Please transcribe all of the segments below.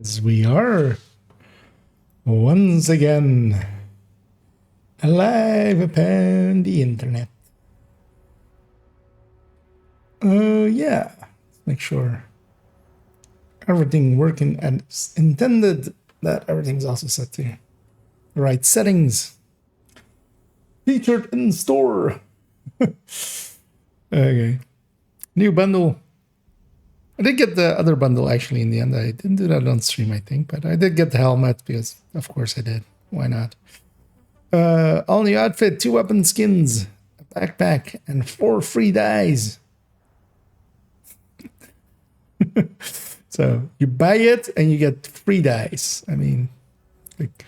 As we are once again alive upon the internet. Yeah, let's make sure everything working as intended, that everything's also set to the right settings. Featured in store. Okay, new bundle. I did get the other bundle actually in the end. I didn't do that on stream, I think, but I did get the helmet because, of course, I did. Why not? All new outfit, 2 weapon skins, a backpack, and 4 free dies. So you buy it and you get free dice. I mean, like,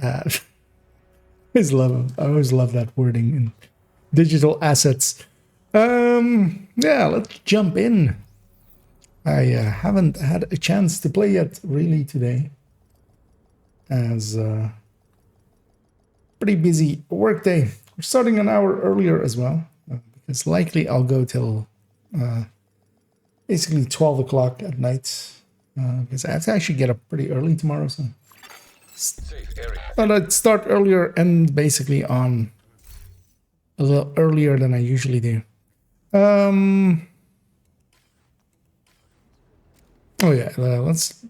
I always love that wording in digital assets. Yeah, let's jump in. I haven't had a chance to play yet really today, as pretty busy work day. We're starting an hour earlier as well, because likely I'll go till basically 12 o'clock at night, because I have to actually get up pretty early tomorrow, so but I'd start earlier and basically on a little earlier than I usually do. Oh yeah, let's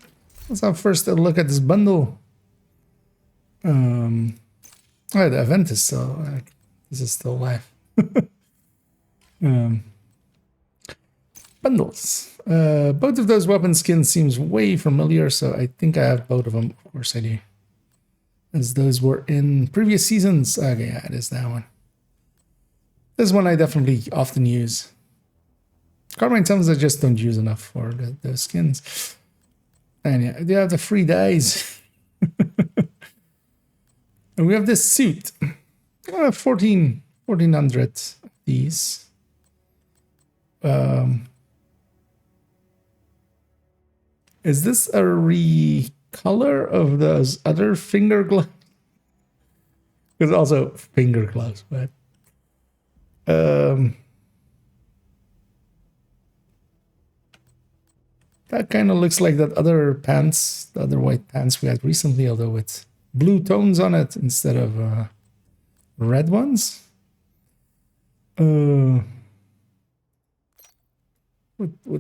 have first a look at this bundle. Oh, the event is still this is still live. Bundles. Both of those weapon skins seems way familiar, so I think I have both of them. Of course I do, as those were in previous seasons. Okay, yeah, it is that one. This one I definitely often use. Carbine Tums I just don't use enough for the skins. And yeah, they have the free dies. And we have this suit. 1400 of these. Is this a recolor of those other finger gloves? There's also finger gloves, but that kind of looks like that other pants, the other white pants we had recently, although with blue tones on it instead of red ones. What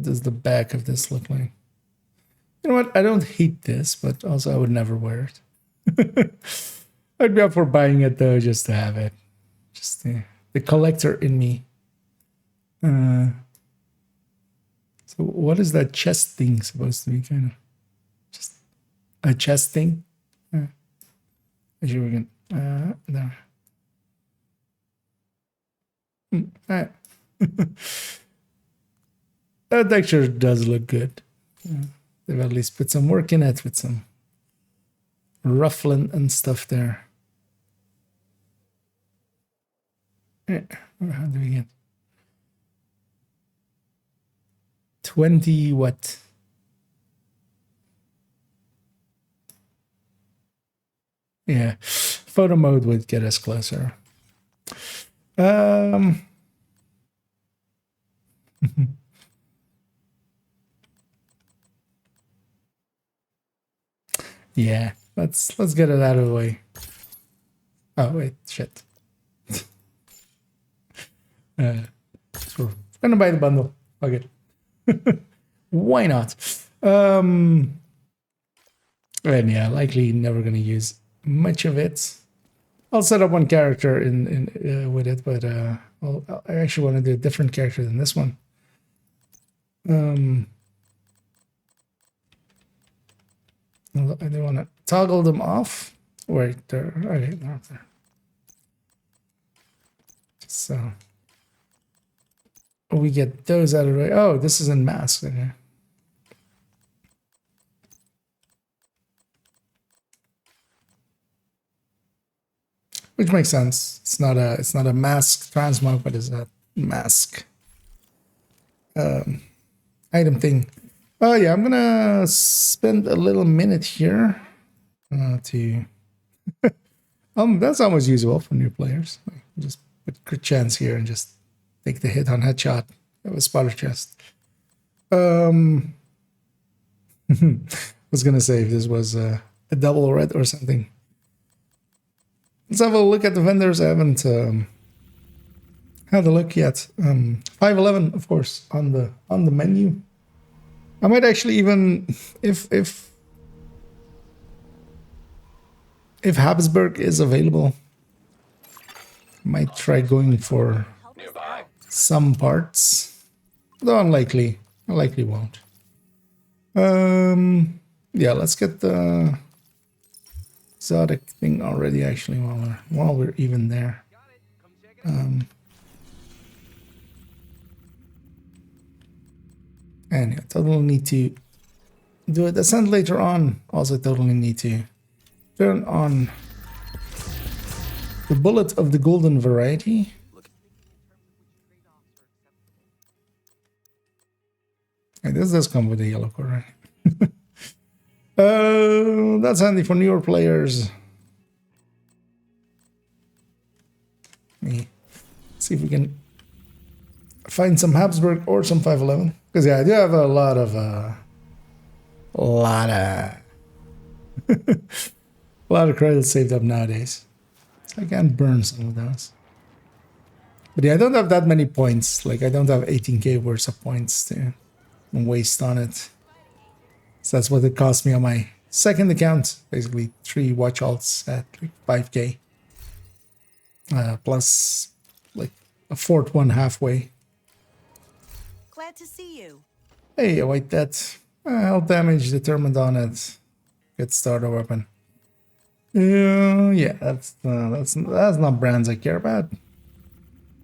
does the back of this look like? You know what? I don't hate this, but also I would never wear it. I'd be up for buying it though, just to have it. Just the collector in me. So what is that chest thing supposed to be? Kind of just a chest thing. Actually, we can there. That texture does look good. They've at least put some work in it with some ruffling and stuff there. Yeah, how do we get 20 what? Yeah, photo mode would get us closer. Yeah, let's get it out of the way. Oh wait, shit. So I'm gonna buy the bundle. Okay. Why not? And yeah, likely never gonna use much of it. I'll set up one character in with it, but I actually want to do a different character than this one. I do want to toggle them off. Wait, they're okay. They're up there. So we get those out of the way. Oh, this is in mask. Okay. Which makes sense. It's not a mask transmog, but it's a mask item thing. Oh yeah, I'm gonna spend a little minute here to that's almost usable for new players. Like, just put crit chance here and just take the hit on headshot of a spotter chest. Was gonna say if this was a double red or something. Let's have a look at the vendors. I haven't had a look yet. 511, of course, on the menu. I might actually even, if Habsburg is available, might try going for some parts, though unlikely. I likely won't. Yeah, let's get the exotic thing already. Actually, while we're even there. And yeah, totally need to do a descent later on. Also, totally need to turn on the bullet of the golden variety. And this does come with a yellow core. That's handy for newer players. Let's see if we can find some Habsburg or some 511. Because yeah, I do have a lot of a lot of credits saved up nowadays. So I can burn some of those. But yeah, I don't have that many points. Like I don't have 18k worth of points to waste on it. So that's what it cost me on my second account. Basically 3 watch alts at like 5k. Plus like a fourth one halfway. Glad to see you. Hey, await that. Health damage determined on it. Get starter weapon. Yeah, that's not brands I care about.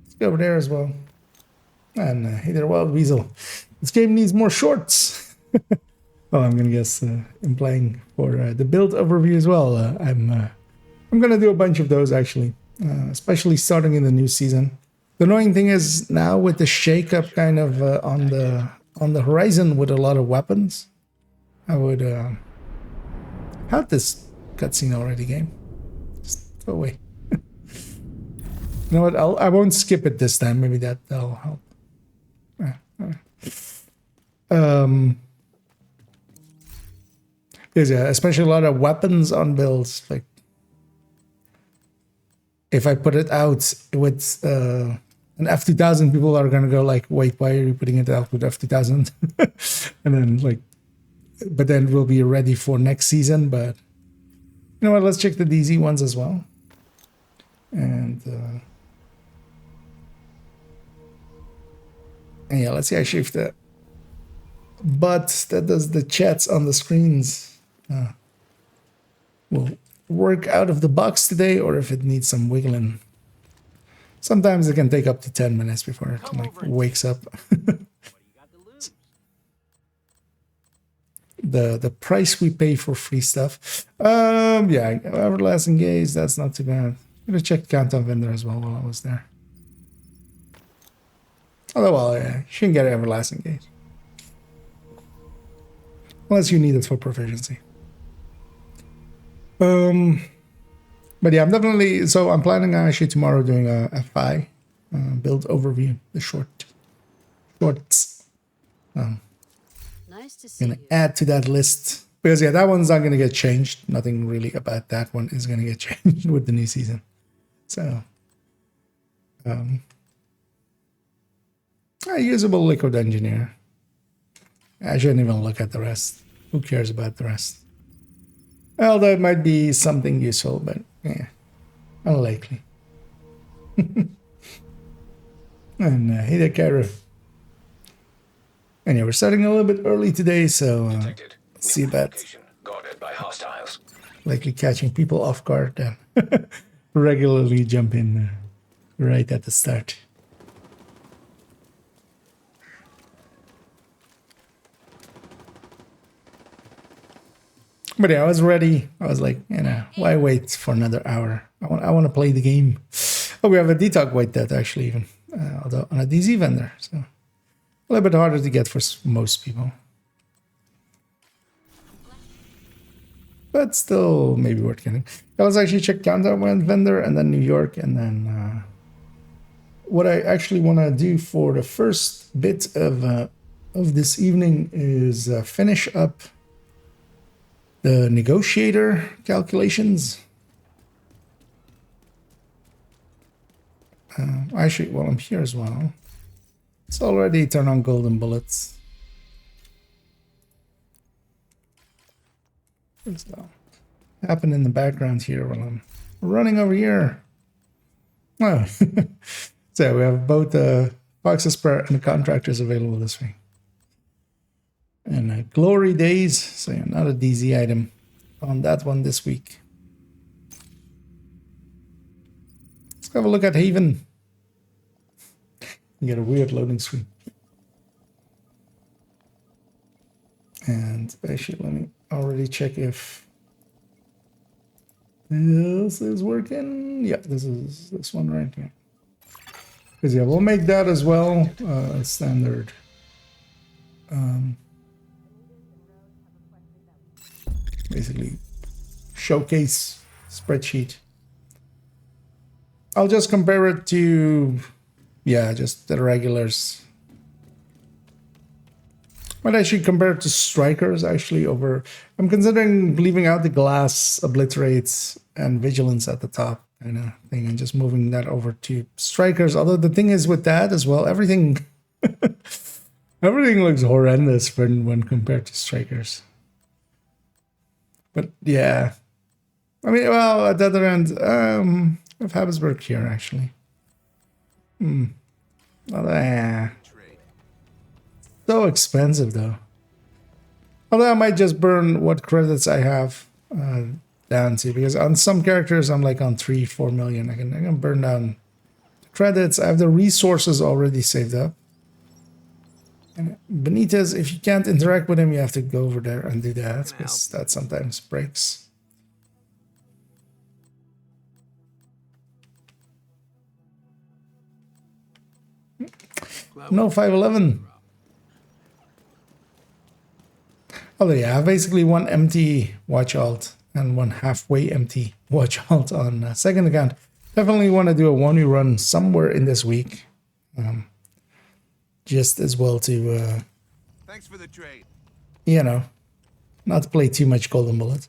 Let's go over there as well. And hey there, Wild Weasel. This game needs more shorts. Well, I'm gonna guess implying for the build overview as well. I'm gonna do a bunch of those actually, especially starting in the new season. The annoying thing is now with the shakeup kind of on the horizon with a lot of weapons, I would have this cutscene already. Game, just go away. You know what? I won't skip it this time. Maybe that'll help. Because yeah, especially a lot of weapons on builds. Like if I put it out with an F2000, people are gonna go like, "Wait, why are you putting it out with F2000?" And then like, but then we'll be ready for next season. But you know what? Let's check the DZ ones as well. And yeah, let's see actually if the bot that does the chats on the screens will work out of the box today, or if it needs some wiggling. Sometimes it can take up to 10 minutes before it like wakes up. The price we pay for free stuff. Yeah, Everlasting Gaze, that's not too bad. I'm gonna check Countdown Vendor as well while I was there. Although, well, yeah, you shouldn't get Everlasting Gaze. Unless you need it for proficiency. But yeah, I'm definitely, so I'm planning on actually tomorrow doing a FI build overview, the shorts. Nice to see you. Gonna add to that list because yeah, that one's not gonna get changed. Nothing really about that one is gonna get changed with the new season. So, a usable liquid engineer. I shouldn't even look at the rest. Who cares about the rest? Well, that might be something useful, but yeah, unlikely. And hey there, Kara. Anyway, we're starting a little bit early today, so see that. Guarded by hostiles. Likely catching people off guard and regularly jump in right at the start. But yeah, I was ready. I was like, you know, why wait for another hour? I want to play the game. Oh, we have a detox white that actually even, although on a DZ vendor, so a little bit harder to get for most people. But still maybe worth getting. I was actually check Countdown vendor and then New York, and then what I actually want to do for the first bit of this evening is finish up the negotiator calculations. Actually, while I'm here as well, it's already turn on golden bullets. What's that happen in the background here while I'm running over here? Oh, so we have both the Fox Esper and the contractors available this week. And Glory Days, so yeah, not a DZ item on that one this week. Let's have a look at Haven. You get a weird loading screen. And actually, let me already check if this is working. Yeah, this is this one right here. Because yeah, we'll make that as well standard. Basically, showcase spreadsheet. I'll just compare it to, yeah, just the regulars. Might actually compare it to strikers actually over. I'm considering leaving out the glass, obliterates, and vigilance at the top kind of thing, and just moving that over to strikers. Although the thing is with that as well, everything everything looks horrendous when compared to strikers. But yeah, I mean, well, at the other end, I have Habsburg here actually. Well, so expensive though. Although I might just burn what credits I have down to, because on some characters I'm like on 3-4 million. I can burn down credits. I have the resources already saved up. And Benitez, if you can't interact with him, you have to go over there and do that, because that sometimes breaks. No 511. Although yeah, I have basically one empty watch alt and one halfway empty watch alt on second account. Definitely want to do a 1v run somewhere in this week. Just as well to, thanks for the trade. You know, not to play too much Golden Bullet.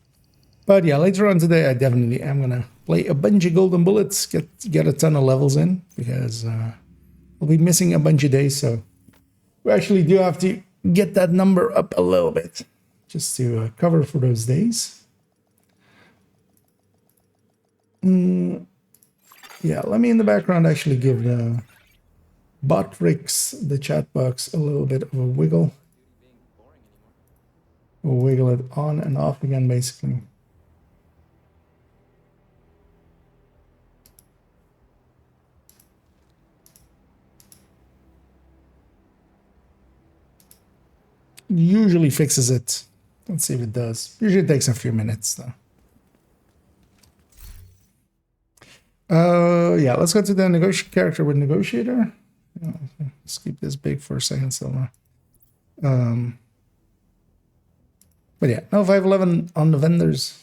But yeah, later on today, I definitely am going to play a bunch of Golden Bullets, get a ton of levels in, because we'll be missing a bunch of days. So we actually do have to get that number up a little bit, just to cover for those days. Yeah, let me in the background actually give the Botrix, the chat box, a little bit of a wiggle. We'll wiggle it on and off again, basically. Usually fixes it. Let's see if it does. Usually takes a few minutes, though. Yeah, let's go to the character with negotiator. Let's keep this big for a second, so. But yeah, no 511 on the vendors.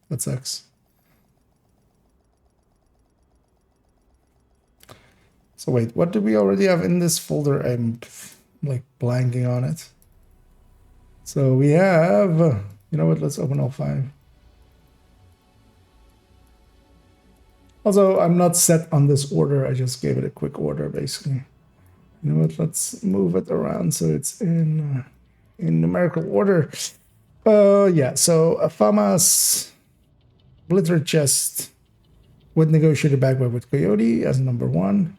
That sucks. So wait, what do we already have in this folder? I'm like blanking on it. So we have, you know what? Let's open all 5. Also, I'm not set on this order. I just gave it a quick order, basically. You know what? Let's move it around so it's in numerical order. Yeah. So Afamas, Blitter Chest with Negotiator Backpack with Coyote as number 1.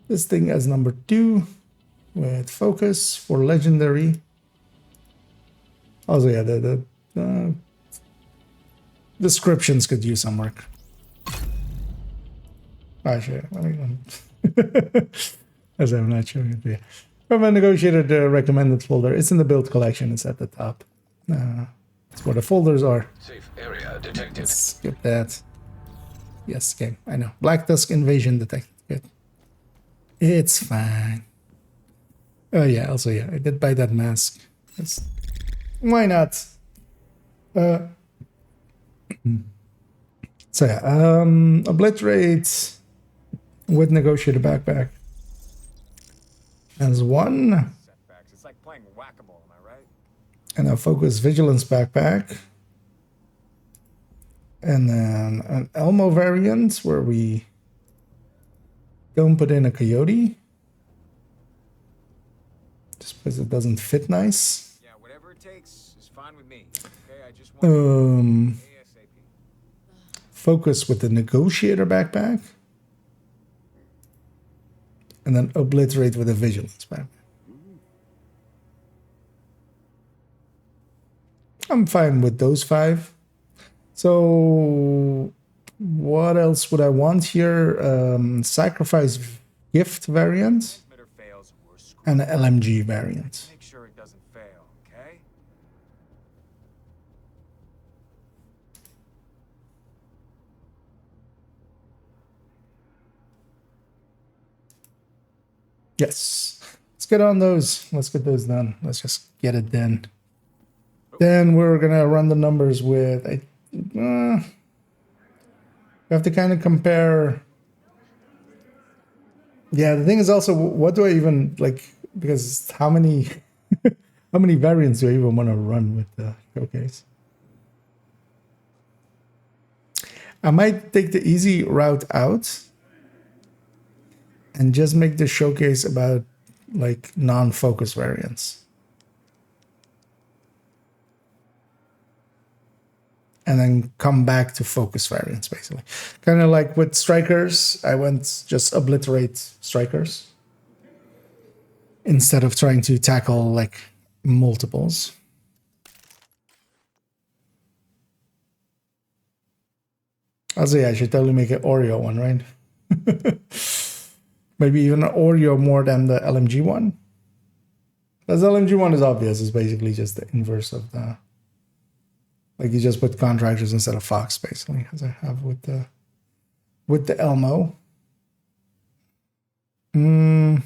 This thing as number 2 with Focus for Legendary. Also, yeah, the descriptions could use some work. Actually, let me. As I'm not sure. Yeah. From a negotiated recommended folder, it's in the build collection. It's at the top. It's where the folders are. Safe area detected. Let's skip that. Yes, game. I know. Black Tusk Invasion detected. Good. It's fine. Oh yeah. Also, yeah, I did buy that mask. Why not? So yeah, Obliterate with Negotiator Backpack as 1. Setbacks. It's like playing whack-a-mole, am I And a focus vigilance backpack. And then an Elmo variant where we don't put in a coyote. Just because it doesn't fit nice. Yeah, whatever it takes is fine with me. Okay, I just want ASAP. Focus with the negotiator backpack. And then obliterate with a vigilance backpack. I'm fine with those 5. So what else would I want here? Sacrifice gift variant Transmitter fails, we're screwed. and an LMG variant. Make sure it doesn't fail, okay? Yes. Let's get on those. Let's get those done. Let's just get it done. Then we're going to run the numbers with... we have to kind of compare... Yeah, the thing is also, what do I even, like, because how many... how many variants do I even want to run with the showcase? I might take the easy route out and just make the showcase about, like, non-focus variants. And then come back to focus variants, basically. Kind of like with strikers, I went just obliterate strikers instead of trying to tackle like multiples. I'll say I should totally make an Oreo one, right? Maybe even an Oreo more than the LMG one. Because the LMG one is obvious. It's basically just the inverse of the... Like you just put contractors instead of Fox, basically, as I have with the Elmo. Because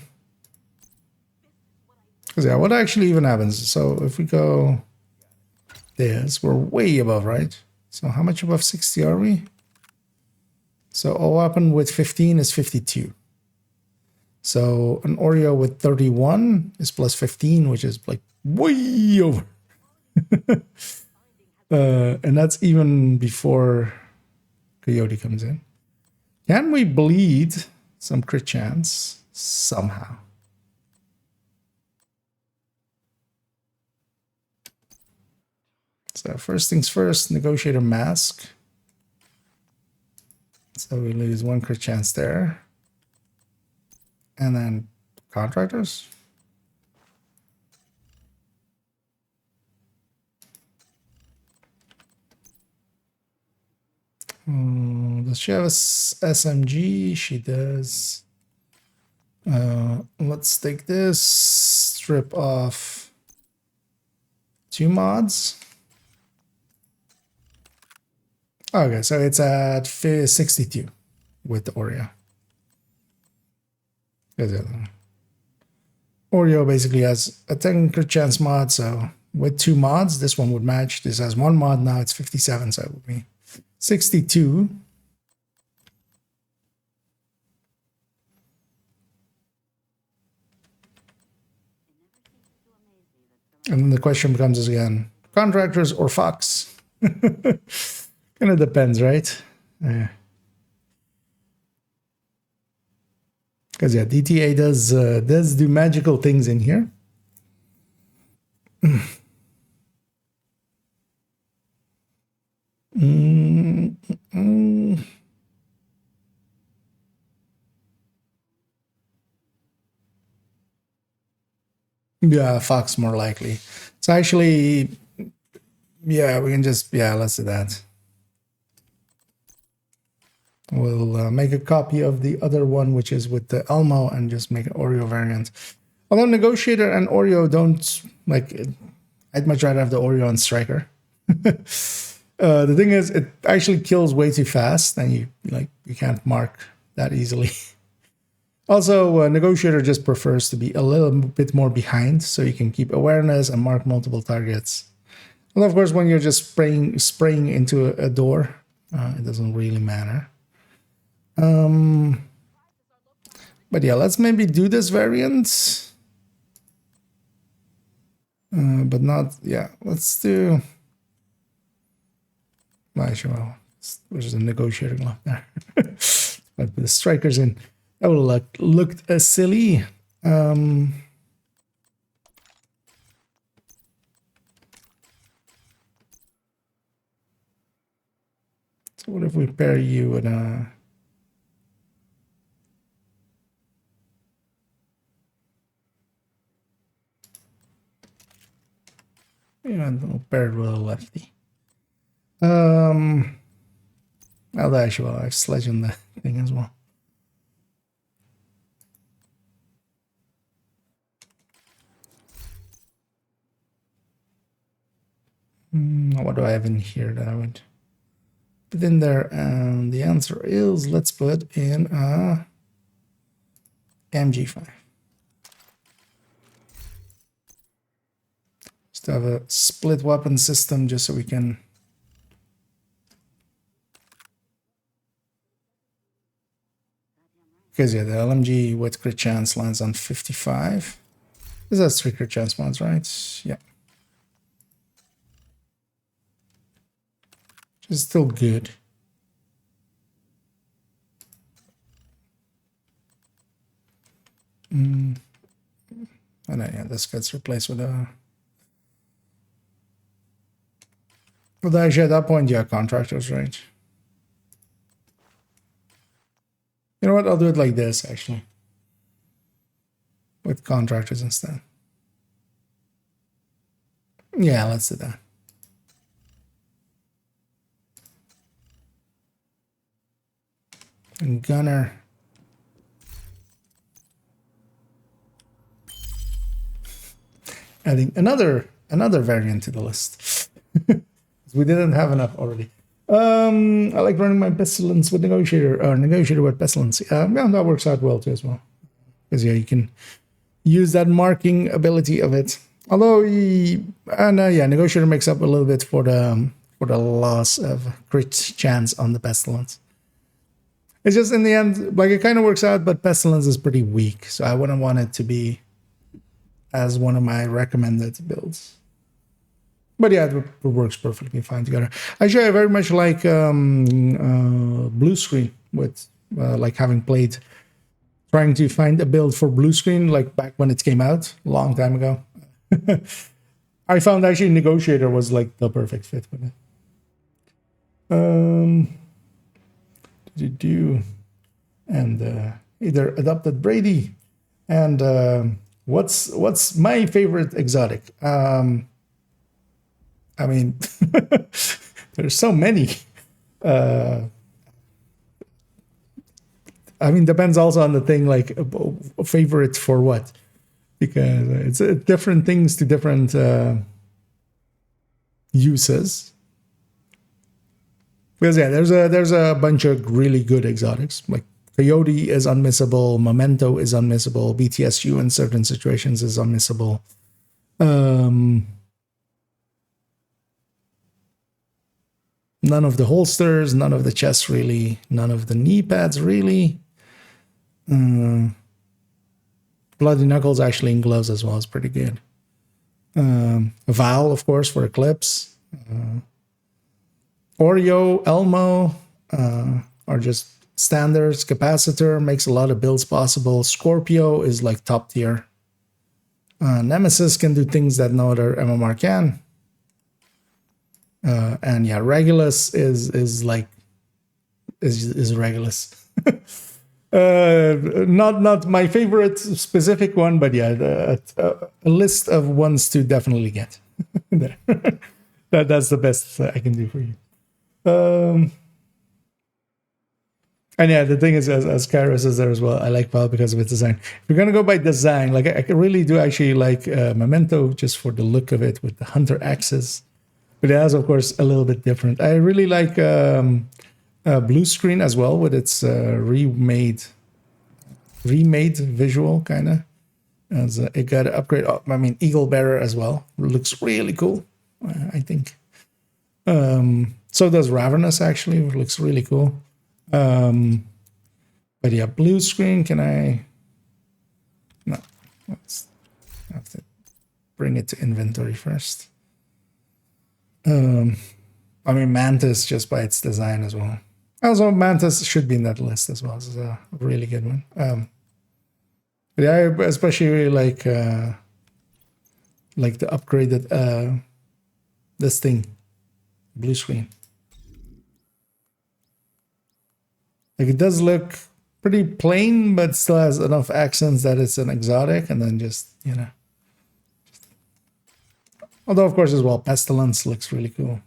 yeah, what actually even happens? So if we go this, we're way above, right? So how much above 60 are we? So all weapon with 15 is 52. So an Oreo with 31 is plus 15, which is like way over. And that's even before Coyote comes in. Can we bleed some crit chance somehow? So first things first, negotiator mask. So we lose 1 crit chance there. And then contractors. Does she have a SMG? She does. Let's take this. Strip off 2 mods. Okay, so it's at 62 with the Oreo. Oreo basically has a 10 crit chance mod, so with 2 mods, this one would match. This has 1 mod now, it's 57, so it would be 62. And then the question becomes again, contractors or Fox? Kind of depends, right? Yeah. Because yeah, DTA does do magical things in here. Yeah, Fox more likely. So actually, yeah, we can just, yeah, let's do that. We'll make a copy of the other one, which is with the Elmo, and just make an Oreo variant. Although Negotiator and Oreo don't, like, I'd much rather have the Oreo and Striker. The thing is, it actually kills way too fast, and you can't mark that easily. Also, Negotiator just prefers to be a little bit more behind, so you can keep awareness and mark multiple targets. And of course, when you're just spraying into a door, it doesn't really matter. But yeah, let's maybe do this variant. But not, yeah, let's do, well, there's a negotiator glove there. But the strikers in, that would have looked silly. So what if we pair you with a... we'll pair it with a lefty. Although actually, well, I have sledge on the thing as well. What do I have in here that I would put in there? And the answer is, let's put in a MG5. Just to have a split weapon system, just so we can... Because yeah, the LMG with crit chance lands on 55. This has 3 crit chance mods, right? Yeah. Which is still good. And then yeah, this gets replaced with a... But actually at that point, yeah, contractors, right? You know what? I'll do it like this, actually. With contractors instead. Yeah, let's do that. And gunner. Adding another variant to the list. We didn't have enough already. I like running my pestilence with negotiator, or negotiator with pestilence. Yeah, that works out well too as well. Because yeah, you can use that marking ability of it. Although, yeah, negotiator makes up a little bit for the loss of crit chance on the pestilence. It's just in the end, like it kind of works out, but pestilence is pretty weak, so I wouldn't want it to be as one of my recommended builds. But yeah, it works perfectly fine together. Actually, I very much like blue screen with like having played, trying to find a build for blue screen like back when it came out a long time ago. I found actually negotiator was like the perfect fit with it. And either adopted Brady and what's my favorite exotic? I mean, there's so many. I mean, depends also on the thing, like a favorite for what, because it's different things to different uses. Because yeah, there's a bunch of really good exotics. Like Coyote is unmissable, Memento is unmissable, BTSU in certain situations is unmissable. None of the holsters, none of the chests really, none of the knee pads really. Bloody Knuckles actually in gloves as well is pretty good. Val, of course, for Eclipse. Oreo, Elmo are just standards. Capacitor makes a lot of builds possible. Scorpio is like top tier. Nemesis can do things that no other MMR can. And yeah, Regulus is Regulus. Not my favorite specific one, but yeah, a list of ones to definitely get. There. That's the best I can do for you. And yeah, the thing is, as Kairos is there as well, I like Val because of its design. If you're gonna go by design, like I really do actually like Memento just for the look of it with the Hunter axes. But it has, of course, a little bit different. I really like Blue Screen as well with its remade visual, kind of. As it got an upgrade. I mean, Eagle Bearer as well. Looks really cool, I think. So does Ravenous, actually. It looks really cool. But yeah, Blue Screen, can I... No. That's it. bring it to inventory first. I mean, Mantis just by its design as well. Also, Mantis should be in that list as well. It's a really good one. But I especially really like the upgraded this thing, blue screen. Like, it does look pretty plain, but still has enough accents that it's an exotic, and then just, you know. Although, of course, as well, Pestilence looks really cool.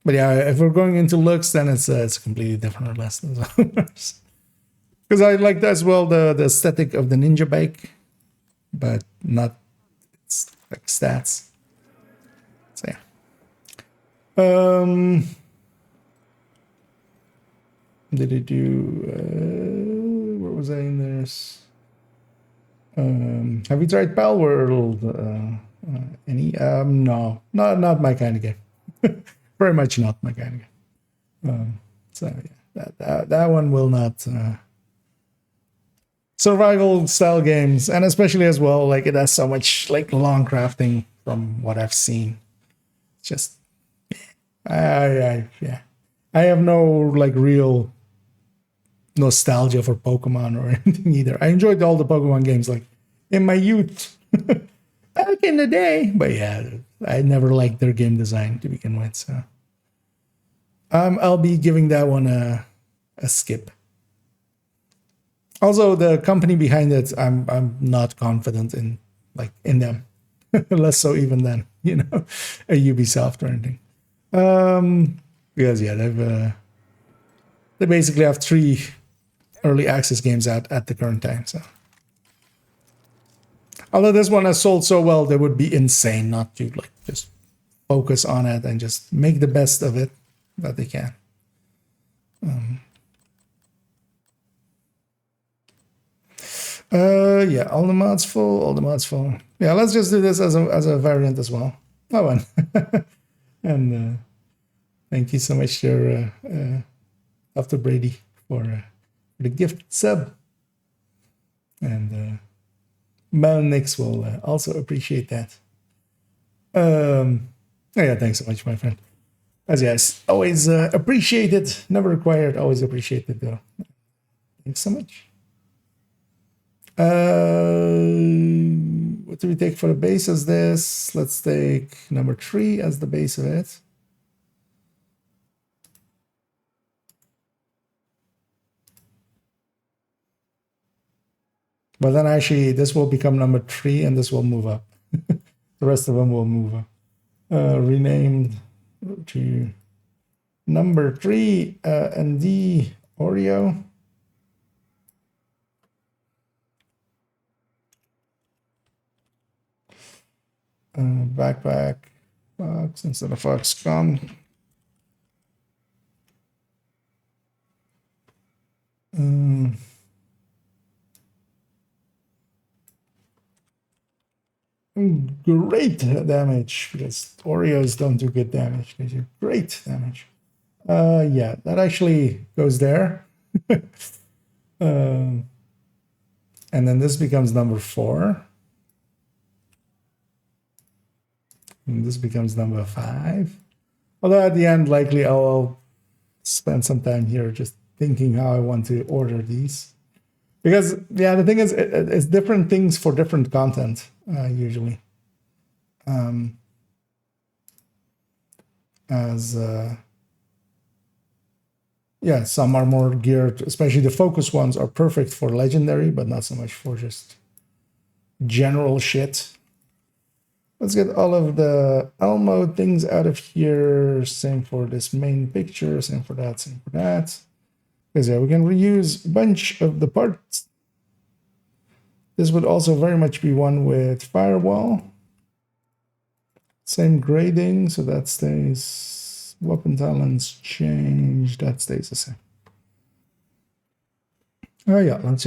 But yeah, if we're going into looks, then it's a completely different list as well. Because I like as well the aesthetic of the ninja bike, but not its like stats. So yeah. Did it do? What was I in this? Have you tried Pal World? Any? No, not my kind of game. Very much not my kind of game. So yeah, that one will not. Survival style games, and especially as well, like it has so much like long crafting from what I've seen. It's just, I have no like real nostalgia for Pokemon or anything either. I enjoyed all the Pokemon games like in my youth, back in the day, but yeah, I never liked their game design to begin with. So, I'll be giving that one a skip. Also, the company behind it, I'm not confident in them, less so even than a Ubisoft or anything. Because yeah, they basically have 3 early access games out at the current time. So, although this one has sold so well, they would be insane not to like just focus on it and just make the best of it that they can. Yeah, all the mods full. Yeah, let's just do this as a variant as well. That one. And thank you so much to Dr. Brady for the gift sub. And Melnix will also appreciate that. Yeah, thanks so much, my friend. As yes, always appreciated, never required, always appreciated though. Thanks so much. What do we take for the base as this? Let's take number 3 as the base of it. But then actually this will become number 3 and this will move up. The rest of them will move up. Renamed to number 3 ND Oreo. Backpack Fox instead of Foxconn. Great damage, because Oreos don't do good damage. They do great damage. Yeah, that actually goes there. And then this becomes number 4. And this becomes number 5. Although at the end, likely I'll spend some time here just thinking how I want to order these. Because, yeah, the thing is, it's different things for different content, usually. Yeah, some are more geared, especially the focus ones are perfect for legendary, but not so much for just general shit. Let's get all of the Elmo things out of here. Same for this main picture. Same for that. Same for that. Because yeah, we can reuse a bunch of the parts. This would also very much be one with Firewall. Same grading, so that stays. Weapon talents change. That stays the same. Oh yeah, let's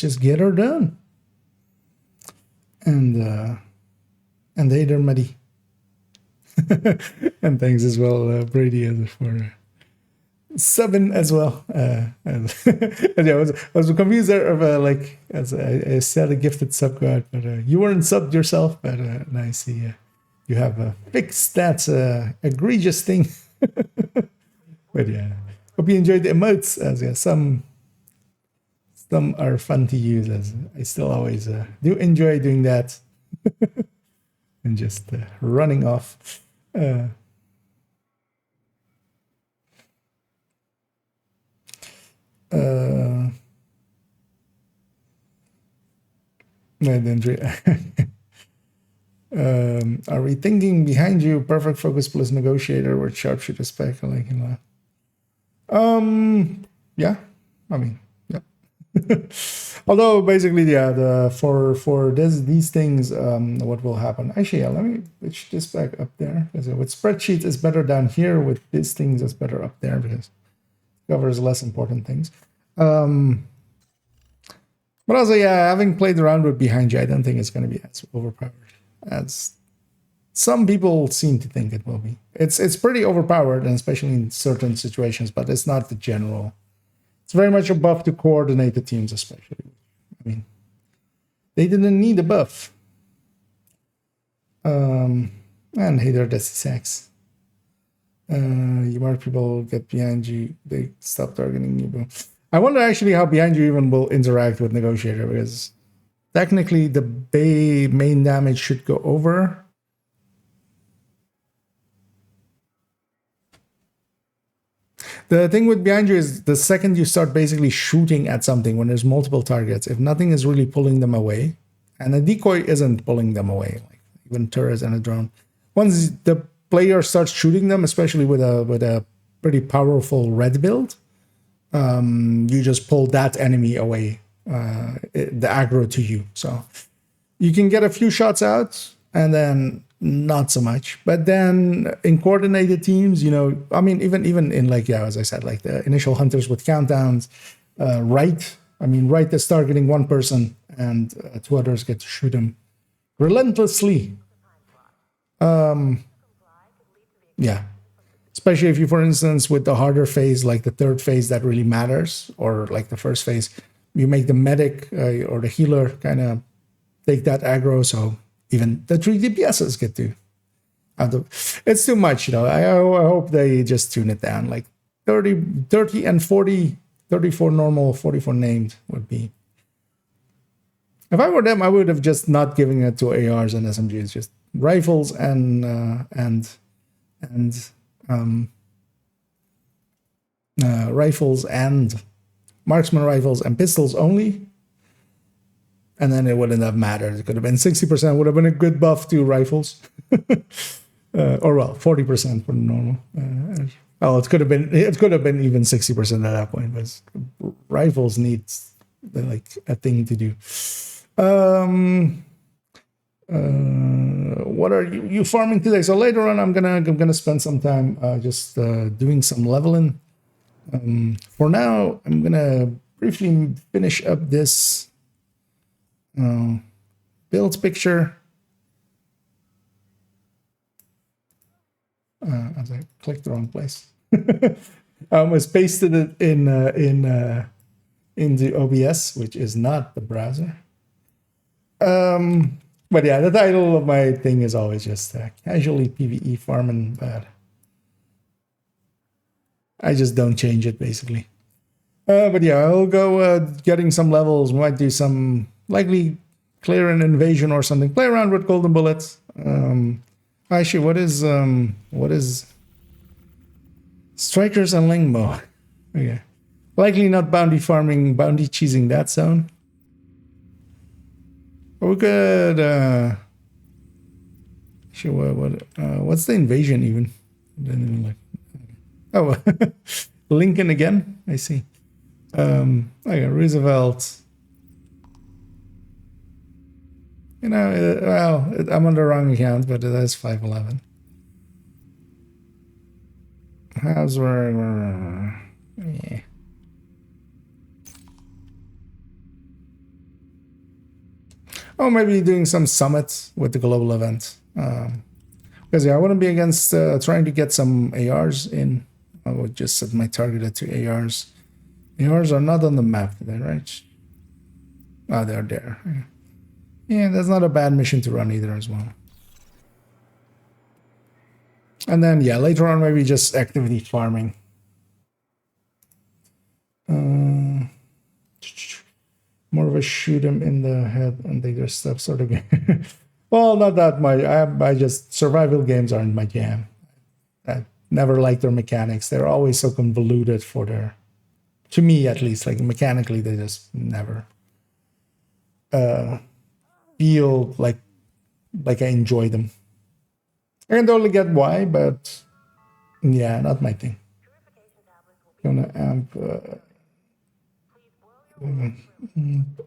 just get her done. And hey there, Maddie. And thanks as well, Brady, for Subbing as well. And yeah, I was confused there of like as I said a gifted sub god, but you weren't subbed yourself. But and I see you have fixed that egregious thing. But yeah, hope you enjoyed the emotes. As yeah, some are fun to use. As I still always do enjoy doing that, and just running off. Are we thinking behind you? Perfect focus plus negotiator with sharpshooter spec, like yeah, I mean, yeah. Although basically, yeah, for these things, what will happen? Actually, yeah, let me switch this back up there because with spreadsheets it's better down here. With these things, it's better up there because it covers less important things. But also, yeah, having played around with behind you, I don't think it's going to be as overpowered as some people seem to think it will be. It's pretty overpowered, and especially in certain situations, but it's not the general. It's very much a buff to coordinate the teams, especially. I mean, they didn't need a buff. And hey there, Desi Sacks. You mark people get behind you, they stop targeting you. I wonder actually how behind you even will interact with negotiator, because technically the main damage should go over. The thing with behind you is the second you start basically shooting at something when there's multiple targets, if nothing is really pulling them away, and a decoy isn't pulling them away, like even turrets and a drone, once the player starts shooting them, especially with a pretty powerful red build, you just pull that enemy away, the aggro to you. So you can get a few shots out and then not so much. But then in coordinated teams, you know, I mean, even in like, yeah, as I said, like the initial hunters with countdowns, right is targeting one person and two others get to shoot him relentlessly. Yeah. Especially if you, for instance, with the harder phase, like the third phase that really matters, or like the first phase, you make the medic or the healer kind of take that aggro, so even the 3 DPSs get to have the... It's too much, you know. I hope they just tune it down. Like 30 and 40, 34 normal, 44 named would be... If I were them, I would have just not given it to ARs and SMGs, just rifles and rifles and marksman rifles and pistols only, and then it wouldn't have mattered. It could have been 60%, would have been a good buff to rifles. Or well, 40% for normal. It could have been even 60% at that point, but rifles need like a thing to do. What are you farming today? So later on, I'm gonna spend some time just doing some leveling. For now, I'm gonna briefly finish up this builds picture. As I clicked the wrong place, I almost pasted it in the OBS, which is not the browser. But yeah, the title of my thing is always just casually PvE farming, but I just don't change it basically. But yeah, I'll go getting some levels. Might do some likely clear an invasion or something. Play around with golden bullets. Actually, what is strikers and lingbow? Okay, likely not bounty farming, bounty cheesing that zone. We could sure what's the invasion even? Didn't even like. Oh, Lincoln again. I see. Okay, Roosevelt. You know, well, I'm on the wrong account, but it is 511. Hasbro. Yeah. Oh, maybe doing some summits with the global event. Because yeah, I wouldn't be against trying to get some ARs in. would just set my target to ARs. ARs are not on the map today, right? Oh, they're there. Yeah, that's not a bad mission to run either as well. And then, yeah, later on, maybe just activity farming. More of a shoot him in the head and take their steps sort of game. Well, not that much. I just, survival games aren't my jam. I never liked their mechanics. They're always so convoluted for their, to me at least, like mechanically, they just never feel like I enjoy them. I can totally get why, but yeah, not my thing. Gonna amp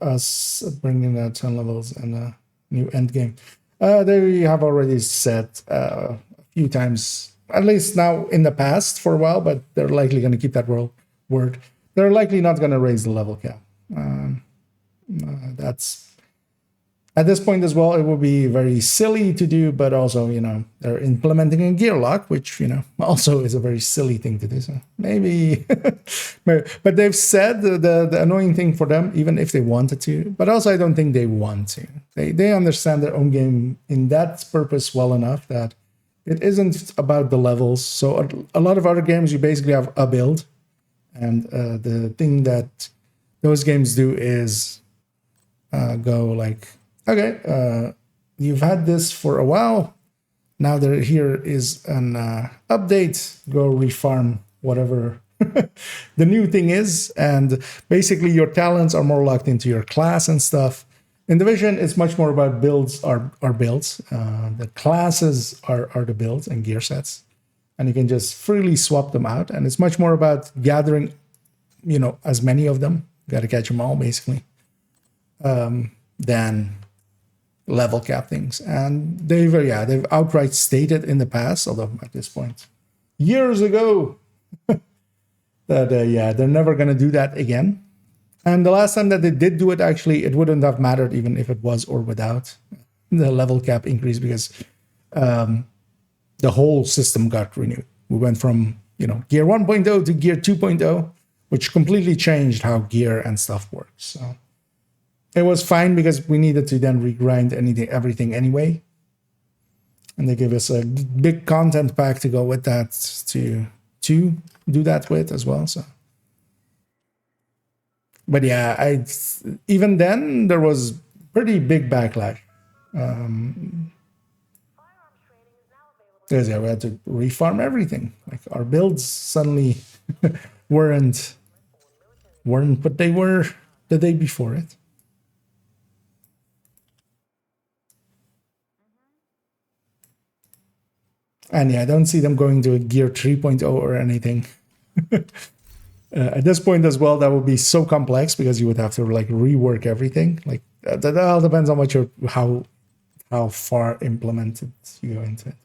us bringing out 10 levels and a new end game. They have already said a few times, at least now in the past for a while, but they're likely going to keep that word. They're likely not going to raise the level cap. That's at this point as well, it would be very silly to do, but also, you know, they're implementing a gear lock, which, you know, also is a very silly thing to do. So maybe, but they've said the annoying thing for them, even if they wanted to, but also I don't think they want to. They understand their own game in that purpose well enough that it isn't about the levels. So a lot of other games, you basically have a build. And the thing that those games do is go like, okay, you've had this for a while. Now here is an update. Go refarm whatever the new thing is. And basically your talents are more locked into your class and stuff. In Division, it's much more about builds are builds. The classes are the builds and gear sets. And you can just freely swap them out. And it's much more about gathering, you know, as many of them. Got to catch them all, basically. Than level cap things. And they've outright stated in the past, although at this point, years ago, that they're never going to do that again. And the last time that they did do it, actually, it wouldn't have mattered even if it was or without the level cap increase, because the whole system got renewed. We went from, you know, gear 1.0 to gear 2.0, which completely changed how gear and stuff works. So it was fine because we needed to then regrind everything anyway. And they gave us a big content pack to go with that to do that with as well. So, but yeah, even then there was pretty big backlash. Because we had to refarm everything. Like our builds suddenly weren't what they were the day before it. And yeah, I don't see them going to a gear 3.0 or anything. At this point as well, that would be so complex because you would have to like rework everything. Like that all depends on what how far implemented you go into it.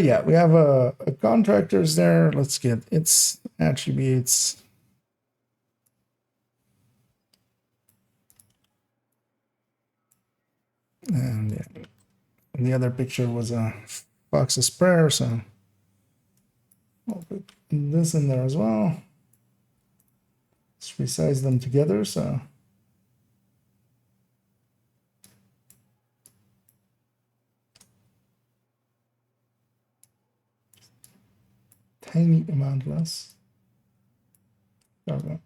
Yeah, we have a contractors there. Let's get its attributes. And yeah. And the other picture was a Fox's Prayer, so I'll put this in there as well. Let's resize them together, so tiny amount less. Okay.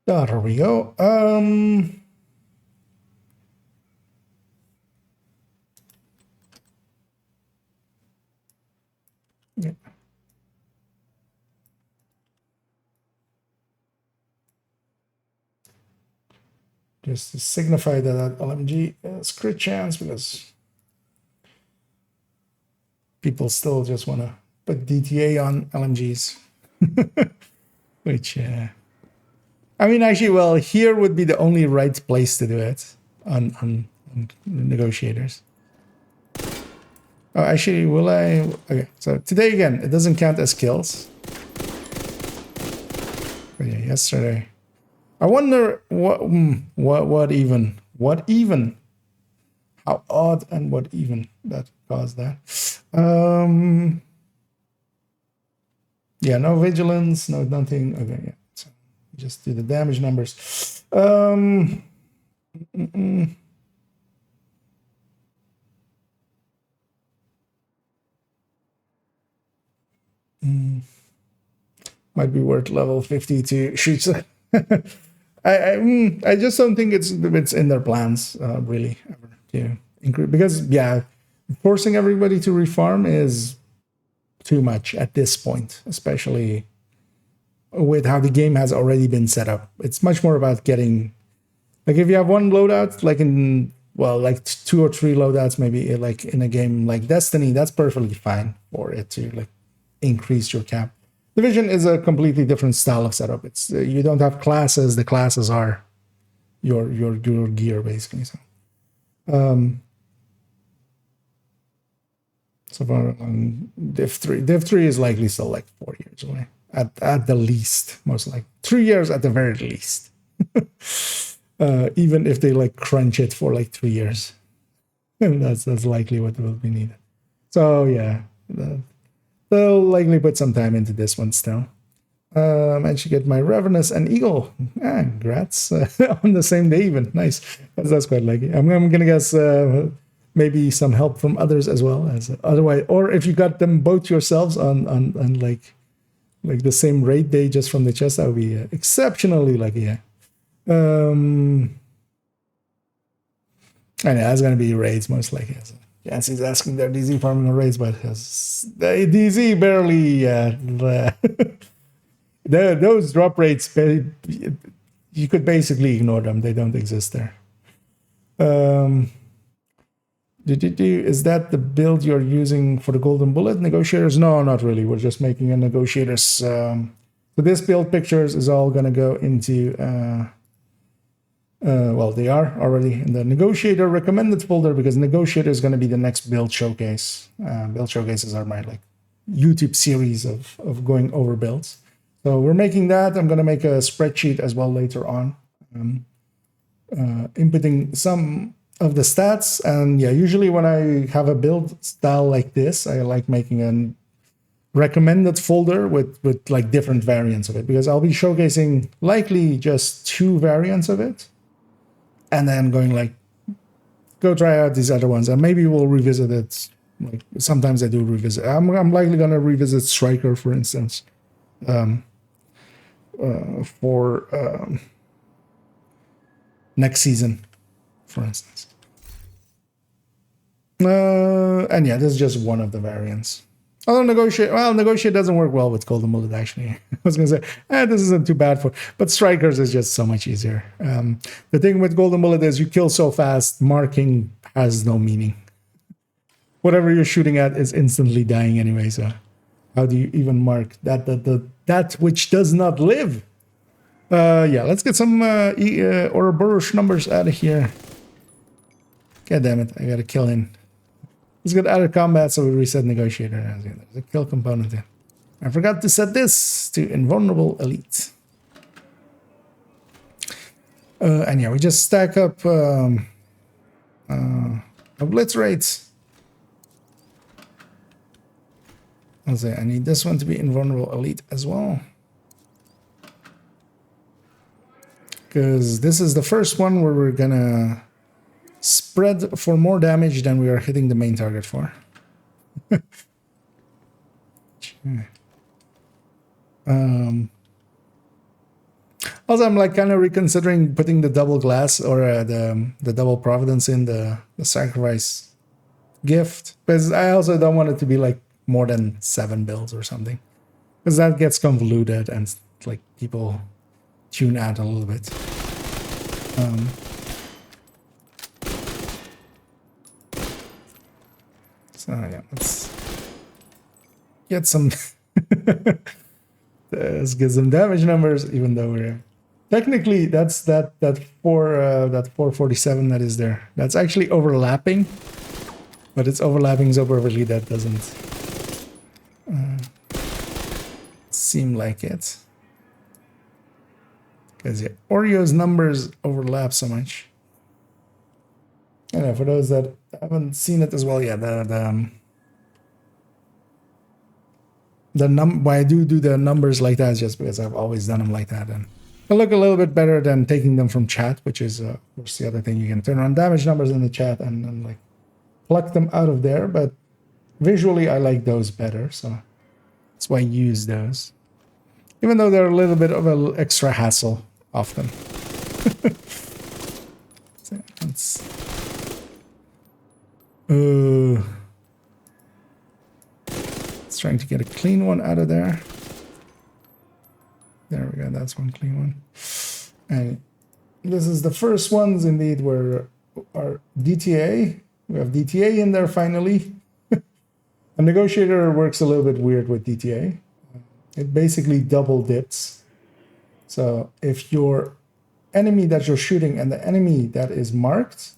There we go. Yeah. Just to signify that LMG is crit chance, because people still just want to put DTA on LMGs, which I mean, actually, well, here would be the only right place to do it on negotiators. Oh, actually, will I? Okay, so today again, it doesn't count as kills. But yeah, yesterday. I wonder what even how odd and what even that caused that. Yeah, no vigilance, no nothing. Okay, yeah. So just do the damage numbers. Might be worth level 50 to shoot. I just don't think it's in their plans really ever to increase, because yeah, forcing everybody to refarm is too much at this point, especially with how the game has already been set up. It's much more about getting, like, if you have one loadout, like in, well, like 2 or 3 loadouts, maybe like in a game like Destiny, that's perfectly fine for it to like increase your cap. Division is a completely different style of setup. It's you don't have classes. The classes are your gear basically. So, so far on Div 3. Div 3 is likely still like 4 years away at the least, most likely 3 years at the very least. Even if they like crunch it for like 3 years, that's likely what will be needed. So yeah. They'll likely put some time into this one still. Managed to get my Ravenous and Eagle. Congrats. On the same day even. Nice. That's quite lucky. I'm going to guess maybe some help from others as well. As otherwise, or if you got them both yourselves on like the same raid day just from the chest, that would be exceptionally lucky. Yeah. I know that's going to be raids most likely. Jancy's asking their DZ farming on raids, but DZ barely. Those drop rates, you could basically ignore them. They don't exist there. Is that the build you're using for the Golden Bullet negotiators? No, not really. We're just making a negotiators. So this build pictures is all going to go into. Well, they are already in the negotiator recommended folder, because negotiator is going to be the next build showcase. Build showcases are my like YouTube series of going over builds. So we're making that. I'm going to make a spreadsheet as well later on, inputting some of the stats. And yeah, usually when I have a build style like this, I like making a recommended folder with like different variants of it, because I'll be showcasing likely just 2 variants of it. And then going like, go try out these other ones, and maybe we'll revisit it. Like sometimes I do revisit. I'm likely gonna revisit Striker, for instance, for next season, for instance. And yeah, this is just one of the variants. Although negotiate doesn't work well with Golden Bullet, actually. I was going to say, this isn't too bad but Strikers is just so much easier. The thing with Golden Bullet is you kill so fast, marking has no meaning. Whatever you're shooting at is instantly dying anyway, so how do you even mark that which does not live? Yeah, let's get some Ouroboros numbers out of here. God damn it, I gotta kill him. Let's get out of combat so we reset negotiator. There's a kill component there. I forgot to set this to invulnerable elite. And yeah, we just stack up obliterates. I'll say I need this one to be invulnerable elite as well, because this is the first one where we're gonna spread for more damage than we are hitting the main target for. Also, I'm like kind of reconsidering putting the double glass or the double providence in the sacrifice gift, because I also don't want it to be like more than 7 builds or something, because that gets convoluted and like people tune out a little bit. So yeah, let's get some let's get some damage numbers, even though we're technically that 447 that is there. That's actually overlapping, but it's overlapping so perfectly that doesn't seem like it. Because yeah, Oreo's numbers overlap so much. And for those that haven't seen it as well, yeah, why I do the numbers like that is just because I've always done them like that, and they look a little bit better than taking them from chat, which is of course the other thing. You can turn on damage numbers in the chat and like pluck them out of there, but visually I like those better, so that's why I use those, even though they're a little bit of an extra hassle often. So let's trying to get a clean one out of there. There we go, that's one clean one. And this is the first ones indeed where our DTA, we have DTA in there finally. A negotiator works a little bit weird with DTA. It basically double dips. So if your enemy that you're shooting and the enemy that is marked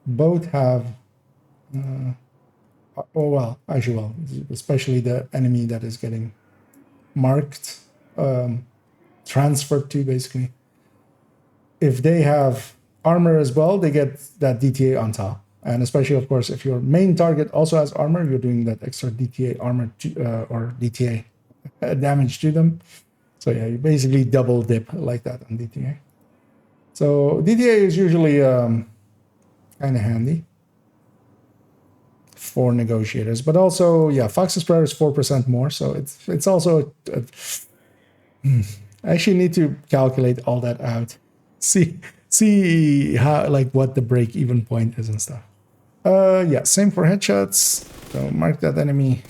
both have especially the enemy that is getting marked, transferred to, basically. If they have armor as well, they get that DTA on top. And especially, of course, if your main target also has armor, you're doing that extra DTA armor or DTA damage to them. So yeah, you basically double dip like that on DTA. So DTA is usually kind of handy for negotiators, but also, yeah, Fox's Prayer is 4% more, so it's also I actually need to calculate all that out, see how, like, what the break-even point is and stuff. Yeah, same for headshots. So mark that enemy,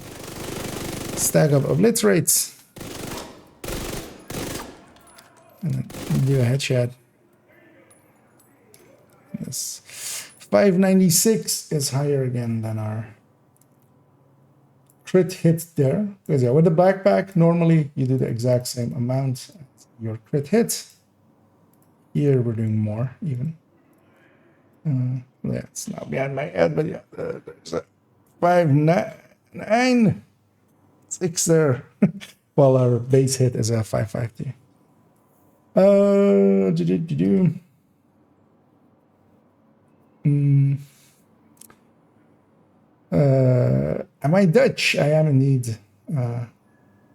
stack up obliterates, and then do a headshot. This 596 is higher again than our crit hit there. Because yeah, with the backpack, normally you do the exact same amount as your crit hit. Here we're doing more even. Yeah, it's not behind my head, but yeah, there's a 596 there. While our base hit is a 550. Am I Dutch? I am indeed.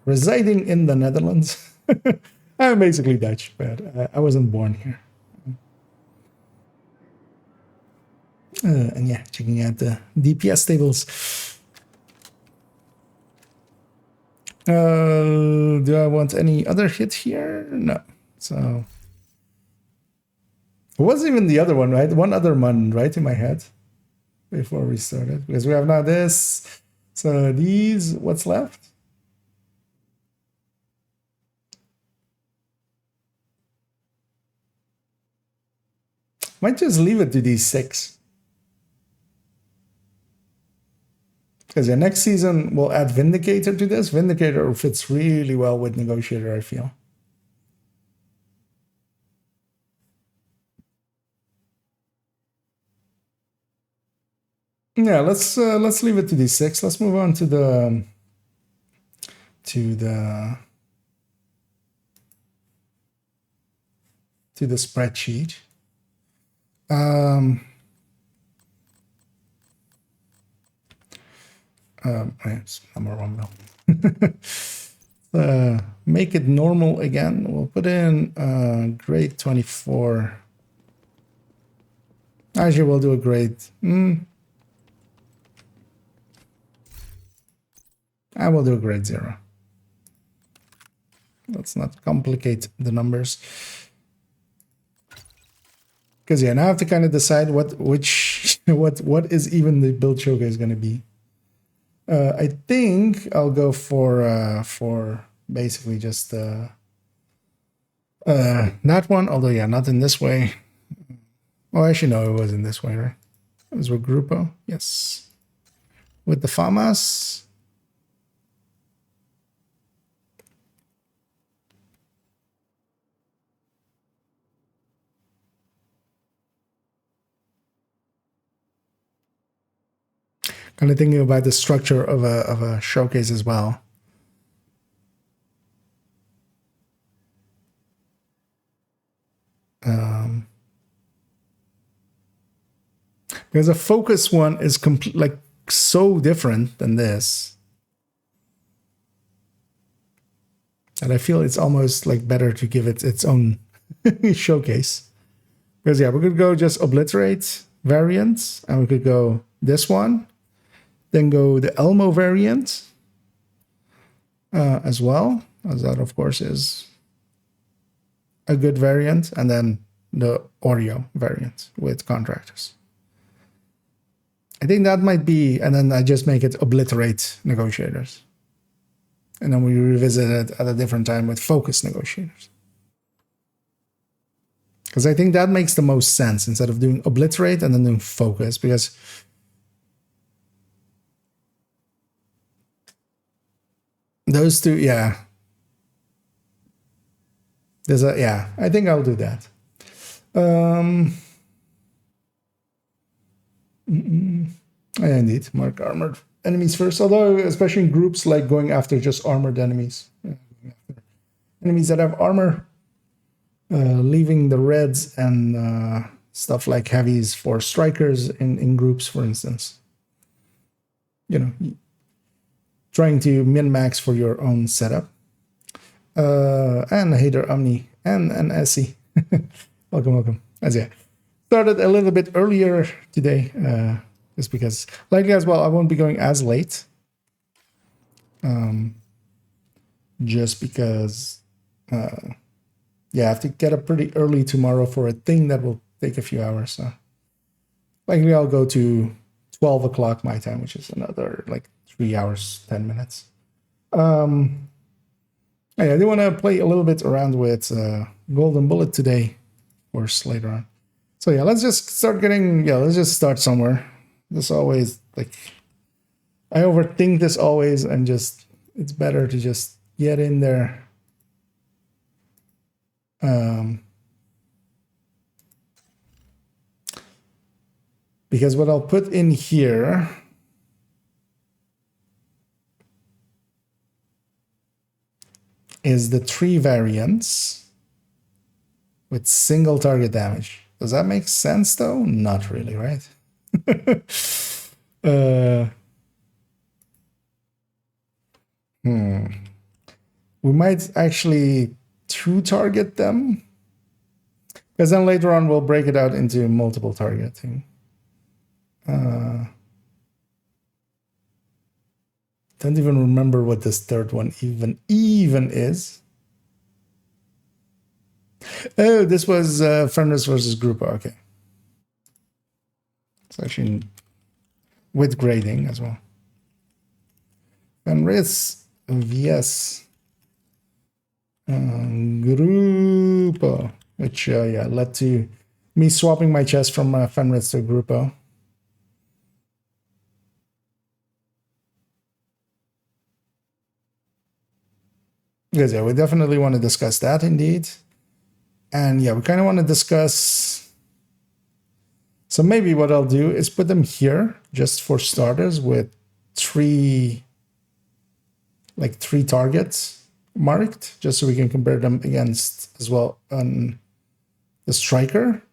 Residing in the Netherlands. I'm basically Dutch, but I wasn't born here. And yeah, checking out the DPS tables. Do I want any other hit here? No. So it wasn't even the other one, right? One other one right in my head before we started, because we have now this. So these, what's left? Might just leave it to these 6. Because yeah, next season we'll add Vindicator to this. Vindicator fits really well with Negotiator, I feel. Yeah, let's leave it to these 6. Let's move on to the spreadsheet. It's number 1 though. Make it normal again. We'll put in grade 24. Actually, we'll do a grade. I will do a grade 0. Let's not complicate the numbers. Because yeah, now I have to kind of decide what is even the build showcase going to be. I think I'll go for basically just that one. Although yeah, not in this way. Oh, actually no, it was in this way, right? It was with Grupo, yes, with the Famas. Kind of thinking about the structure of a showcase as well. Because a focus one is like so different than this that I feel it's almost like better to give it its own showcase. Because yeah, we could go just obliterate variants, and we could go this one, then go the Elmo variant as well, as that of course is a good variant, and then the Oreo variant with contractors. I think that might be, and then I just make it obliterate negotiators. And then we revisit it at a different time with focus negotiators. Because I think that makes the most sense instead of doing obliterate and then doing focus, because those two, yeah. There's a, yeah, I think I'll do that. Yeah, indeed, mark armored enemies first, although especially in groups like going after just armored enemies. Enemies that have armor, leaving the reds and stuff like heavies for strikers in groups, for instance. You know, trying to min-max for your own setup. And Hader Omni and Essie. welcome. As yeah, started a little bit earlier today, just because, likely as well, I won't be going as late. Just because, yeah, I have to get up pretty early tomorrow for a thing that will take a few hours. So likely I'll go to 12 o'clock my time, which is another like 3 hours, 10 minutes. I do want to play a little bit around with Golden Bullet today, of course, later on. So yeah, let's just start getting, let's just start somewhere. This always, like, I overthink this always, and just, it's better to just get in there. Because what I'll put in here is the 3 variants with single target damage. Does that make sense though? Not really, right? We might actually 2 target them, because then later on we'll break it out into multiple targeting. Don't even remember what this third one even is. Oh, this was Fenris versus Grupo. Okay. It's actually with grading as well. Fenris vs Grupo, which yeah, led to me swapping my chest from Fenris to Grupo. Because yeah, we definitely want to discuss that indeed. And yeah, we kind of want to discuss. So maybe what I'll do is put them here just for starters with 3 targets marked, just so we can compare them against as well on the striker.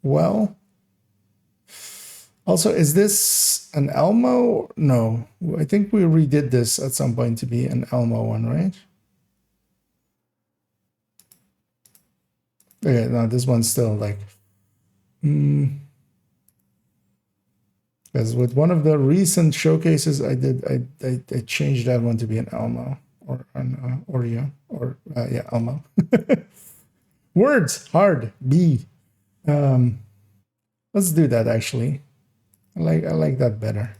Well, also, is this an Elmo? No, I think we redid this at some point to be an Elmo one, right? Okay, no, this one's still like, because with one of the recent showcases I did, I changed that one to be an Elmo or an Oreo or yeah, Elmo. Words hard. B. Let's do that actually. I like that better.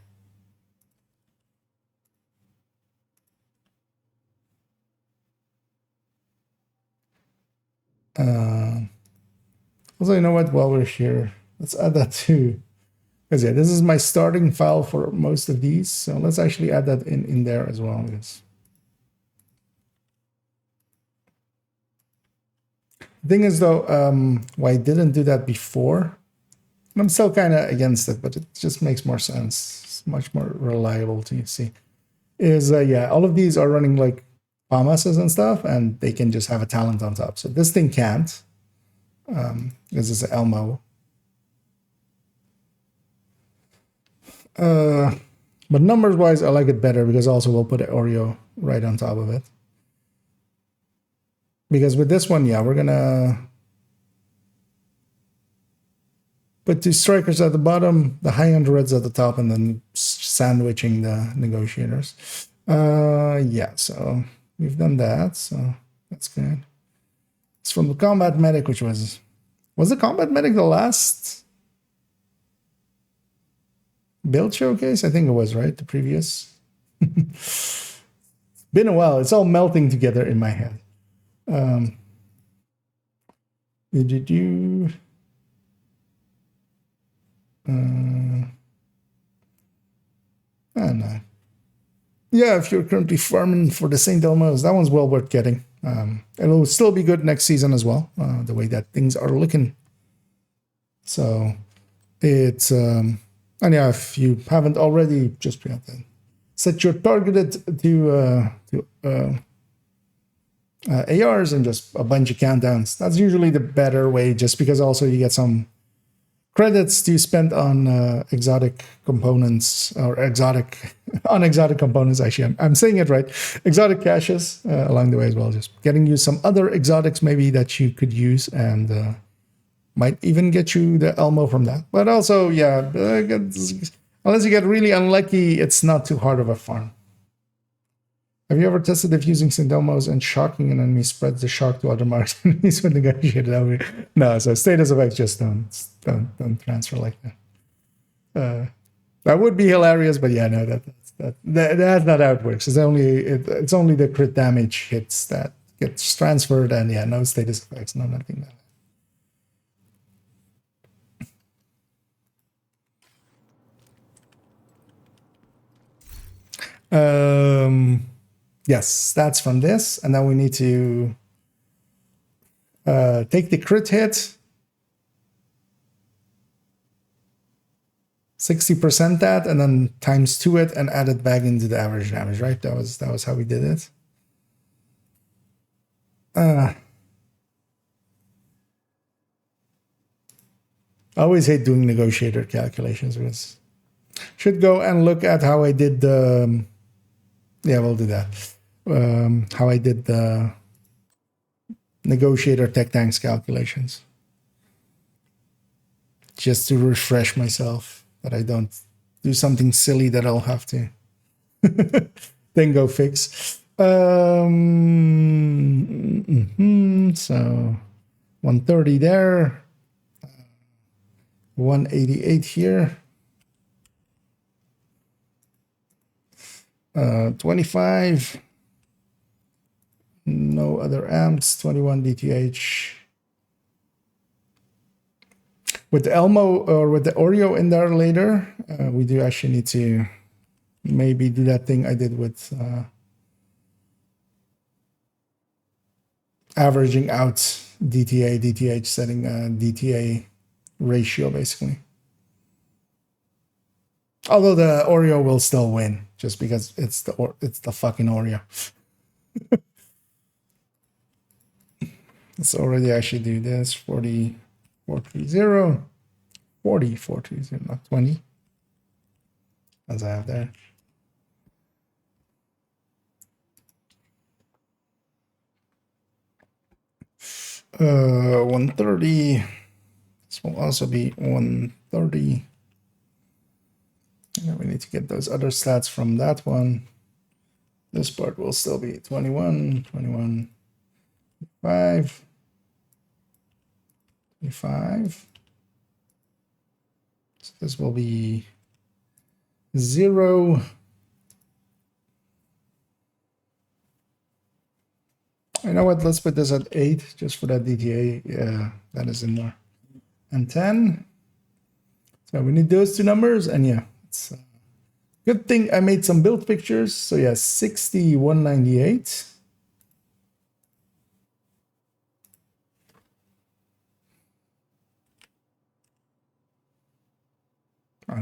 Also, you know what? While we're here, let's add that too. Because yeah, this is my starting file for most of these. So let's actually add that in there as well. Yes. The thing is though, why I didn't do that before, and I'm still kind of against it, but it just makes more sense. It's much more reliable to see. Is yeah, all of these are running like Pamasas and stuff, and they can just have a talent on top. So this thing can't. This is Elmo. But numbers wise, I like it better because also we'll put an Oreo right on top of it. Because with this one, yeah, we're gonna put 2 strikers at the bottom, the high-end reds at the top, and then sandwiching the negotiators. Yeah, so we've done that, so that's good. It's from the combat medic, which was the combat medic the last build showcase? I think it was, right? The previous. Been a while. It's all melting together in my head. Did you? No. Yeah, if you're currently farming for the St. Elmo's, that one's well worth getting. It'll still be good next season as well, the way that things are looking. So it's and yeah, if you haven't already, just set your targeted to ARs and just a bunch of countdowns. That's usually the better way, just because also you get some credits to spend on exotic components or on exotic components. Actually, I'm saying it right. Exotic caches along the way as well. Just getting you some other exotics maybe that you could use, and might even get you the Elmo from that. But also, yeah, unless you get really unlucky, it's not too hard of a farm. Have you ever tested if using St. Elmo's and shocking an enemy spreads the shock to other marks enemies when negotiated over? No, so status effects just don't transfer like that. That would be hilarious, but yeah, no, that's not how it works. It's only the crit damage hits that gets transferred, and yeah, no status effects, no nothing like that. Yes, that's from this, and then we need to take the crit hit, 60% that, and then times 2 it, and add it back into the average damage. Right? That was how we did it. I always hate doing negotiator calculations because should go and look at how I did the. Yeah, we'll do that. How I did the negotiator tech tanks calculations. Just to refresh myself that I don't do something silly that I'll have to then go fix. So 130 there. 188 here. 25. No other amps. 21 DTH. With the Elmo or with the Oreo in there later, we do actually need to maybe do that thing I did with averaging out DTA, DTH, setting a DTA ratio basically. Although the Oreo will still win, just because it's the fucking Oreo. Let's already actually do this. 40,430. 40,430, not 20. As I have there. Uh, 130. This will also be 130. And we need to get those other stats from that one. This part will still be 21, 21, 5, 25. So this will be 0. You know what? Let's put this at 8 just for that DTA. Yeah, that is in there. And 10. So we need those two numbers, and yeah. It's a good thing I made some build pictures. So yeah, 6198. Oh,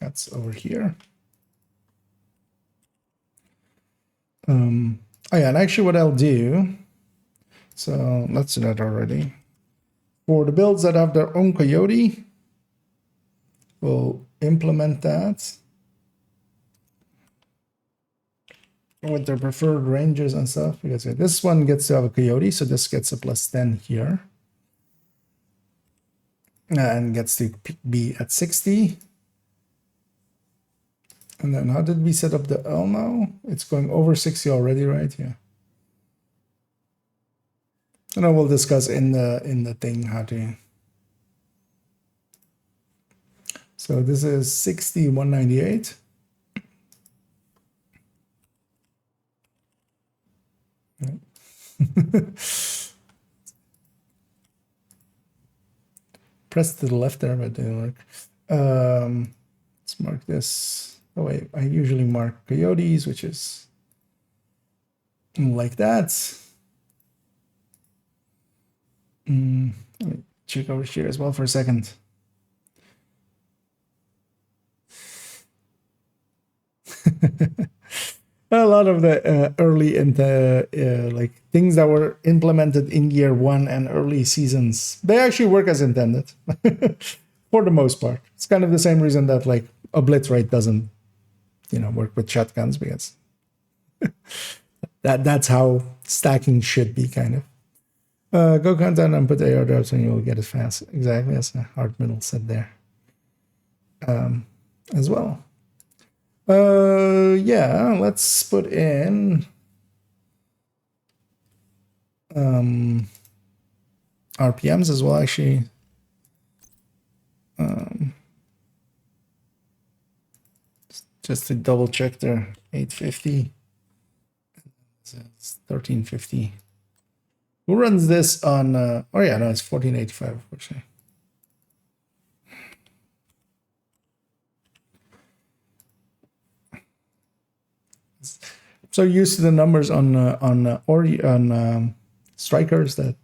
that's over here. Oh yeah, and actually what I'll do So let's do that already. For the builds that have their own coyote, we'll implement that with their preferred ranges and stuff. Because this one gets to have a coyote, so this gets a +10 here. And gets to be at 60. And then how did we set up the Elmo? It's going over 60 already, right? Yeah. And I will discuss in the thing how to. So this is 60, 198. Press to the left there, but it didn't work. Let's mark this. Oh wait, I usually mark coyotes, which is like that. Let me check over here as well for a second. A lot of the early like things that were implemented in year 1 and early seasons, they actually work as intended for the most part. It's kind of the same reason that like Obliterate doesn't, work with shotguns, because that's how stacking should be, kind of. Go content and put AR drops and you'll get it fast. Exactly, as Hard Middle said there. As well. Yeah, let's put in RPMs as well, actually. Just to double check there, 850. It's 1350. Who runs this on oh yeah, no, it's 1485, unfortunately. So used to the numbers on strikers that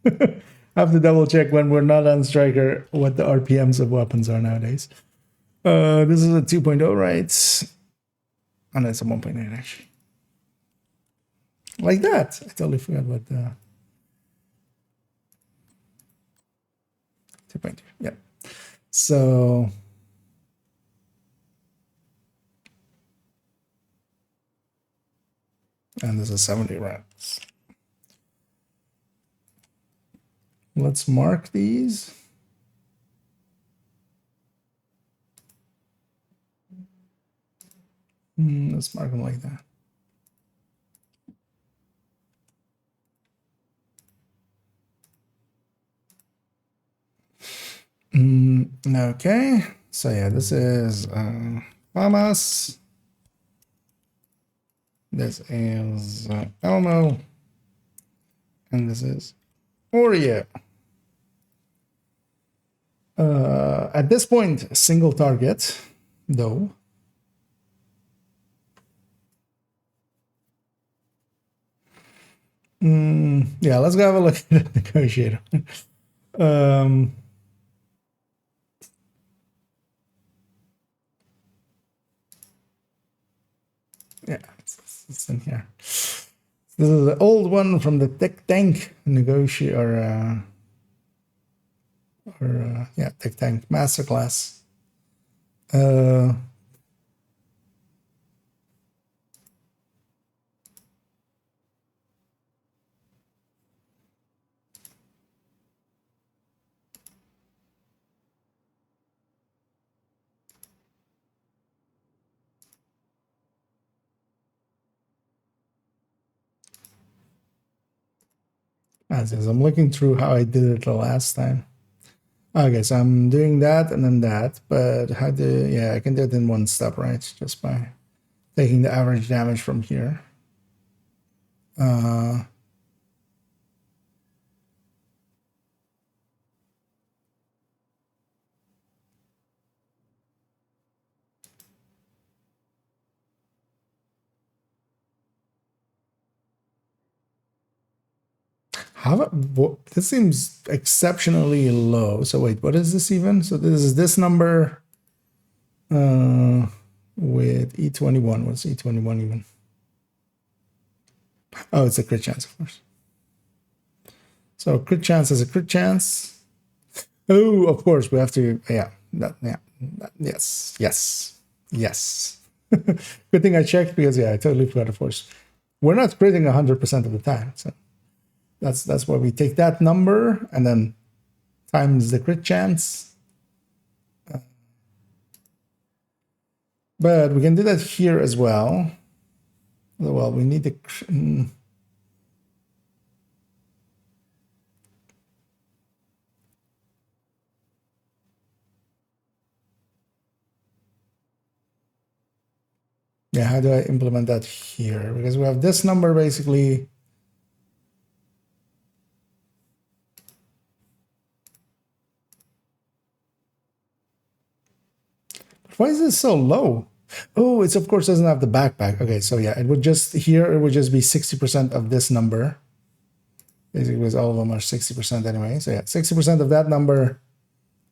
I have to double check when we're not on striker what the RPMs of weapons are nowadays. This is a 2.0, right? And it's a 1.8 actually. Like that. I totally forgot what the 2.2. Yeah. So and this is 70 rounds. Let's mark these. Let's mark them like that. Okay. So yeah, this is Famas. This is Elmo. And this is Oreo. At this point, a single target, though. Yeah, let's go have a look at the negotiator. Yeah, it's in here. This is the old one from the Tech Tank negotiator, yeah, Tech Tank Masterclass. As is, I'm looking through how I did it the last time. Okay, so I'm doing that and then that, but how do, yeah, I can do it in one step, right? Just by taking the average damage from here. This seems exceptionally low. So wait, what is this even? So this is this number with E21. What's E21 even? Oh, it's a crit chance, of course. So crit chance is a crit chance. Oh, of course, we have to, yes. Good thing I checked because, I totally forgot, of course. We're not critting 100% of the time. So that's why we take that number and then times the crit chance. But we can do that here as well. Well, we need the... Yeah, how do I implement that here? Because we have this number basically. Why is this so low? Oh, it's of course doesn't have the backpack. Okay, so yeah, it would just here it would just be 60% of this number. Basically, because all of them are 60% anyway. So yeah, 60% of that number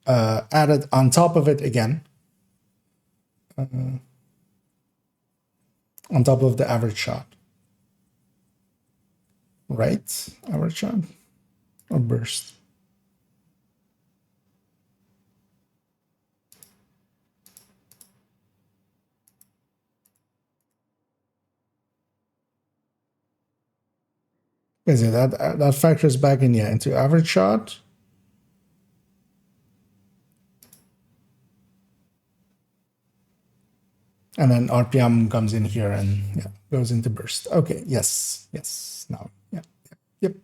added on top of it again. On top of the average shot. Right? Average shot or burst? Is it that factors back in into average shot? And then RPM comes in here and goes into burst. Okay, yes. Now, yep.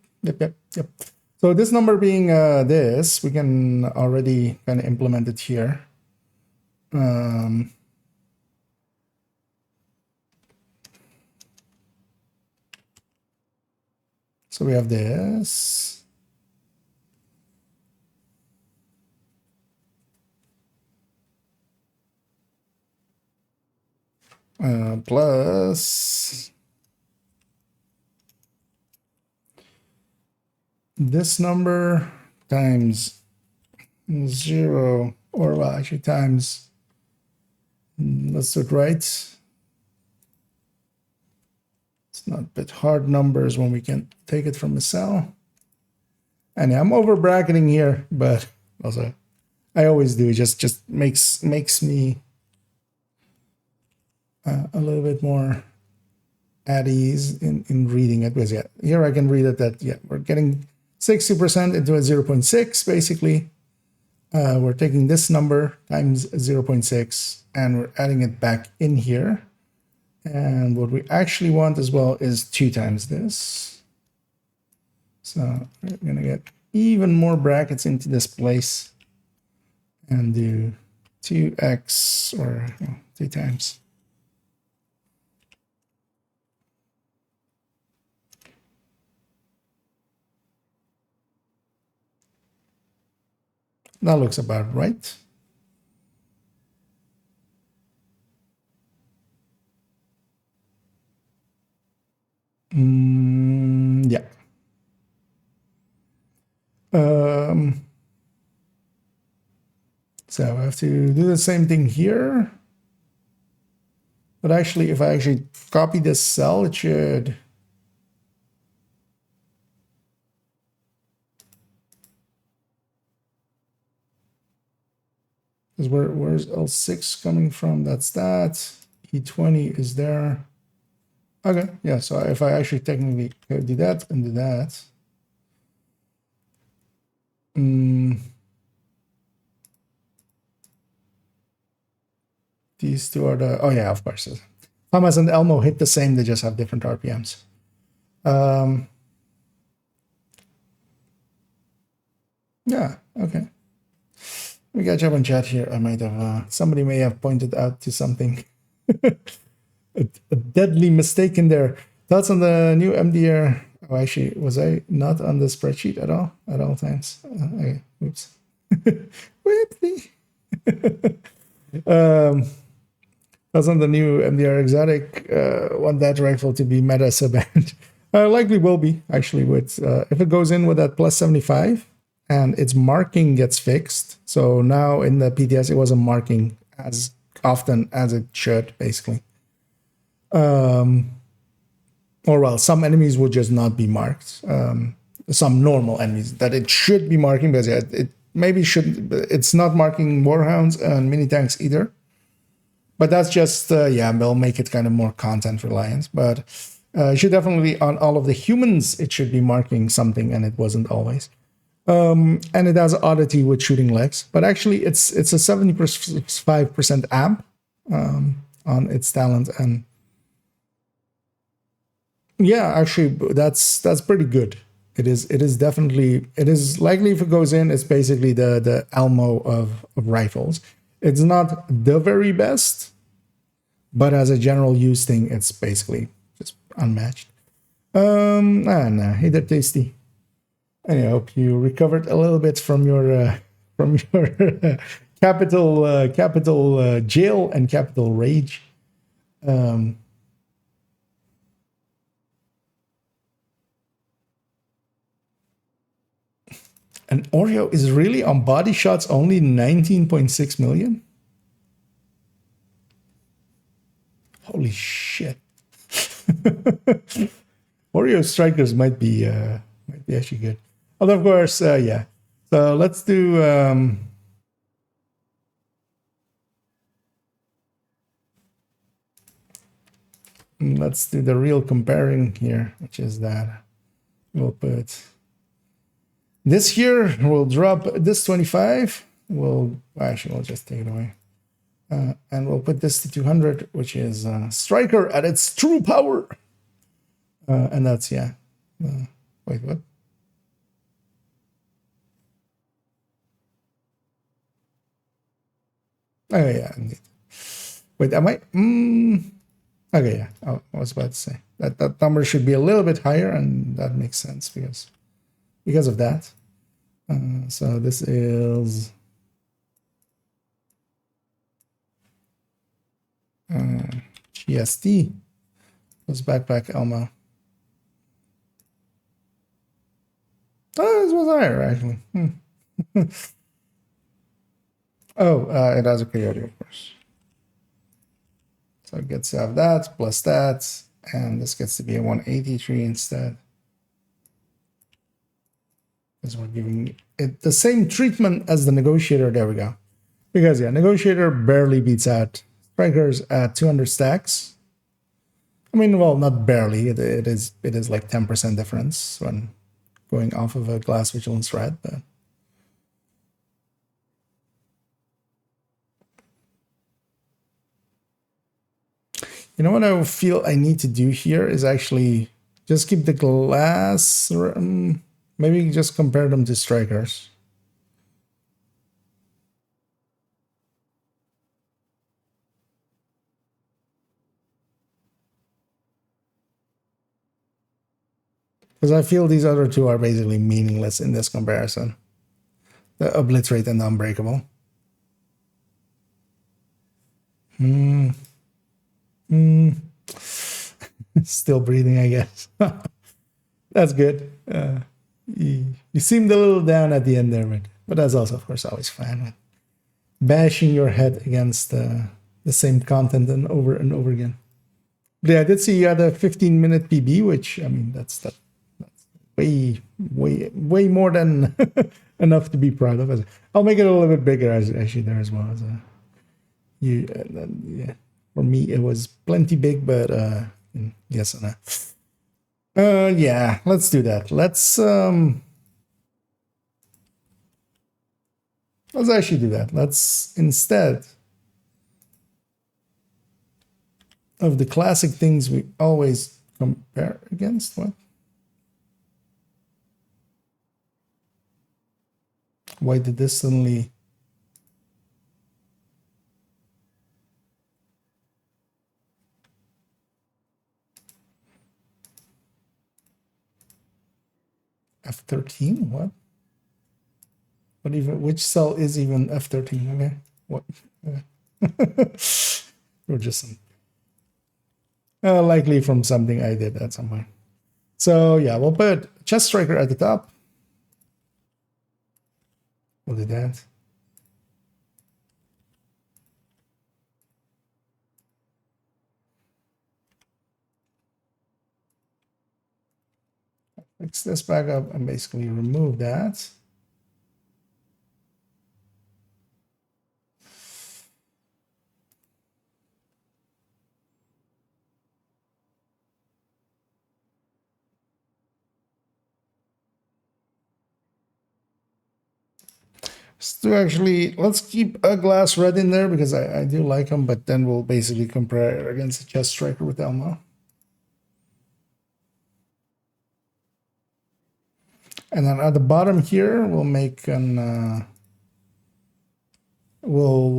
So this number being this, we can already kind of implement it here. So we have this. Plus this number times 0, or well, actually times, let's do it right. It's not a bit hard numbers when we can take it from a cell. And I'm over bracketing here, but also I always do. It just makes me a little bit more at ease in reading it. Because here I can read it that we're getting 60% into a 0.6 basically. We're taking this number times 0.6 and we're adding it back in here. And what we actually want as well is 2 times this. So we're gonna get even more brackets into this place and do 2x or 2 times. That looks about right. Yeah. So I have to do the same thing here. But actually, if I actually copy this cell, it should... Because where's L6 coming from? That's that. E20 is there. Okay, yeah, so if I actually technically do that and do that. These two are the... Oh yeah, of course. Thomas and Elmo hit the same, they just have different RPMs. Yeah, okay. We got you on chat here. I might have... somebody may have pointed out to something. a deadly mistake in there. Thoughts on the new MDR? Oh, actually, was I not on the spreadsheet at all times? Okay, oops. Whoopsie. Thoughts on the new MDR exotic? Want that rifle to be meta subbanned? Likely will be, actually, with if it goes in with that plus 75 and its marking gets fixed. So now in the PTS, it wasn't marking as often as it should, basically. Or well, some enemies would just not be marked. some normal enemies that it should be marking, because yeah, it maybe should. It's not marking warhounds and mini tanks either. But that's just yeah, they'll make it kind of more content reliant. But it should definitely on all of the humans, it should be marking something, and it wasn't always. And it has oddity with shooting legs, but actually it's a 75% amp on its talent, and yeah, actually that's pretty good. It is definitely, it is likely if it goes in, it's basically the Almo of rifles. It's not the very best, but as a general use thing, it's basically just unmatched. No, hey there, Tasty. I hope you recovered a little bit from your capital jail and capital rage. And Oreo is really on body shots only 19.6 million. Holy shit! Oreo strikers might be actually good. Although of course, yeah. So let's do. Let's do the real comparing here, which is that we'll put this here. We'll drop this 25. We'll just take it away. And we'll put this to 200, which is Striker at its true power. And that's, yeah. Wait, what? Oh, yeah, indeed. Wait, am I? Okay, yeah. Oh, I was about to say that number should be a little bit higher, and that makes sense because of that. So this is GST. Was backpack Elmo. Oh, this was higher actually. Oh, it has a coyote, of course. So it gets to have that plus that, and this gets to be a 183 instead. Because we're giving it the same treatment as the Negotiator. There we go. Because yeah, Negotiator barely beats out Strikers at 200 stacks. I mean, well, not barely. It is like 10% difference when going off of a glass vigilance threat, but. You know what I feel I need to do here is actually just keep the glass, maybe just compare them to Strikers. Because I feel these other two are basically meaningless in this comparison. The Obliterate and the Unbreakable. Still breathing, I guess. That's good. You seemed a little down at the end there, but that's also, of course, always fun. With bashing your head against the same content and over again. But yeah, I did see you had a 15-minute PB, which, I mean, that's way more than enough to be proud of. I'll make it a little bit bigger actually there as well. Yeah. For me, it was plenty big, but yes and no. Yeah, let's do that. Let's actually do that. Let's, instead of the classic things we always compare against, what? Why did this suddenly... F13? What? What even? Which cell is even F13? Okay. What? Or just some... likely from something I did at some point. So yeah, we'll put Chest Striker at the top. We'll do that. Fix this back up and basically remove that. So actually, let's keep a glass red in there because I do like them, but then we'll basically compare against the chest striker with Elmo. And then at the bottom here, we'll make an, we'll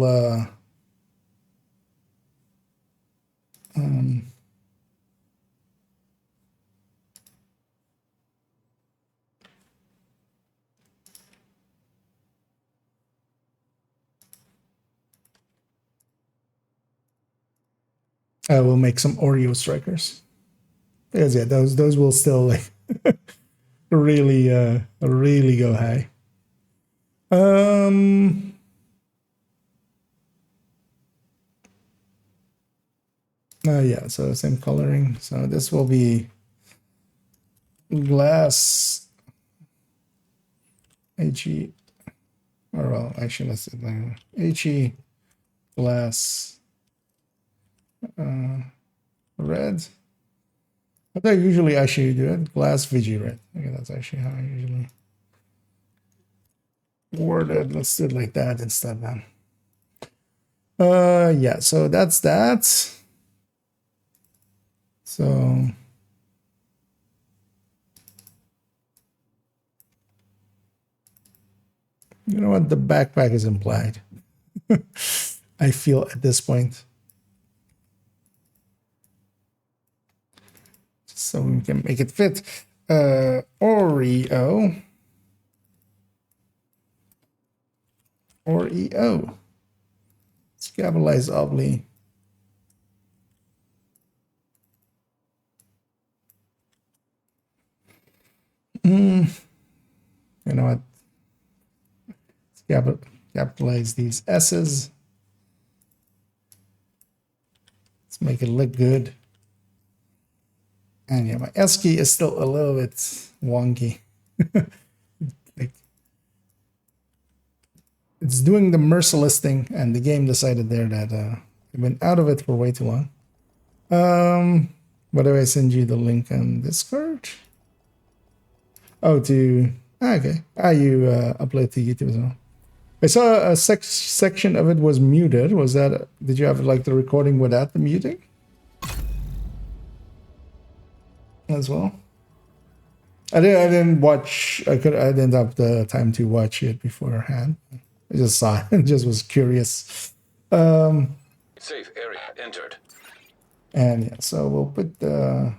make some Oreo strikers. Because yeah, those will still like really go high. Yeah, so same coloring. So this will be glass HE, or well, actually let's do it like HE glass red. But I usually actually do it glass VG red. Okay, that's actually how I usually word it. Let's do it like that instead then. Yeah, so that's that. So you know what? The backpack is implied. I feel at this point. So we can make it fit. Oreo. Let's capitalize obli. You know what? Let's capitalize these S's. Let's make it look good. And yeah, my S key is still a little bit wonky. Like, it's doing the merciless thing, and the game decided there that I've been out of it for way too long. What do I send you the link on Discord? Oh, to okay. You upload to YouTube as well. I saw a section of it was muted. Was that? Did you have like the recording without the muting as well? I didn't watch. I didn't have the time to watch it beforehand. I just saw it and just was curious. Safe area entered. And yeah, so we'll put the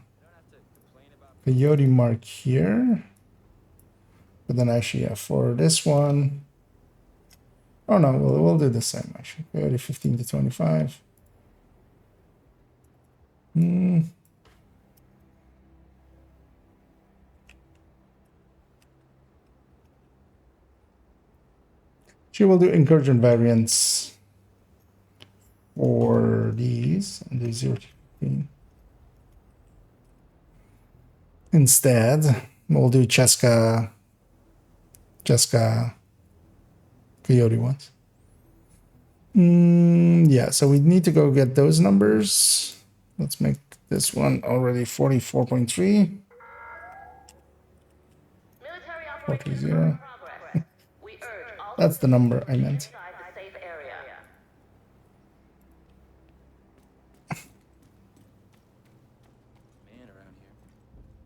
peyote mark here. But then actually, yeah, for this one, oh no, we'll do the same actually. Peyote 15 to 25. She will do incursion variants for these and do 0 to 15. Instead, we'll do Cheska Coyote ones. Yeah, so we need to go get those numbers. Let's make this one already 44.3. 430. That's the number I meant.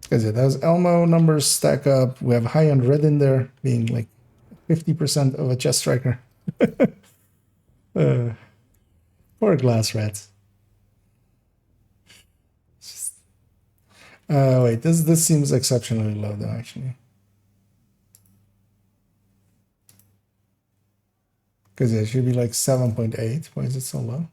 Because yeah, those Elmo numbers stack up. We have high-end red in there, being like 50% of a chest striker. Or glass rats. Wait, this seems exceptionally low though, actually. Because yeah, it should be like 7.8. Why is it so low?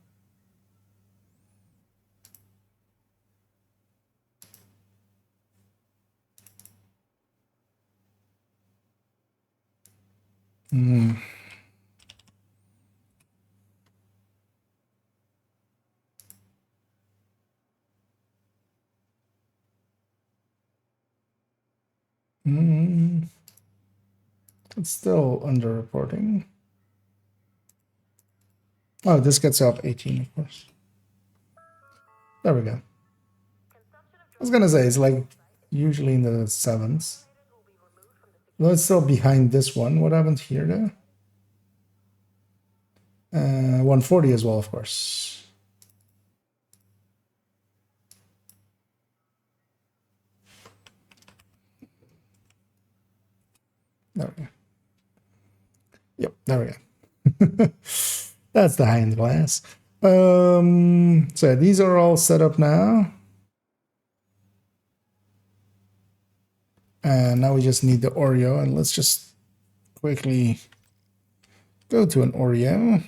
It's still underreporting. Oh, this gets up 18, of course. There we go. I was gonna say it's like usually in the 7s. Though it's still behind this one. What happened here though? 140 as well, of course. There we go. Yep, there we go. That's the high-end glass. So these are all set up now. And now we just need the Oreo, and let's just quickly go to an Oreo.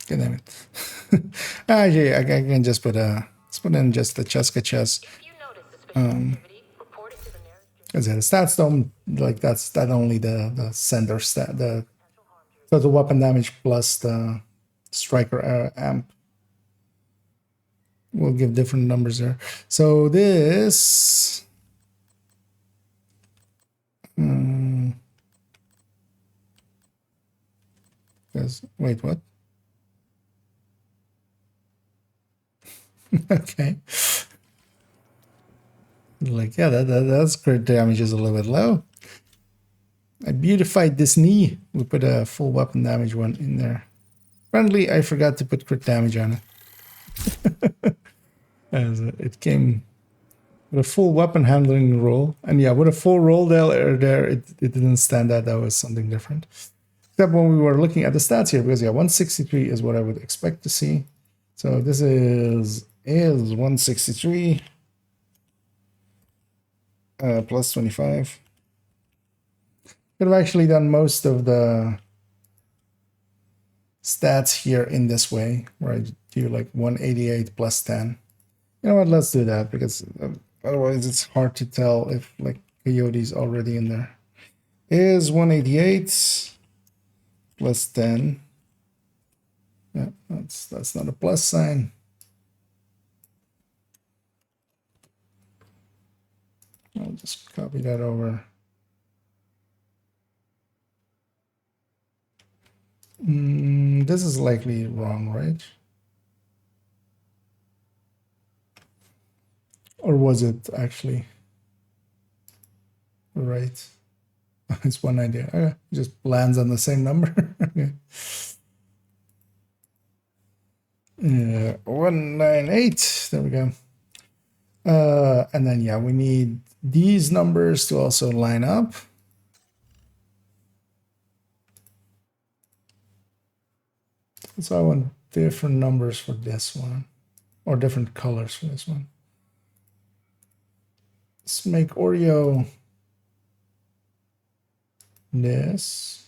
God damn it. Actually, I can just put let's put in just the Cheska chess. Because the stats don't, like, that's only the sender stat, the total weapon damage plus the striker amp will give different numbers there. So this wait, what? Okay. Like, yeah, that's crit damage is a little bit low. I beautified this knee. We put a full weapon damage one in there. Apparently, I forgot to put crit damage on it. As it came with a full weapon handling roll. And yeah, with a full roll there, it didn't stand out. That was something different. Except when we were looking at the stats here, because yeah, 163 is what I would expect to see. So this is 163 plus 25. Could have actually done most of the stats here in this way, where I do like 188 plus 10. You know what? Let's do that, because otherwise it's hard to tell if like Coyote's already in there. Is 188 plus 10. Yeah, that's not a plus sign. I'll just copy that over. This is likely wrong, right? Or was it actually right? It's 190. Okay, just lands on the same number. Okay. 198. There we go. And then yeah, we need these numbers to also line up. So I want different numbers for this one, or different colors for this one. Let's make Oreo this.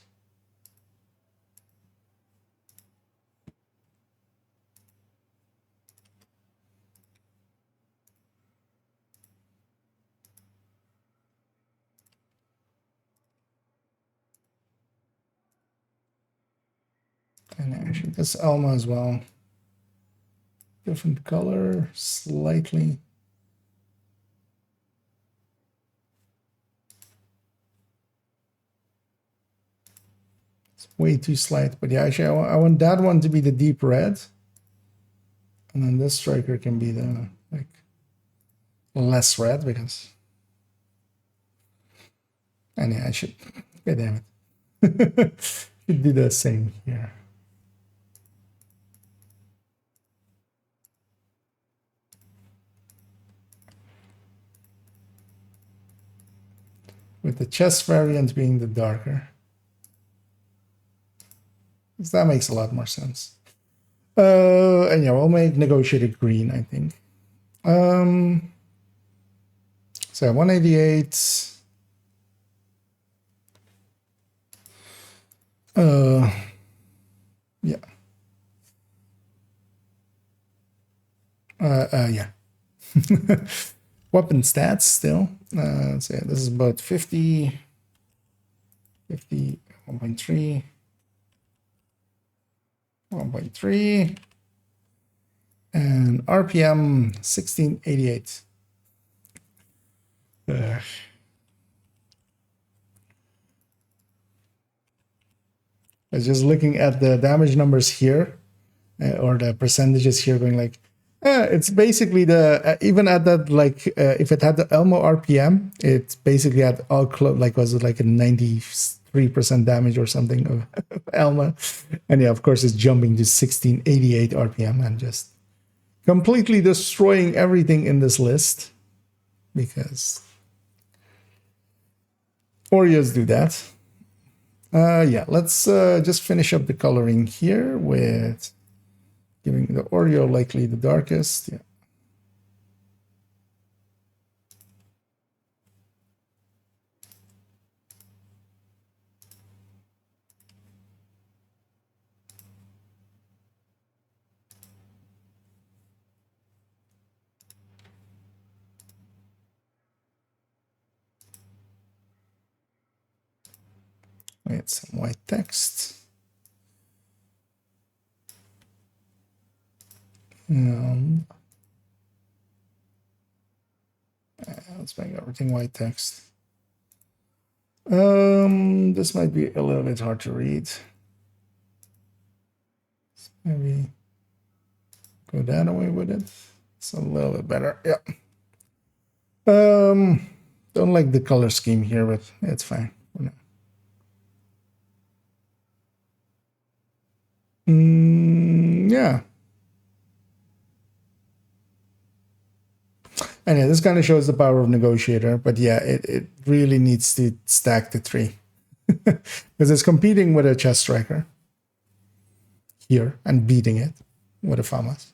And actually this Elmo as well. Different color, slightly. It's way too slight, but yeah, actually I want that one to be the deep red. And then this striker can be the like less red, because, and yeah, I should, god damn it. Should do the same here. With the chest variant being the darker. So that makes a lot more sense. And yeah, we'll make negotiated green, I think. So 188. Yeah. Yeah. Weapon stats still. Let's say this is about 50, 1.3, 1.3, and RPM 1688. I was just looking at the damage numbers here, or the percentages here, going like, it's basically the even at that, like if it had the Elmo RPM, it's basically at all like was it like a 93% damage or something of Elmo, and yeah, of course it's jumping to 1688 RPM and just completely destroying everything in this list because Oreos do that. Yeah, let's just finish up the coloring here with giving the Oreo likely the darkest. Yeah. We had some white text. Let's make everything white text. This might be a little bit hard to read. Maybe go that away with it. It's a little bit better. Yeah. Don't like the color scheme here, but it's fine. Yeah. And yeah, this kind of shows the power of negotiator, but yeah, it really needs to stack the 3 because it's competing with a chess striker here and beating it with a FAMAS.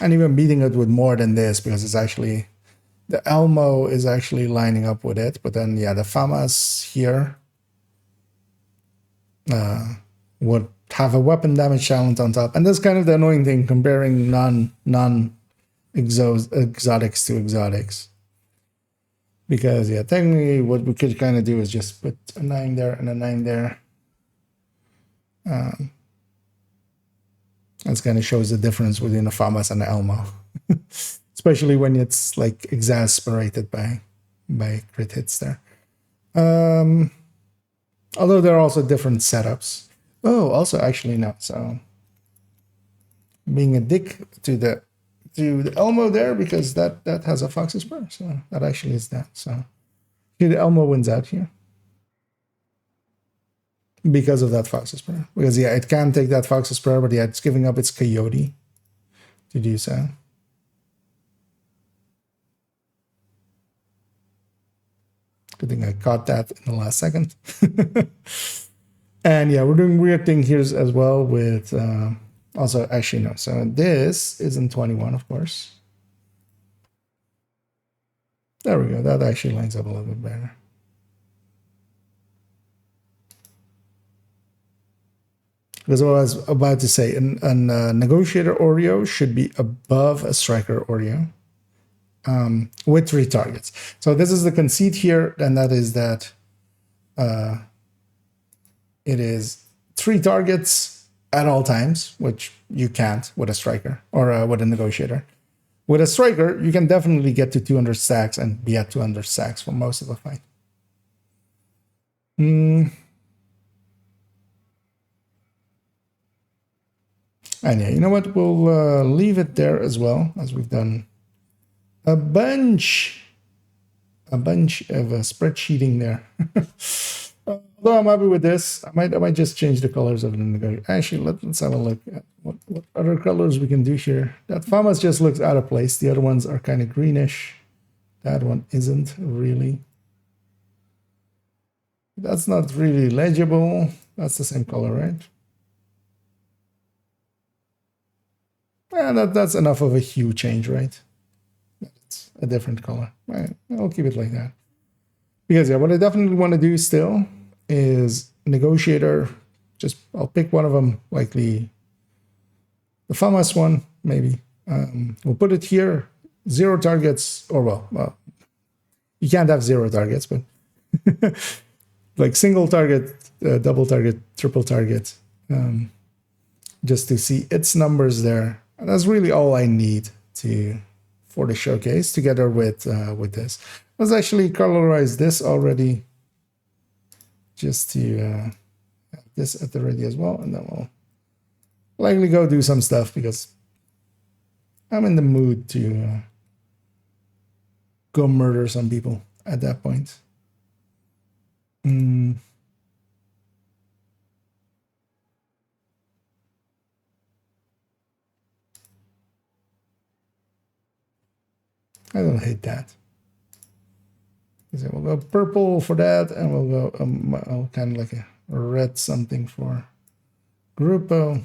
And even beating it with more than this because it's actually, the Elmo is actually lining up with it. But then, yeah, the FAMAS here would have a weapon damage challenge on top. And that's kind of the annoying thing, comparing non-exotics to exotics. Because, yeah, technically what we could kind of do is just put a 9 there and a 9 there. That's kind of shows the difference between a FAMAS and an Elmo. Especially when it's like exasperated by crit hits there. Although there are also different setups. Oh, also actually no. So being a dick to the Elmo there because that has a Fox's Spur. So that actually is that. So here the Elmo wins out here. Because of that Fox's Spur. Because yeah, it can take that Fox's Spur, but yeah, it's giving up its Coyote to do so. Good thing I caught that in the last second. And yeah, we're doing weird thing here as well with also actually no. So this isn't 21, of course. There we go. That actually lines up a little bit better. Because what I was about to say, a negotiator Oreo should be above a striker Oreo. With 3 targets. So this is the conceit here, and that is that it is 3 targets at all times, which you can't with a striker or with a negotiator. With a striker, you can definitely get to 200 stacks and be at 200 stacks for most of the fight. And yeah, you know what? We'll leave it there as well, as we've done a bunch of spreadsheeting there. Although I'm happy with this, I might just change the colors of the negotiator. Actually, let's have a look at what other colors we can do here. That FAMAS just looks out of place. The other ones are kind of greenish. That one isn't really. That's not really legible. That's the same color, right? Yeah, that's enough of a hue change, right? a different color. I'll keep it like that. Because yeah, what I definitely want to do still is negotiator. Just I'll pick one of them, like the FAMAS one, maybe. We'll put it here. 0 targets, or well, you can't have 0 targets, but like single target, double target, triple target, just to see its numbers there. And that's really all I need for the showcase, together with this. Let's actually colorize this already, just to have this at the ready as well, and then we'll likely go do some stuff because I'm in the mood to go murder some people at that point. I don't hate that. So we'll go purple for that, and we'll go I'll kind of like a red something for Grupo.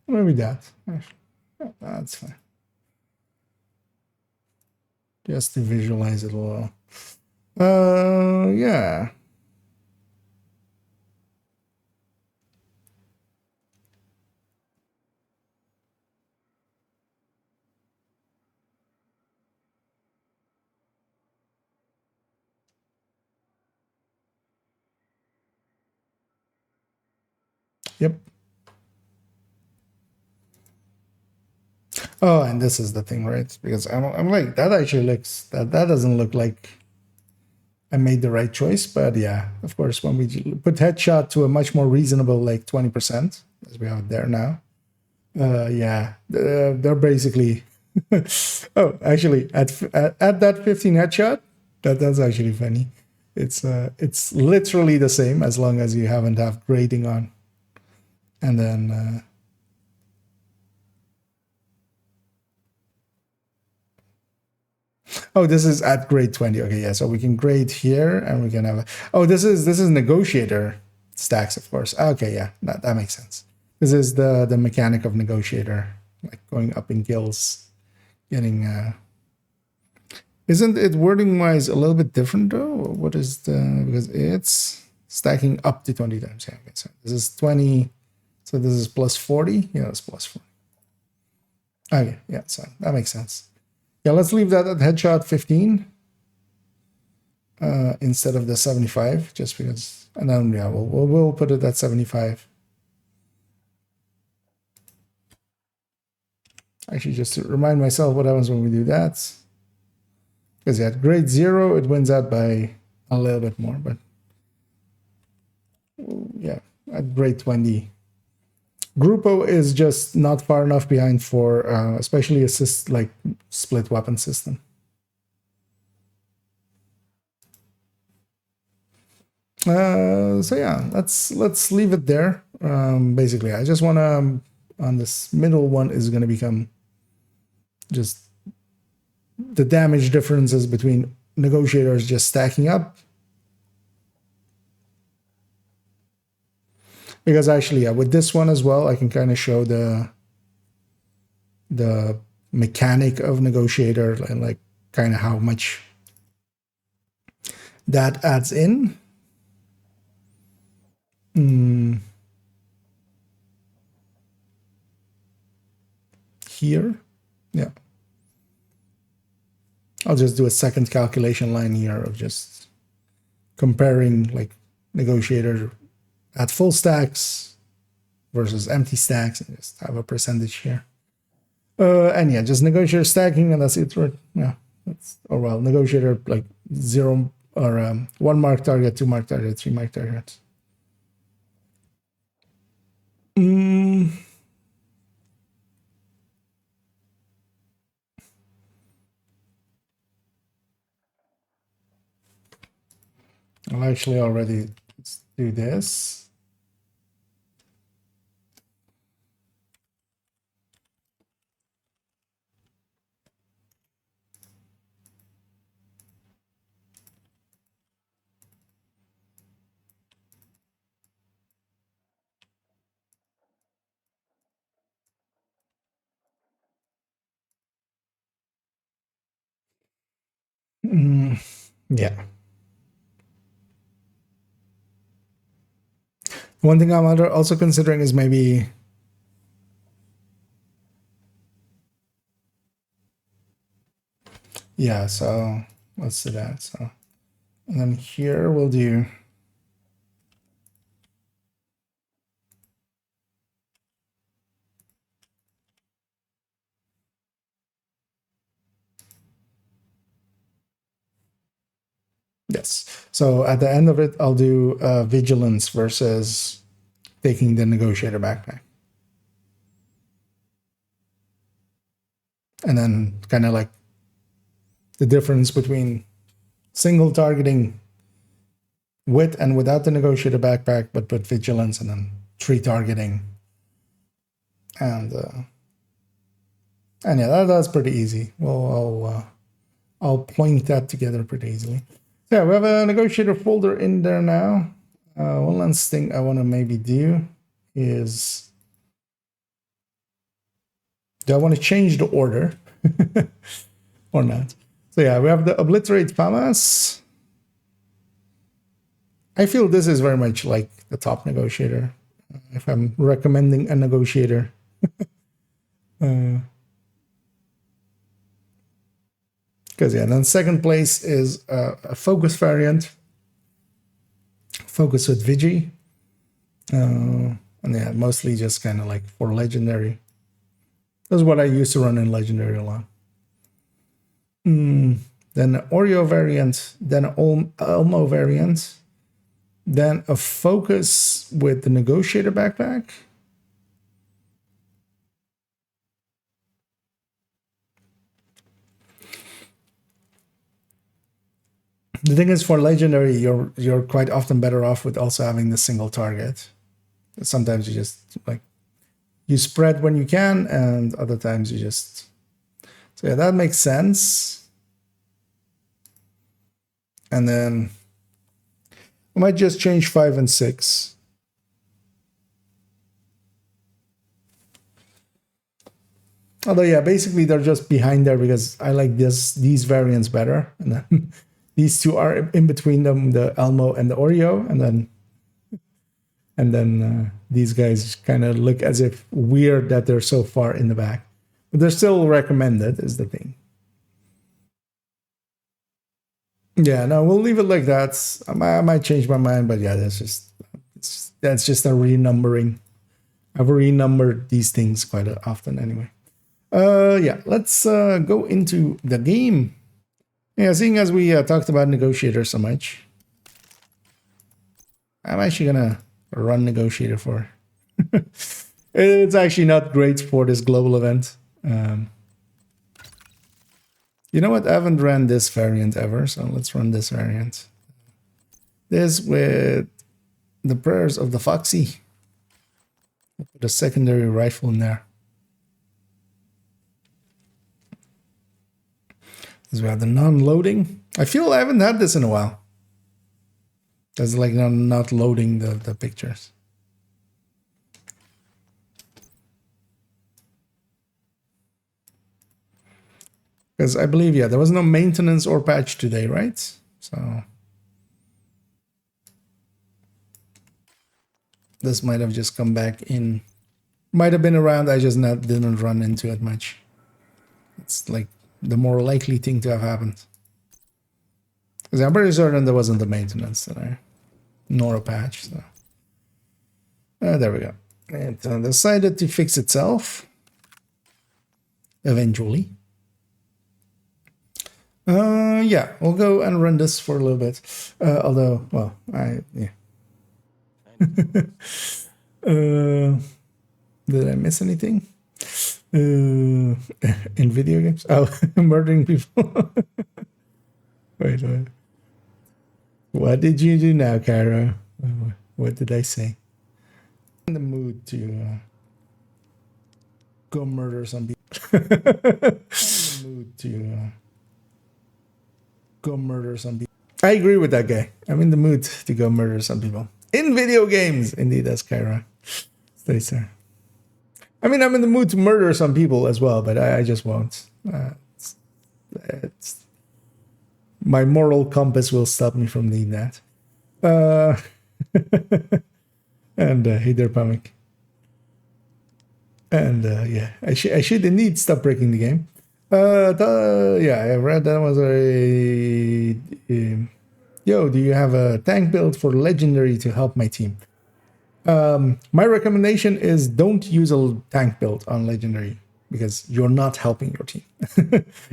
Maybe that. Actually, yeah, that's fine. Just to visualize it a little. Yeah. Yep. Oh, and this is the thing, right? Because I'm like, that actually looks, that doesn't look like I made the right choice. But yeah, of course, when we put headshot to a much more reasonable, like 20%, as we have there now, yeah, they're basically, oh, actually, at that 15 headshot, that's actually funny. It's literally the same as long as you haven't have grading on. And then oh, this is at grade 20. Okay, yeah, so we can grade here and we can have oh, this is negotiator stacks, of course. Okay, yeah, that makes sense. This is the mechanic of negotiator, like going up in kills, getting isn't it wording wise a little bit different though? What is the, because it's stacking up to 20 times. Yeah, okay, so this is 20, so this is plus 40. Yeah, it's plus 40. Okay, yeah, so that makes sense. Yeah, let's leave that at headshot 15 instead of the 75, just because. And then yeah, we'll put it at 75. Actually, just to remind myself what happens when we do that, because at grade 0 it wins out by a little bit more, but yeah, at grade 20. Grupo is just not far enough behind for especially assist like split weapon system. So yeah, let's leave it there. Basically, I just want to on this middle one is going to become just the damage differences between negotiators just stacking up. Because actually, yeah, with this one as well, I can kind of show the mechanic of negotiator and like kind of how much that adds in. Here, yeah. I'll just do a second calculation line here of just comparing like negotiator at full stacks versus empty stacks, and just have a percentage here. And yeah, just negotiator stacking, and that's it. Right? Yeah, that's, or well, negotiator like 0 or 1 mark target, 2 mark target, 3 mark target. I'll actually already do this. Yeah. One thing I'm also considering is maybe... Yeah, so let's do that. So, and then here we'll do... Yes. So at the end of it, I'll do vigilance versus taking the negotiator backpack. And then kind of like the difference between single targeting with and without the negotiator backpack, but with vigilance, and then 3 targeting. And yeah, that's pretty easy. Well, I'll point that together pretty easily. So yeah, we have a negotiator folder in there now. One last thing I want to maybe do is, do I want to change the order or not? So yeah, we have the obliterate FAMAS. I feel this is very much like the top negotiator. If I'm recommending a negotiator. Because yeah, then second place is a focus variant. Focus with Vigi. And yeah, mostly just kind of like for legendary. That's what I used to run in legendary a lot. Then Oreo variant, then Elmo variant, then a focus with the negotiator backpack. The thing is, for legendary, you're quite often better off with also having the single target. Sometimes you just like you spread when you can, and other times you just... So yeah, that makes sense. And then I might just change 5 and 6. Although yeah, basically they're just behind there because I like these variants better, and then these two are in between them, the Elmo and the Oreo, and then these guys kind of look as if weird that they're so far in the back, but they're still recommended, is the thing. Yeah, no, we'll leave it like that. I might change my mind, but yeah, that's just a renumbering. I've renumbered these things quite often anyway. Yeah, let's go into the game. Yeah, seeing as we talked about negotiator so much, I'm actually gonna run negotiator for. It's actually not great for this global event. You know what? I haven't ran this variant ever, so let's run this variant. This with the prayers of the Foxy. Put a secondary rifle in there. Because we have the non-loading. I feel I haven't had this in a while. That's like not loading the pictures. Because I believe, yeah, there was no maintenance or patch today, right? So this might have just come back in. Might have been around, I just didn't run into it much. It's like the more likely thing to have happened. Because I'm pretty certain there wasn't a maintenance today. Nor a patch. So. There we go. It decided to fix itself. Eventually. Yeah, we'll go and run this for a little bit. Although, well, yeah. Did I miss anything? In video games? Oh, murdering people. Wait. What did you do now, Cairo? What did I say? In the mood to go murder some people. In the mood to go murder some people. I agree with that guy. I'm in the mood to go murder some people. In video games. Indeed, that's Kyra. Stays there. I mean, I'm in the mood to murder some people as well, but I just won't. my moral compass will stop me from doing that. Uh, and hey there, Pamik. And yeah, I should indeed stop breaking the game. Yeah, I read that was a. Yo, do you have a tank build for legendary to help my team? My recommendation is don't use a tank build on legendary because you're not helping your team.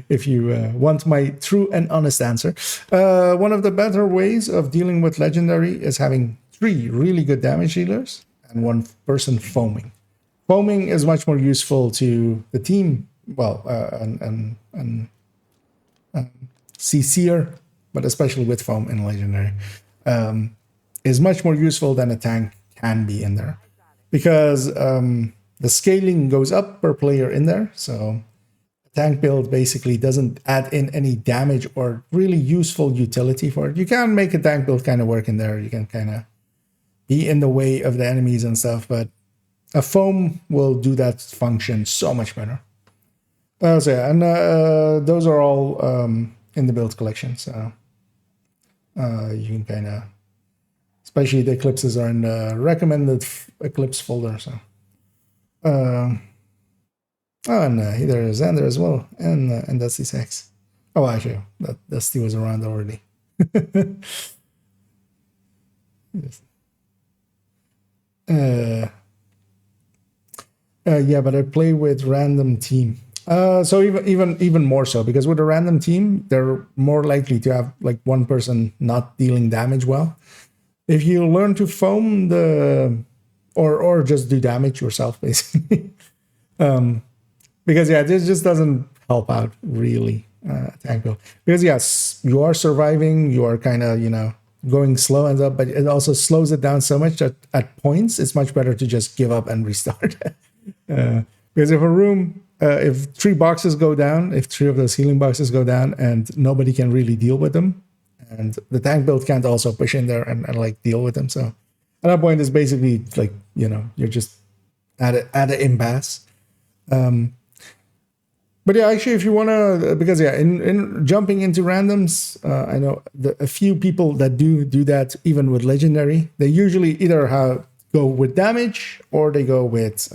If you want my true and honest answer, one of the better ways of dealing with legendary is having 3 really good damage dealers and 1 person foaming. Foaming is much more useful to the team, well, and CC'er, but especially with foam in legendary, is much more useful than a tank can be in there, because the scaling goes up per player in there. So a tank build basically doesn't add in any damage or really useful utility for it. You can make a tank build kind of work in there. You can kind of be in the way of the enemies and stuff, but a foam will do that function so much better. So yeah, and those are all in the build collection. So you can kind of, especially the eclipses are in the recommended eclipse folder. So, oh, and there's Xander as well, and Dusty Sacks. Oh, actually, that Dusty was around already. Yes. Yeah, but I play with random team. So even more so, because with a random team, they're more likely to have like 1 person not dealing damage well. If you learn to foam or just do damage yourself, basically, because yeah, this just doesn't help out really tank build. Because yes, you are surviving, you are kind of going slow and up, but it also slows it down so much that at points it's much better to just give up and restart. Because if 3 boxes go down, if 3 of those healing boxes go down, and nobody can really deal with them, and the tank build can't also push in there and like deal with them. So at that point, it's basically like, you're just at an impasse. But yeah, actually, if you want to, because yeah, in jumping into randoms, I know a few people that do that even with legendary. They usually either go with damage or they go with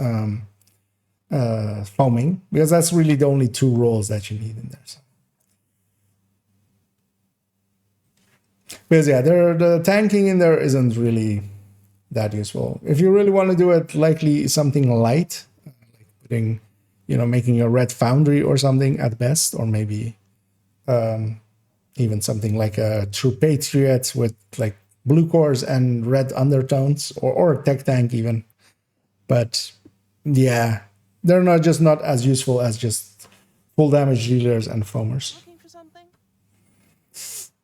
foaming, because that's really the only 2 roles that you need in there. So. Because yeah, the tanking in there isn't really that useful. If you really want to do it, likely something light, like putting, making a red foundry or something at best, or maybe even something like a true patriot with like blue cores and red undertones, or a tech tank even. But yeah, they're not as useful as just full damage dealers and foamers.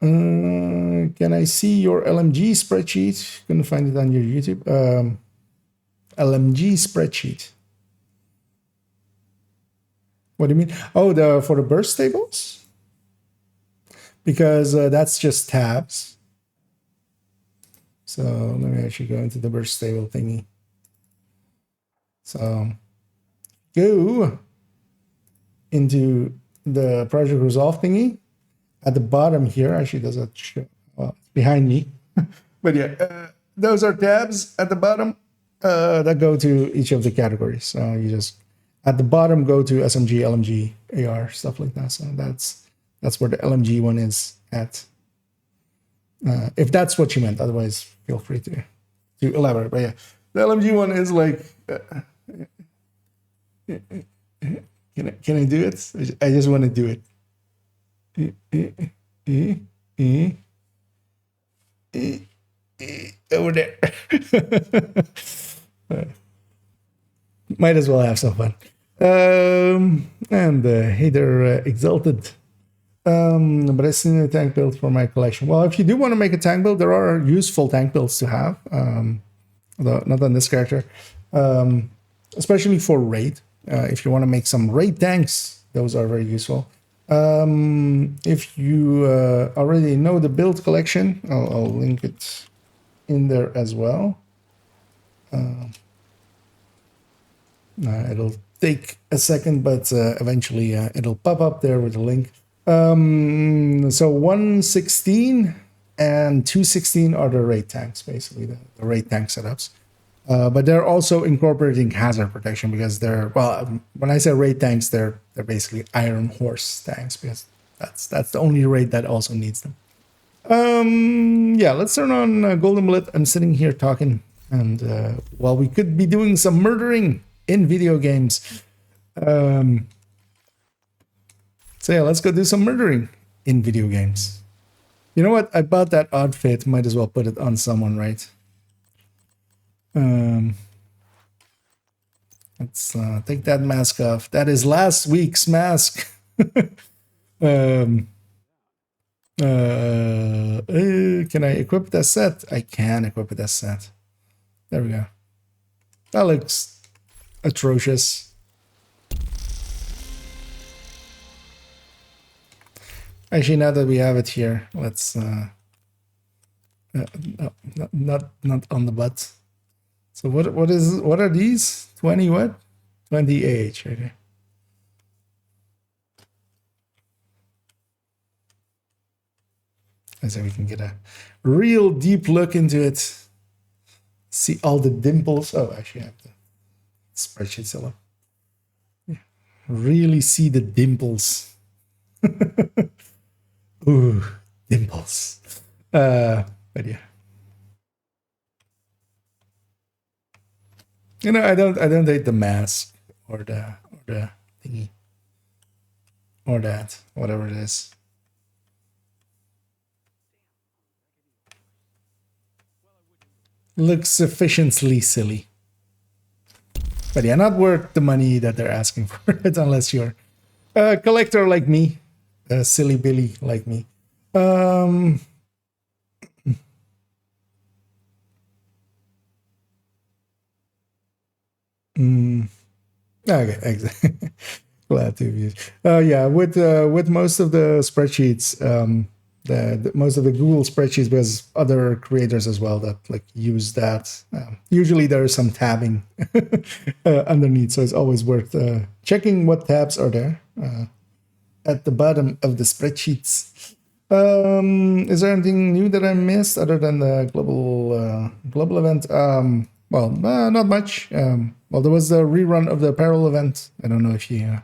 Can I see your LMG spreadsheet? Couldn't find it on your YouTube. LMG spreadsheet. What do you mean? Oh, for the burst tables? Because that's just tabs. So let me actually go into the burst table thingy. So go into the project resolve thingy. At the bottom here, actually does that show? Well, it's behind me. But yeah, those are tabs at the bottom that go to each of the categories. So you just, at the bottom, go to SMG, LMG, AR, stuff like that. So that's where the LMG one is at. If that's what you meant. Otherwise, feel free to elaborate. But yeah, the LMG one is like... Can I do it? I just want to do it. Over there. Might as well have some fun. And hey there, Exalted. But I still need a tank build for my collection. Well, if you do want to make a tank build, there are useful tank builds to have. Although not on this character. Especially for raid. If you want to make some raid tanks, those are very useful. If you already know the build collection, I'll link it in there as well. It'll take a second, but eventually it'll pop up there with a link. So 116 and 216 are the raid tanks, basically the raid tank setups. But they're also incorporating hazard protection because they're, well, when I say raid tanks, they're basically Iron Horse tanks because that's the only raid that also needs them. Yeah, let's turn on Golden Bullet. I'm sitting here talking, and while we could be doing some murdering in video games, so yeah, let's go do some murdering in video games. You know what? I bought that outfit. Might as well put it on someone, right? Let's take that mask off. That is last week's mask. Can I equip that set? I can equip that set. There we go. That looks atrocious. Actually, now that we have it here, let's no, not on the butt. So what are these? 20 what? 20 AH, okay. So we can get a real deep look into it. See all the dimples. Oh, actually I have the spreadsheet still up. Yeah. Really see the dimples. Ooh, dimples. But yeah. You know, I don't hate the mask or the thingy. Or that, whatever it is. Looks sufficiently silly. But yeah, not worth the money that they're asking for it unless you're a collector like me. A silly Billy like me. Okay, exactly. Glad to be. Yeah, with most of the spreadsheets, most of the Google spreadsheets, because other creators as well that like use that. Usually there is some tabbing underneath, so it's always worth checking what tabs are there at the bottom of the spreadsheets. Is there anything new that I missed other than the global event? Well, not much. Well, there was the rerun of the apparel event. I don't know if you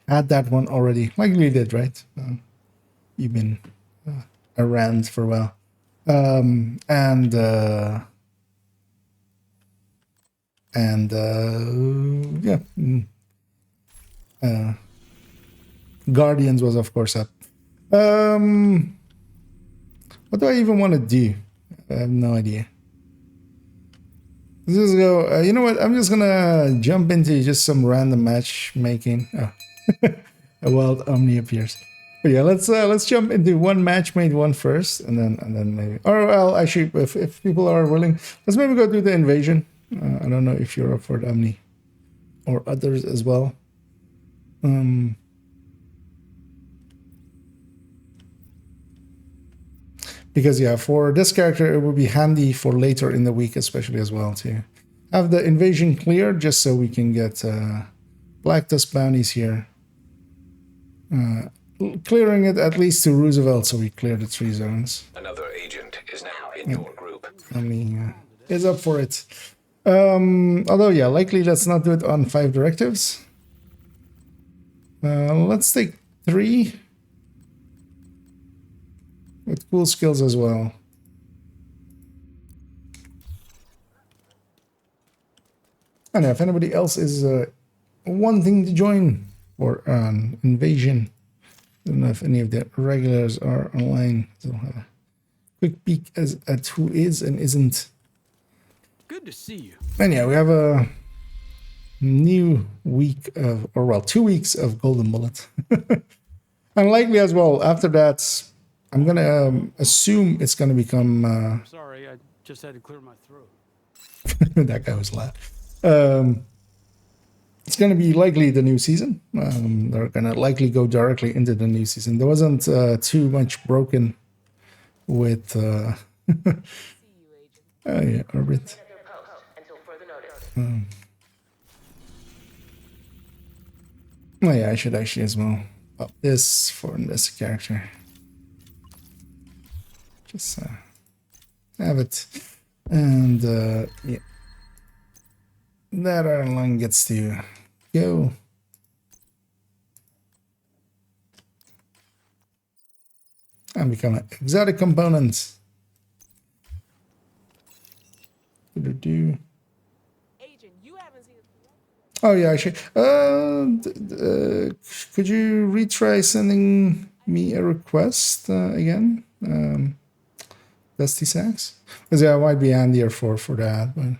had that one already. Likely you did, right? You've been around for a while. Yeah. Guardians was of course up. What do I even want to do? I have no idea. Let's just go. You know what? I'm just gonna jump into just some random matchmaking. Oh. A wild Omni appears. But yeah, let's jump into one match made one first, and then maybe. Or well, actually, if people are willing, let's maybe go do the invasion. I don't know if you're up for the Omni or others as well. Because yeah, for this character, it would be handy for later in the week, especially as well, to have the invasion cleared, just so we can get Black Tusk bounties here. Clearing it at least to Roosevelt, so we clear the 3 zones. Another agent is now in your group. I mean, is up for it. Although, yeah, likely let's not do it on 5 directives. Let's take 3. With cool skills as well. I don't know if anybody else is wanting to join for an invasion. I don't know if any of the regulars are online. So have a quick peek at who is and isn't. Good to see you. And yeah, we have a new week of, or well, 2 weeks of Golden Bullet. And likely as well, after that, I'm going to assume it's going to become... Sorry, I just had to clear my throat. That guy was loud. It's going to be likely the new season. They're going to likely go directly into the new season. There wasn't too much broken with... oh yeah, Orbit. Oh yeah, I should actually as well up this for this character. Just have it. And yeah. That iron lung gets to go. And become an exotic component. Do. Oh yeah, I should. Could you retry sending me a request again, Dusty Sacks? Because yeah, it might be handier for that. But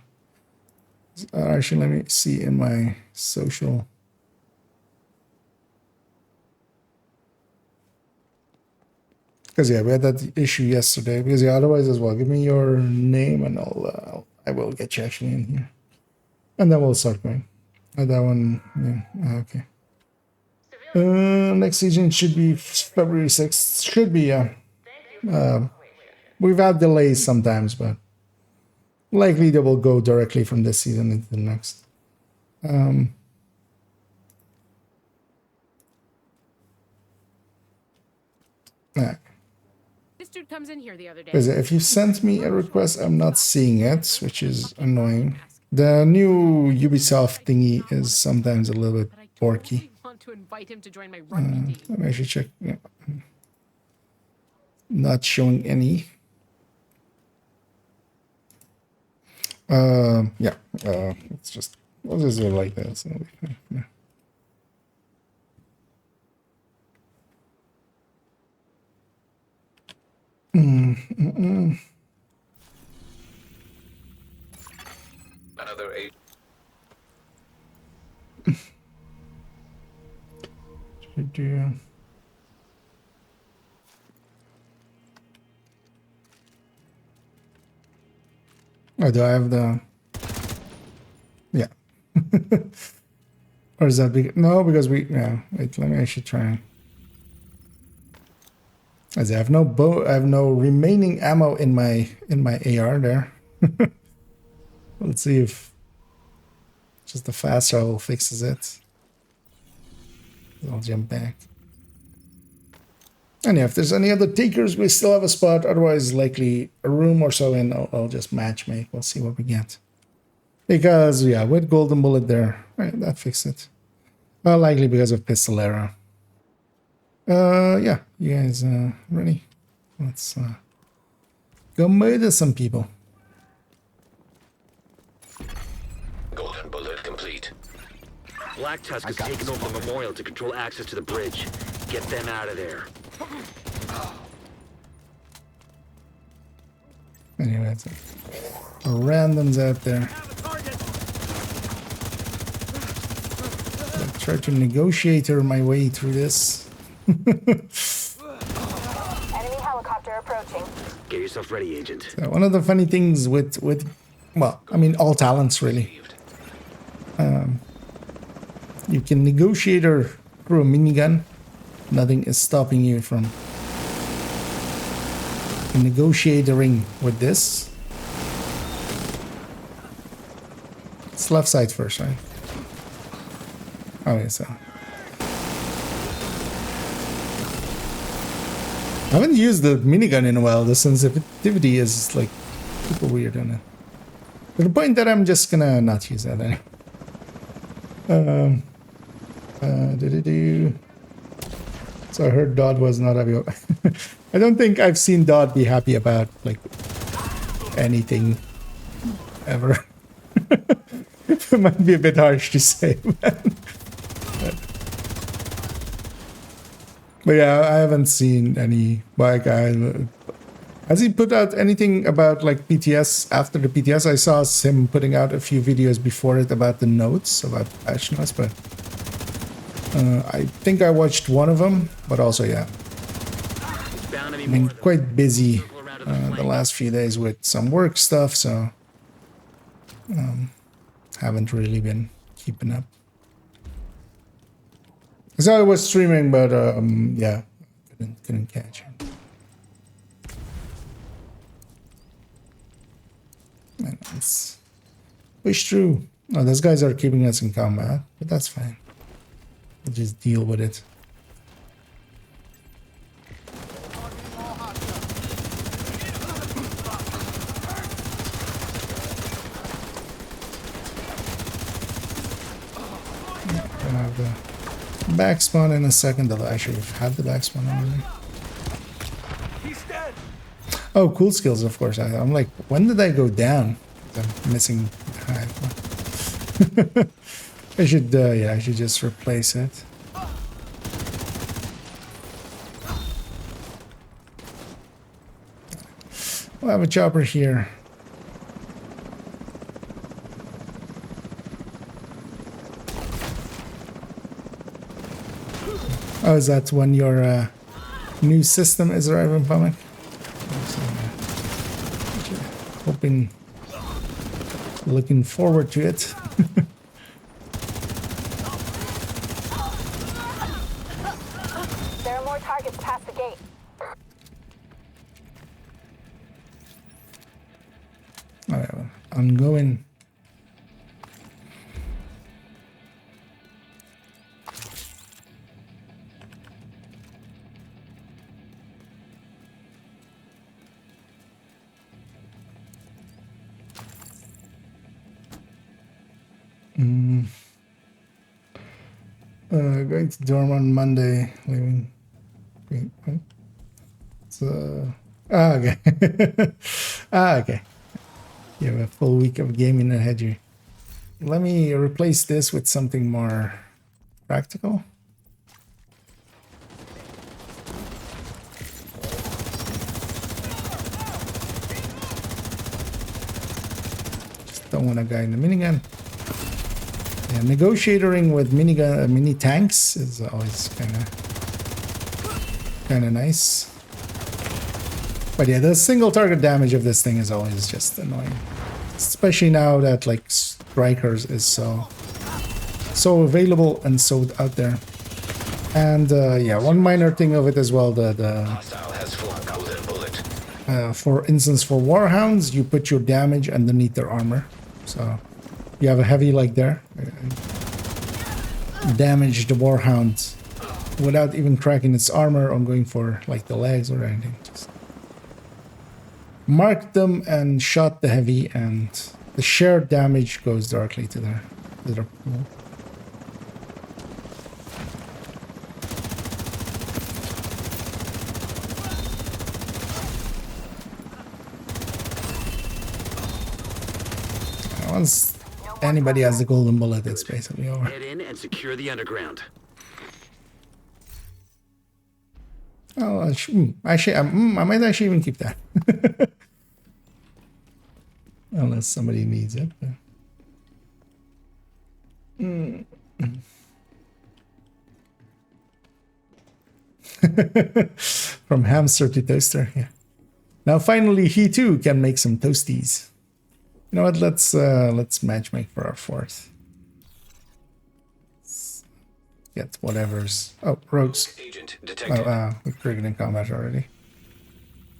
actually, let me see in my social. Because yeah, we had that issue yesterday. Because yeah, otherwise as well, give me your name and I will get you actually in here, and then we'll start going. That one, yeah, okay. Next season should be February 6th. Should be, yeah. We've had delays sometimes, but likely they will go directly from this season into the next. Yeah. This dude comes in here the other day. Because if you sent me a request, I'm not seeing it, which is annoying. The new Ubisoft thingy is sometimes a little bit porky. Want to invite him to join my rugby team. Let me actually check. Yeah. Not showing any. Yeah. It's just we'll just do it like that. So, yeah. Another 8. Oh, do I have the? Yeah. Or is that big? No, because we. Yeah. Wait. Let me actually try. As I have no bow, I have no remaining ammo in my AR there. Let's see if just the fast travel fixes it. I'll jump back. And yeah, if there's any other takers, we still have a spot. Otherwise, likely a room or so in. I'll just match make. We'll see what we get. Because yeah, with golden bullet there, right, that fixed it. Well, likely because of pistolero. Yeah, you guys ready? Let's go murder some people. Golden bullet complete. Black Tusk has taken over the memorial to control access to the bridge. Get them out of there. Anyway, that's it. Randoms out there. I'll try to negotiate my way through this. Enemy helicopter approaching. Get yourself ready, Agent. So one of the funny things with well, I mean all talents really. You can negotiate her through a minigun. Nothing is stopping you from negotiating with this. It's left side first, right? Okay, so I haven't used the minigun in a while. The sensitivity is like super weird on it. To the point that I'm just gonna not use that anymore. So I heard Dodd was not happy. I don't think I've seen Dodd be happy about like anything ever. It might be a bit harsh to say, but yeah, I haven't seen any black guy. Has he put out anything about like PTS after the PTS? I saw him putting out a few videos before it about the notes, about patch notes, but I think I watched one of them, but also, yeah. I've been quite busy the last few days with some work stuff, so haven't really been keeping up. So I was streaming, but yeah, couldn't catch it. And let's push through. Oh, those guys are keeping us in combat, but that's fine. We'll just deal with it. the back spawn in a second. Although I should have had the back spawn already. He's dead. Oh, cool skills, of course. I'm like, when did I go down? I'm missing the hive. I should, yeah, I should just replace it. We'll have a chopper here. Oh, is that when your new system is arriving, Pamek? Hoping, looking forward to it. There are more targets past the gate. Alright, well, I'm going. Going to dorm on Monday, leaving. Wait, what? So, okay. Okay. You have a full week of gaming ahead of you. Let me replace this with something more practical. Just don't want a guy in the minigun. Yeah, negotiating with mini tanks is always kind of nice. But yeah, the single target damage of this thing is always just annoying, especially now that like strikers is so available and so out there. And yeah, one minor thing of it as well, Hostile has flung golden bullet. for instance, for warhounds, you put your damage underneath their armor. So you have a heavy like there, damage the warhound without even cracking its armor or going for like the legs or anything. Just marked them and shot the heavy, and the shared damage goes directly to their pool. Once anybody has the golden bullet, it's basically over. Head in and secure the underground. Oh, actually, I might actually even keep that. Unless somebody needs it. From hamster to toaster, yeah. Now finally he too can make some toasties. You know what, let's matchmake for our fourth. Let's get whatever's... Oh, rogues. Agent detected. Oh, we're triggered in combat already.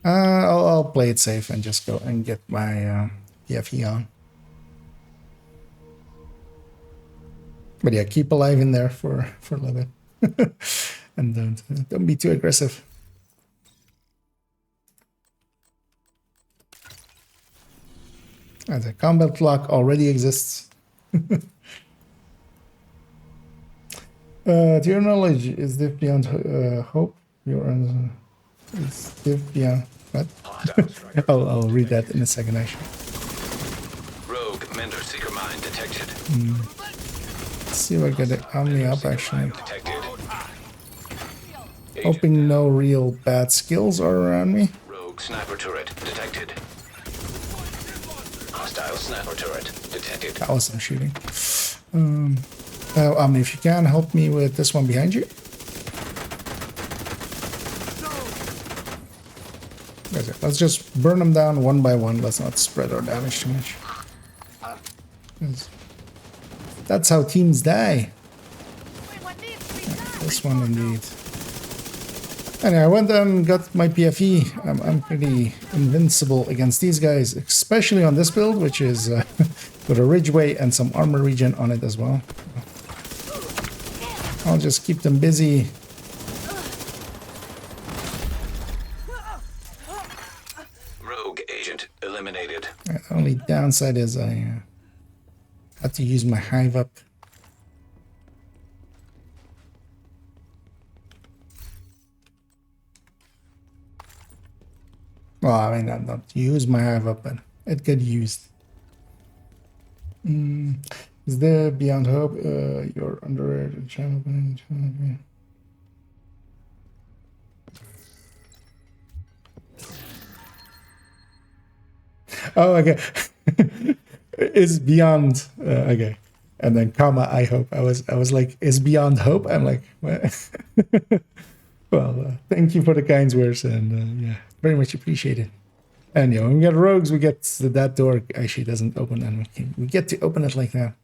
I'll play it safe and just go and get my PFE on. But yeah, keep alive in there for a little bit. And don't be too aggressive. As a combat lock already exists. To your knowledge, is this beyond hope? Is this beyond what? I'll read that in a second, actually. Rogue Mender Seeker Mine detected. Let's see if I get it on me up, actually. Detected. Hoping no real bad skills are around me. Rogue Sniper Turret detected. Hostile Sniper Turret detected. That was some shooting. If you can help me with this one behind you. That's it. Let's just burn them down one by one. Let's not spread our damage too much. That's how teams die. Yeah, this one indeed. Anyway, I went and got my PFE. I'm pretty invincible against these guys, especially on this build, which is with a Ridgeway and some armor regen on it as well. I'll just keep them busy. Rogue agent eliminated. The only downside is I had to use my hive up. Well, I mean, not use my hive up, but it got used. Is there Beyond Hope? You're under a channel. Oh, okay. Is Beyond okay. And then comma, I hope. I was like, is Beyond Hope? I'm like, what? Well, thank you for the kind words, and yeah, very much appreciated. And yeah, when we get rogues, we get that door actually doesn't open, and we get to open it like that.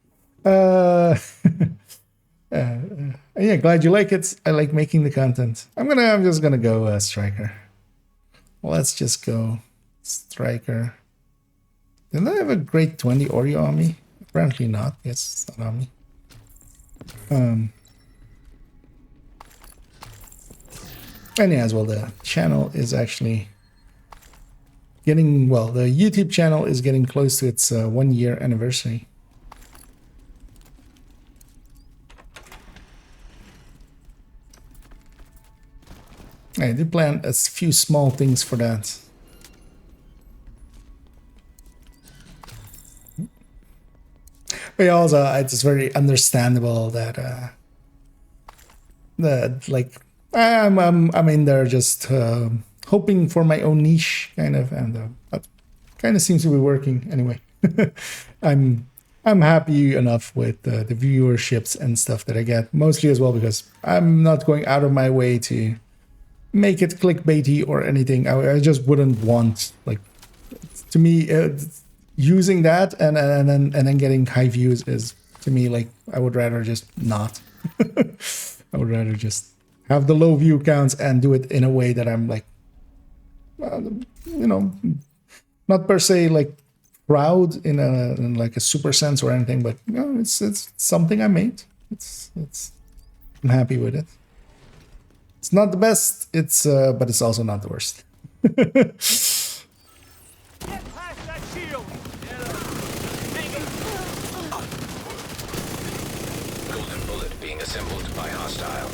Yeah, glad you like it. I like making the content. I'm just gonna go striker. Let's just go striker. Didn't I have a grade 20 Oreo on me? Apparently not. Yes, it's not on me. And yeah, as well, the channel is actually getting, well, the YouTube channel is getting close to its 1 year anniversary. I did plan a few small things for that. But also, it's very understandable that like I'm in there just hoping for my own niche, kind of, and that kind of seems to be working anyway. I'm happy enough with the viewerships and stuff that I get, mostly as well because I'm not going out of my way to make it clickbaity or anything. I just wouldn't want, like, to me, using that and then getting high views is, to me, like, I would rather just not. I would rather just have the low view counts and do it in a way that I'm like, you know, not per se like proud in like a super sense or anything, but you know, it's something I made. I'm happy with it. It's not the best. But it's also not the worst. Get past that shield. Golden bullet being assembled by hostile.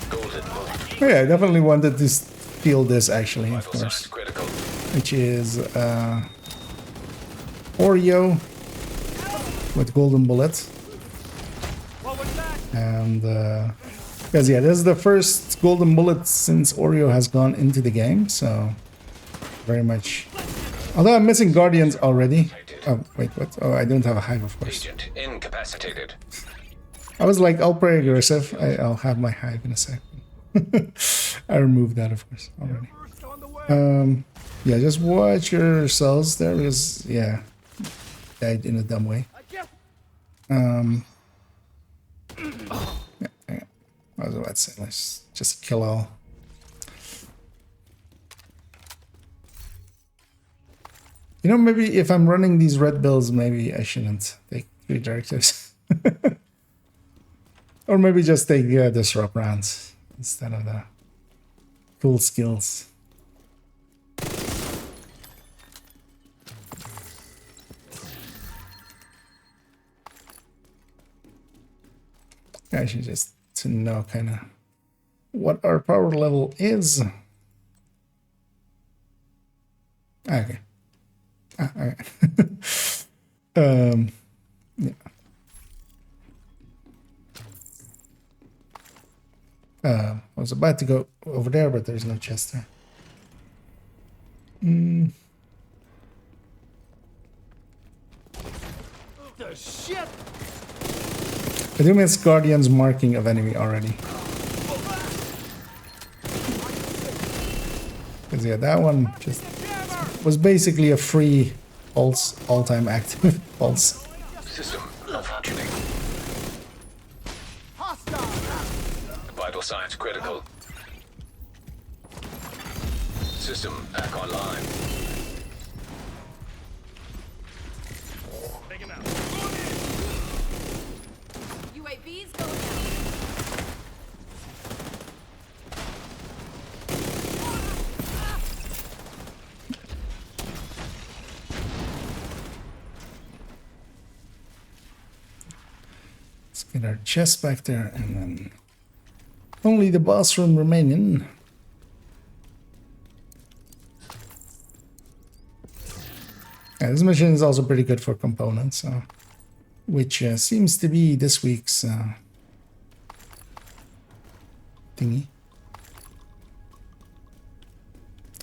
Golden bullet. Oh, yeah, I definitely wanted to steal this actually, of Vital course, signs critical. which is Oreo with golden bullet, What was that? and because yeah, this is the first golden bullet since Oreo has gone into the game, so very much. Although I'm missing Guardians already. Oh wait, what? Oh, I don't have a hive, of course. Agent incapacitated. I was like, I'll play aggressive. I'll have my hive in a second. I removed that, of course, already. First on the way. Yeah, just watch yourselves there because, yeah, died in a dumb way. Yeah. I was about to say, let's just kill all. You know, maybe if I'm running these red bills, maybe I shouldn't take 3 directives. Or maybe just take disrupt rounds instead of the cool skills. Actually, just to know kind of what our power level is. Okay. Okay. Yeah. I was about to go over there, but there's no chest there. The shit. I do miss Guardian's marking of enemy already. Because yeah, that one just was basically a free pulse, all-time active pulse. System malfunctioning. Vital signs critical. System back online. Take him out. UAV's going out. Let's get our chest back there, and then only the boss room remaining. Yeah, this machine is also pretty good for components, so, which seems to be this week's thingy.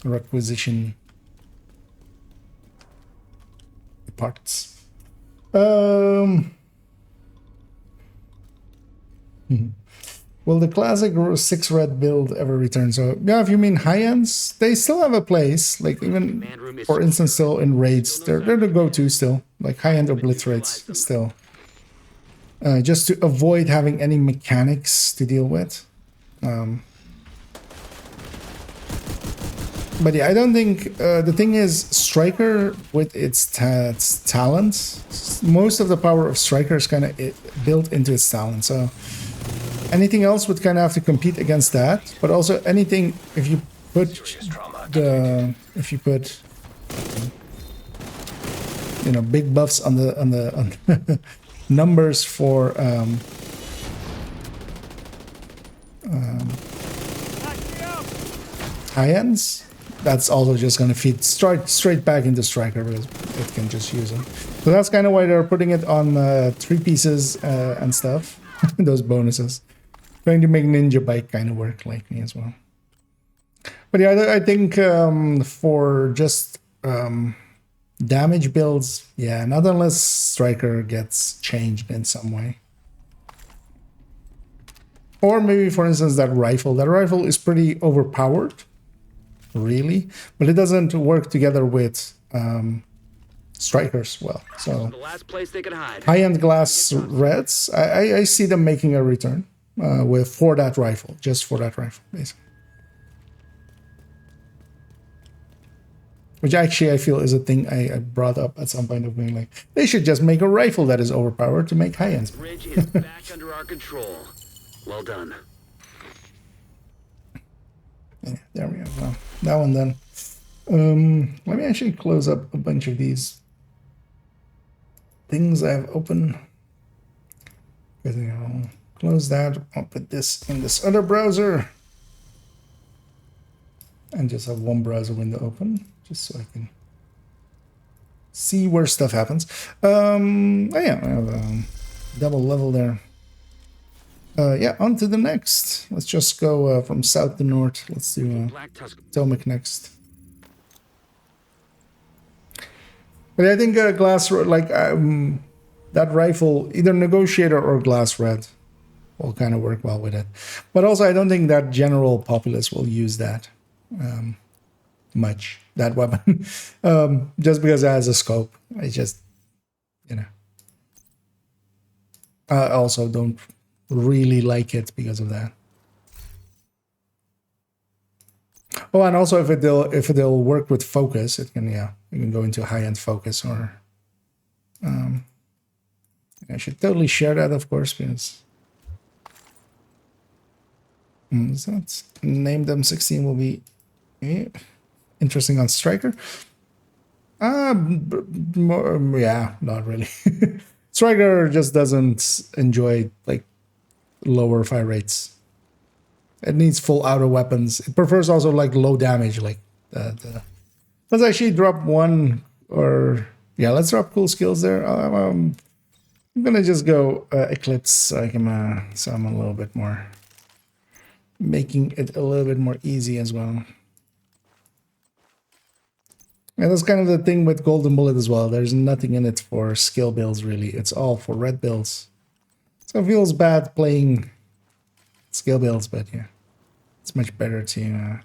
Requisition parts. Will the classic 6 red build ever return? So yeah, if you mean high ends, they still have a place. Like even for instance, still in raids, they're the go-to still. Like high end obliterates still. Just to avoid having any mechanics to deal with. But yeah, I don't think the thing is Striker with its talents. Most of the power of Striker is kind of built into its talent. So anything else would kind of have to compete against that. But also anything if you put you know big buffs on the numbers for high ends. That's also just going to feed straight back into Striker because it can just use them. So that's kind of why they're putting it on 3 pieces and stuff. Those bonuses. Trying to make Ninja Bike kind of work like me as well. But yeah, I think for just damage builds, yeah, not unless Striker gets changed in some way. Or maybe, for instance, that rifle. That rifle is pretty overpowered. Really, but it doesn't work together with Strikers well. So high-end glass reds, I see them making a return for that rifle, just for that rifle, basically. Which actually I feel is a thing I brought up at some point of being like, they should just make a rifle that is overpowered to make high-ends. Bridge is back under our control. Well done. Yeah, there we go. Well, that one done. Let me actually close up a bunch of these things I have open. I'll close that. I'll put this in this other browser. And just have one browser window open, just so I can see where stuff happens. Oh yeah, I have double level there. Yeah, on to the next. Let's just go from south to north. Let's do Atomic next. But I think glass, like that rifle, either Negotiator or Glass Red, will kind of work well with it. But also, I don't think that general populace will use that much, that weapon, just because it has a scope. I just, you know. I also don't really like it because of that. Oh, and also if it'll work with focus, it can, yeah, you can go into high-end focus or I should totally share that, of course, because so let's name them 16 will be interesting on Striker. Yeah, not really. Striker just doesn't enjoy like lower fire rates. It needs full auto weapons. It prefers also like low damage, like let's actually drop one, or yeah, let's drop cool skills there. I'm gonna just go Eclipse so I can so I'm a little bit more making it a little bit more easy as well. And that's kind of the thing with Golden Bullet as well. There's nothing in it for skill builds, really. It's all for red builds. So it feels bad playing skill builds, but yeah, it's much better to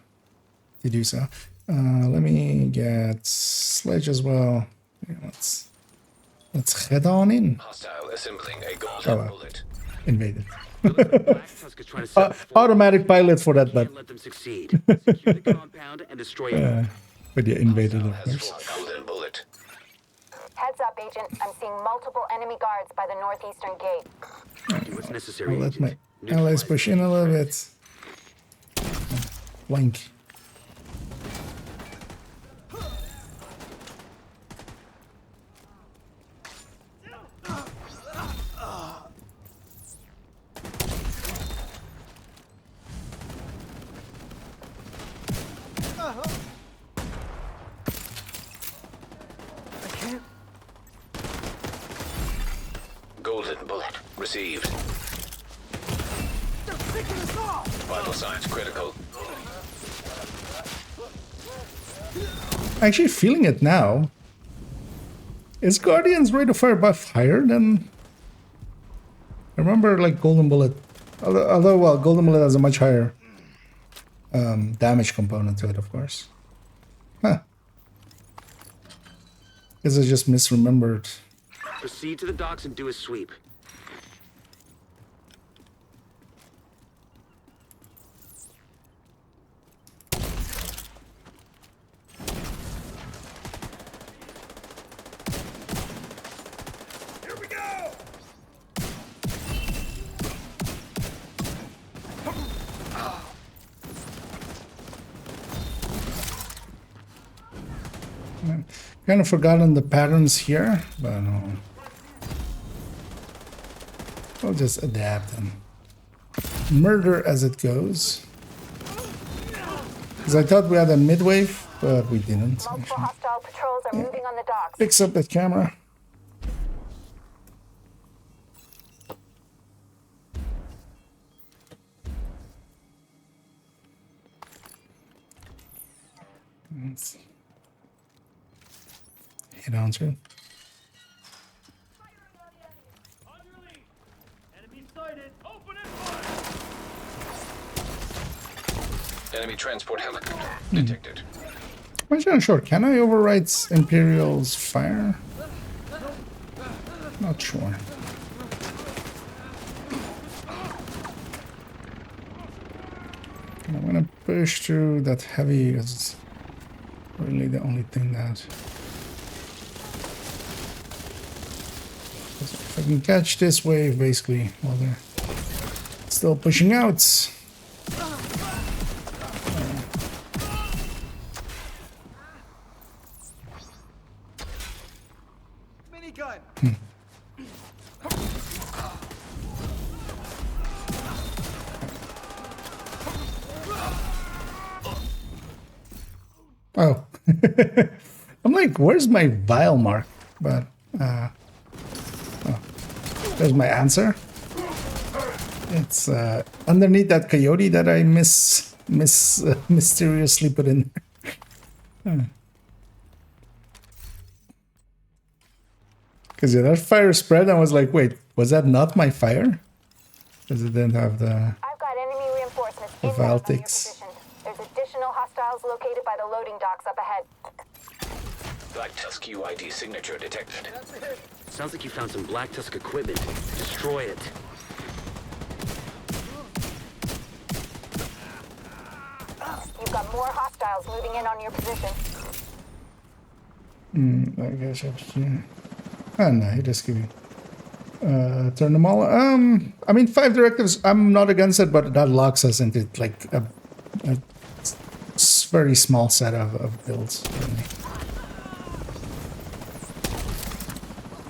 do so. Let me get Sledge as well. Yeah, let's head on in. Hostile assembling a golden bullet. Invaded. Automatic pilot for that, but Let them succeed. Secure the compound and destroy it. but yeah, invaded of Has course. golden bullet. Heads up, Agent. I'm seeing multiple enemy guards by the northeastern gate. Do what's necessary. I'll let my Agent. allies push in a little bit. Flank. Received. Vital signs critical. Actually feeling it now. Is Guardian's rate of fire buff higher than... I remember like Golden Bullet. Although well, Golden Bullet has a much higher damage component to it, of course. Huh. Guess I just misremembered. Proceed to the docks and do a sweep. Here we go! Kind of forgotten the patterns here, but no. I'll just adapt and murder as it goes. Because I thought we had a mid-wave, but we didn't. Multiple Actually. hostile patrols are moving on the docks. Fix up that camera. Let's hit on through. On your lead. Enemy sighted. Open and fire. Enemy transport helicopter detected. I'm not sure. Can I override Imperial's fire? Not sure. I'm gonna push through that heavy. It's really the only thing that. If I can catch this wave, basically, while they're still pushing out. Minigun. Oh, I'm like, where's my vial mark? But oh, there's my answer. It's underneath that coyote that I mysteriously put in. Because yeah, that fire spread. I was like, wait, was that not my fire? Because it didn't have the. I've got enemy reinforcements The inbound on your Valtics. position. There's additional hostiles located by the loading docks up ahead. Black Tusk UID signature detected. Sounds like you found some Black Tusk equipment. Destroy it. You've got more hostiles moving in on your position. I guess I have. Oh no, he just give you. Turn them all. I mean, 5 directives. I'm not against it, but that locks us into like a very small set of builds. Really.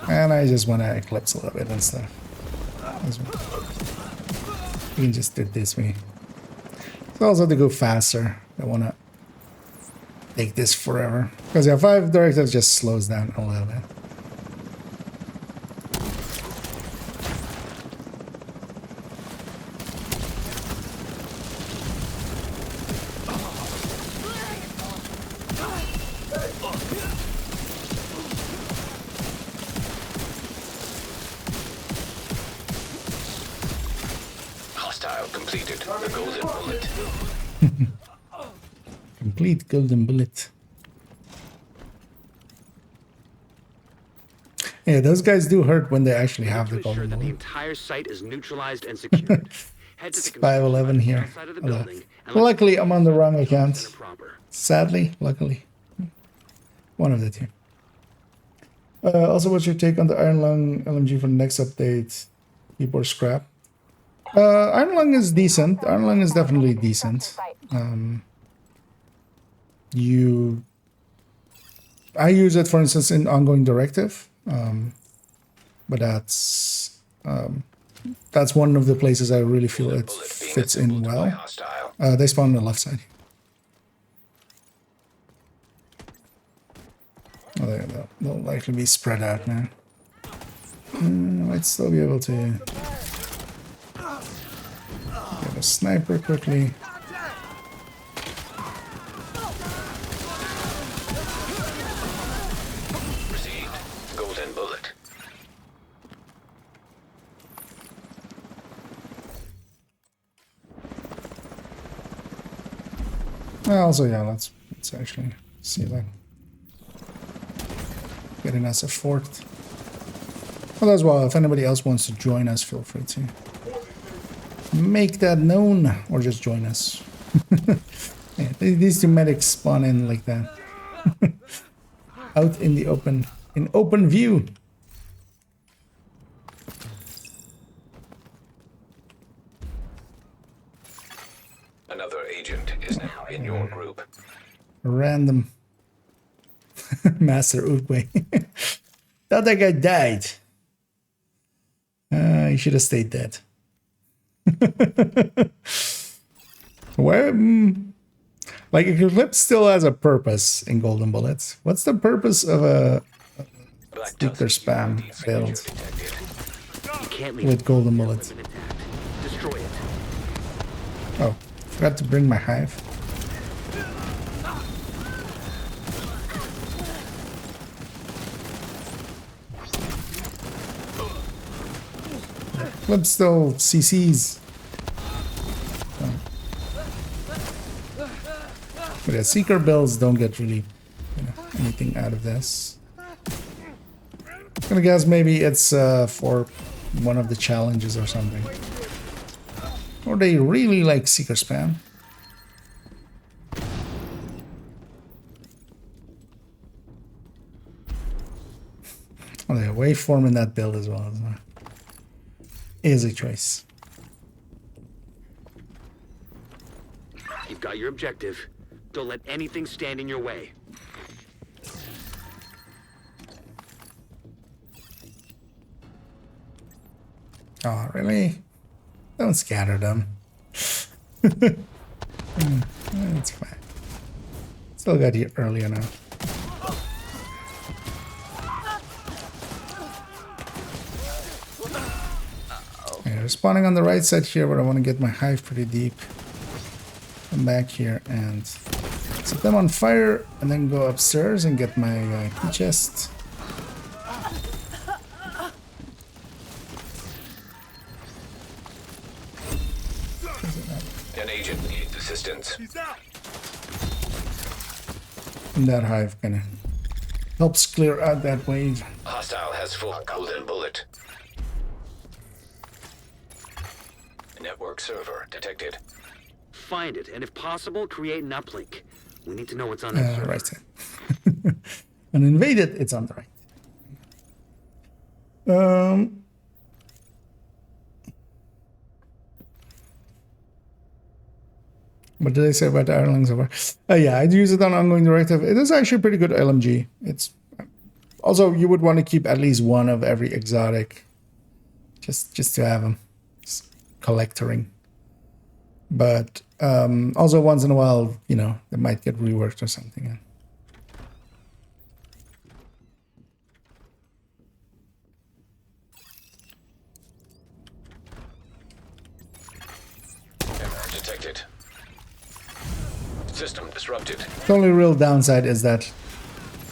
And I just want to eclipse a little bit and stuff. We can just do it this way. It's also to go faster. I want to take this forever because yeah, 5 directives just slows down a little bit. Hostile completed. The golden bullet. Complete golden bullet. Yeah, those guys do hurt when they actually have the To ensure golden that the bullet. entire site is neutralized and secured. Head to It's the 511 here. outside of the Hello. building and let's Luckily, I'm on the wrong center account. proper. Sadly, luckily. One of the two. Also, what's your take on the Iron Lung LMG for the next update? Keyboard scrap. Iron Lung is decent. Iron Lung is definitely decent. I use it, for instance, in ongoing directive. But that's one of the places I really feel it Bullet being fits in assembled by well. hostile. They spawn on the left side. Oh, they'll likely be spread out now. Might still be able to get a sniper quickly. Received. Golden bullet. Also, yeah, let's actually see that. Getting us a fourth. Well, as well, if anybody else wants to join us, feel free to make that known or just join us. Yeah, these two medics spawn in like that. Out in the open, in open view. Another agent is now in your group. Random. Master Uruguay. Thought that guy died. He should have stayed dead. Where? Like, Eclipse still has a purpose in Golden Bullets. What's the purpose of a Black Sticker Tusk spam UAV build signature detected. You can't leave with Golden the Bullets? equipment intact. Destroy it. Oh, forgot to bring my hive. Eclipse still CCs. But yeah, Seeker builds don't get really, anything out of this. I'm gonna guess maybe it's for one of the challenges or something. Or they really like Seeker spam. Oh, yeah, waveform in that build as well is a choice. You've got your objective. Don't let anything stand in your way. Oh, really? Don't scatter them. That's fine. Still got here early enough. Okay, they're spawning on the right side here, but I want to get my hive pretty deep. Come back here and set them on fire, and then go upstairs and get my key chest. An agent needs assistance. And that hive kind of helps clear out that wave. Hostile has full golden bullet. Network server detected. Find it, and if possible, create an uplink. We need to know what's on that server. Right side. And invaded, it's on the right. What did I say about the Ireland so far? Yeah, I'd use it on ongoing directive. It is actually a pretty good LMG. It's also, you would want to keep at least one of every exotic, just to have them collectoring. But also once in a while, they might get reworked or something. Error detected. System disrupted. The only real downside is that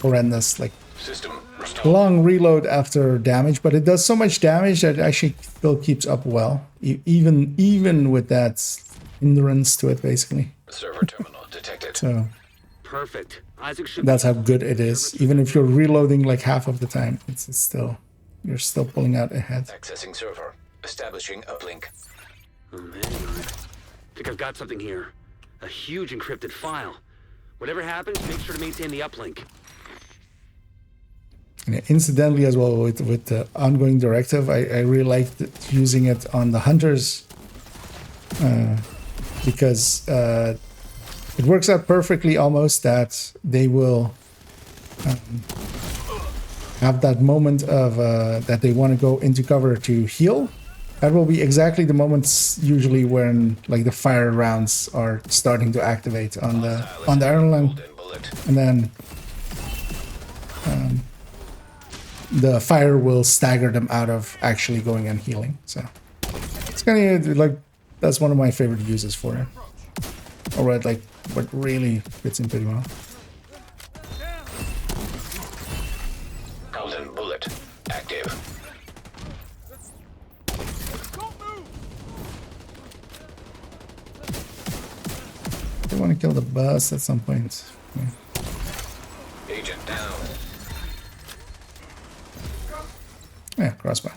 horrendous, like, System restored. long reload after damage, but it does so much damage that it actually still keeps up well, even with that hindrance to it, basically. Server terminal detected. So Perfect. Isaac should that's how good it is. Even if you're reloading like half of the time, it's still, you're still pulling out ahead. Accessing server. Establishing uplink. Oh, man. I think I've got something here. A huge encrypted file. Whatever happens, make sure to maintain the uplink. And incidentally, as well, with the ongoing directive, I really liked using it on the hunters because it works out perfectly almost that they will have that moment of that they want to go into cover to heal. That will be exactly the moments usually when like the fire rounds are starting to activate on the Iron Lung, Golden bullet. and then the fire will stagger them out of actually going and healing. So it's kind of like, that's one of my favorite uses for it. Alright, like what really fits in pretty well. Golden bullet active. They want to kill the bus at some point. Yeah. Agent down. Yeah, crossbow.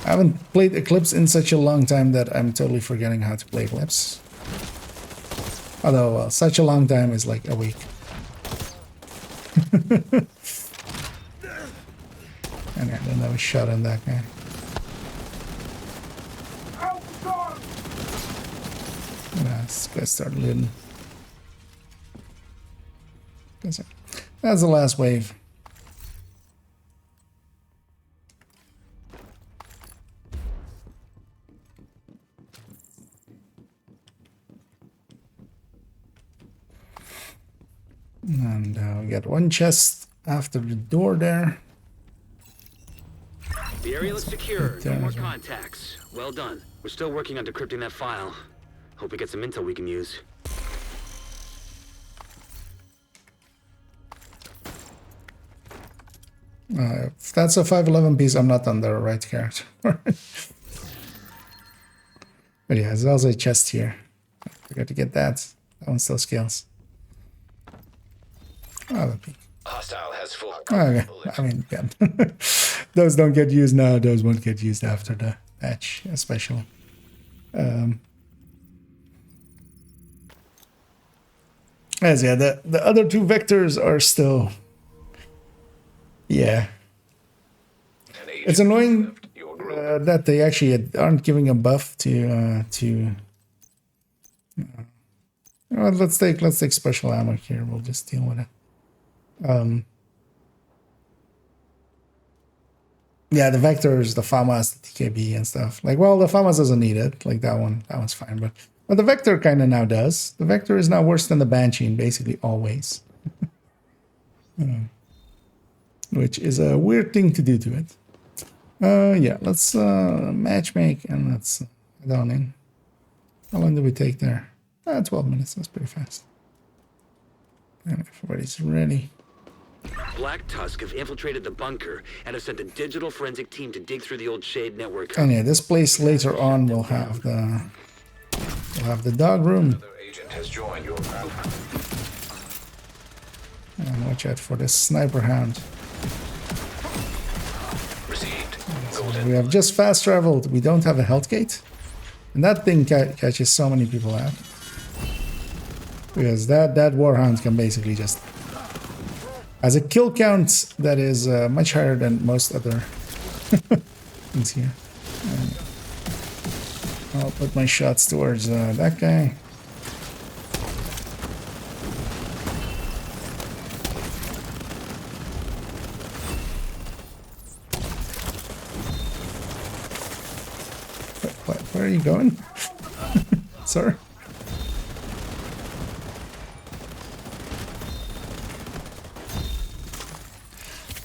I haven't played Eclipse in such a long time that I'm totally forgetting how to play Eclipse. Although, well, such a long time is like a week. And I don't have a shot on that guy. This guy started looting. That's the last wave. And we got one chest after the door there. The area looks secure. Right No there more as well. contacts. Well done. We're still working on decrypting that file. Hope we get some intel we can use. If that's a 511 piece, I'm not on the right character. But yeah, there's also a chest here. Forgot to get that. That one still scales. Oh, the peak. Hostile has full Okay, bullet. I mean, yeah. Those don't get used now. Those won't get used after the patch, especially. As yeah, the other two vectors are still. Yeah, An agent it's annoying left your group. that they actually aren't giving a buff to. Well, let's take special ammo here. We'll just deal with it. Yeah, the vectors, the FAMAS, the TKB and stuff. Like, well, the FAMAS doesn't need it. Like that one's fine. But the vector kind of now does. The vector is now worse than the Banshee in basically all ways. Which is a weird thing to do to it. Yeah, let's matchmake and let's head on in. How long do we take there? 12 minutes. That's pretty fast. And everybody's ready. Black Tusk have infiltrated the bunker and have sent a digital forensic team to dig through the old Shade network. And yeah, this place later on will have the dog room. Another agent has joined your group. And watch out for this sniper hound. Received. Golden We have just fast traveled. We don't have a health gate. And that thing catches so many people out. Because that warhound can basically just... has a kill count that is much higher than most other things here. And I'll put my shots towards that guy. Where are you going? Sir?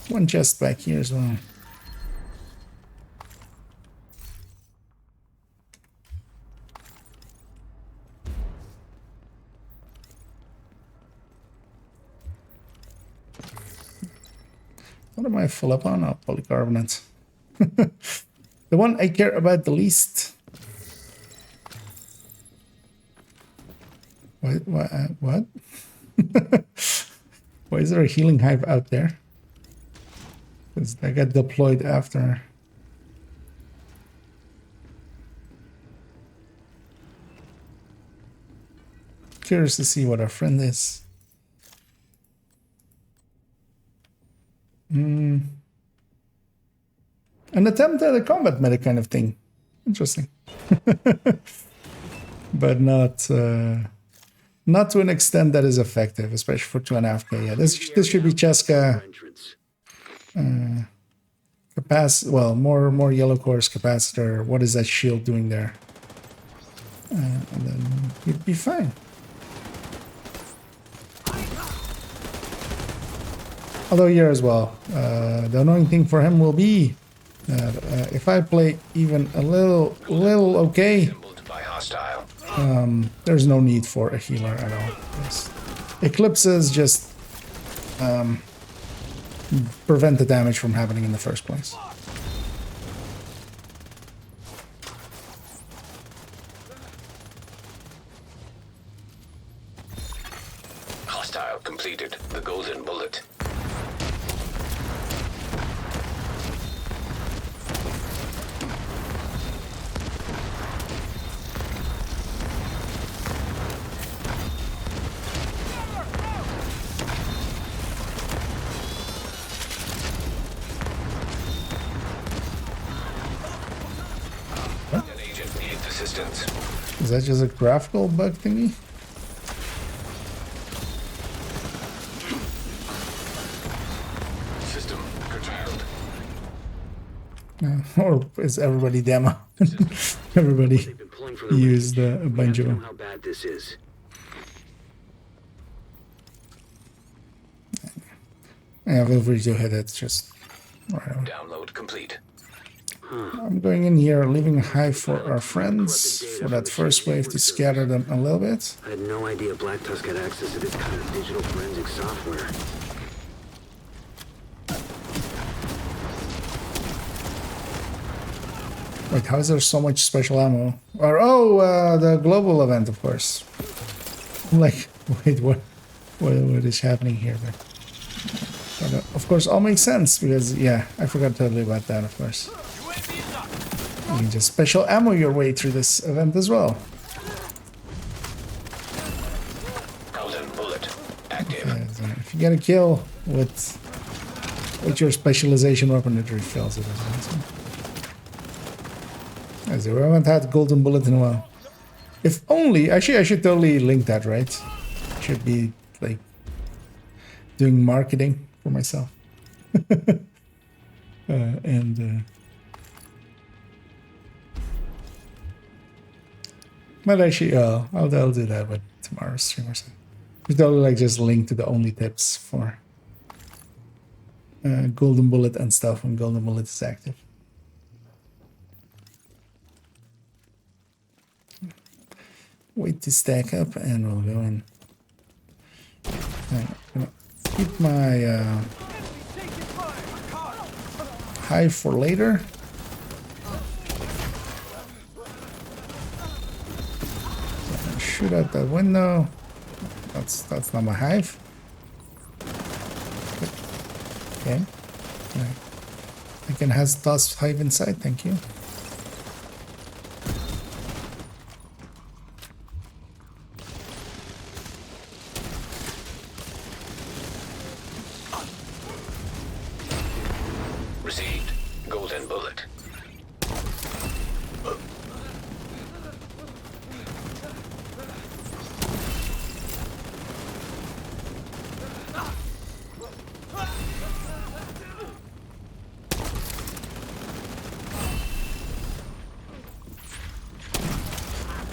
One chest back here as well. What am I full up on? Oh, polycarbonate. The one I care about the least. What? Why is there a healing hive out there? Because I got deployed after. Curious to see what our friend is. An attempt at a combat meta kind of thing. Interesting. But not to an extent that is effective, especially for 2.5k. Yeah, this should be Cheska. Well, more yellow cores capacitor. What is that shield doing there? And then you'd be fine. Although here as well, the annoying thing for him will be if I play even a little okay, Assembled by hostile. there's no need for a healer at all. Yes. Eclipses just prevent the damage from happening in the first place. Hostile completed. The golden bullet. An agent needs assistance. Is that just a graphical bug thingy? System curtailed. Or is everybody demo? Everybody They've been pulling from the used wreckage. a We bunch have of to know them. how bad this is. Yeah, feel free to hit it. Just whatever. Download complete. I'm going in here, leaving a hive for our friends for that first wave to scatter them a little bit. I had no idea Black Tusk had access to this kind of digital forensic software. Wait, how is there so much special ammo? Or the global event, of course. I'm like, wait, what is happening here? But, of course, all makes sense because yeah, I forgot totally about that. Of course, you can just special ammo your way through this event as well. Golden bullet. Active. If you get a kill with your specialization weapon, it refills it as well. So. As we haven't had golden bullet in a while. If only, actually, I should totally link that, right? Should be like doing marketing for myself. But actually, I'll do that with tomorrow's stream or something. We totally like just link to the only tips for golden bullet and stuff when golden bullet is active. Wait to stack up and we'll go in. I'm gonna keep my hive for later. So shoot out that window. That's not my hive. Okay. Right. I can has dust hive inside, thank you. Received. Golden bullet.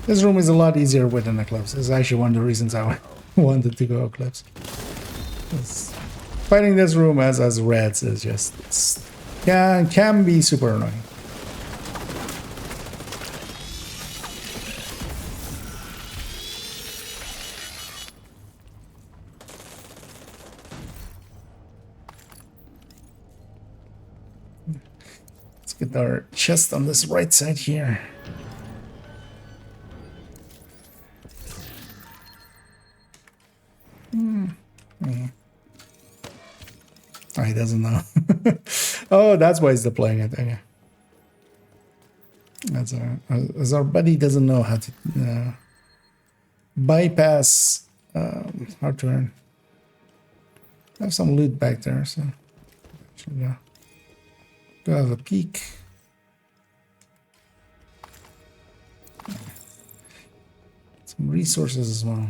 This room is a lot easier with an Eclipse. This is actually one of the reasons I wanted to go Eclipse. Fighting this room as Reds is just can be super annoying. Let's get our chest on this right side here. Oh, he doesn't know. Oh, that's why he's deploying it. Okay. That's as our buddy doesn't know how to bypass hard to earn. I have some loot back there, so should go have a peek. Some resources as well.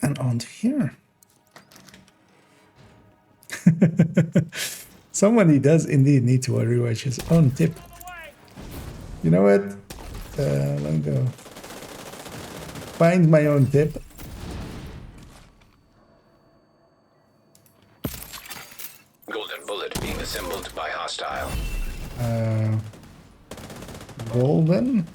And on to here. Somebody does indeed need to rewatch his own tip. You know what? Let me go. find my own tip. Golden bullet being assembled by hostile. Golden.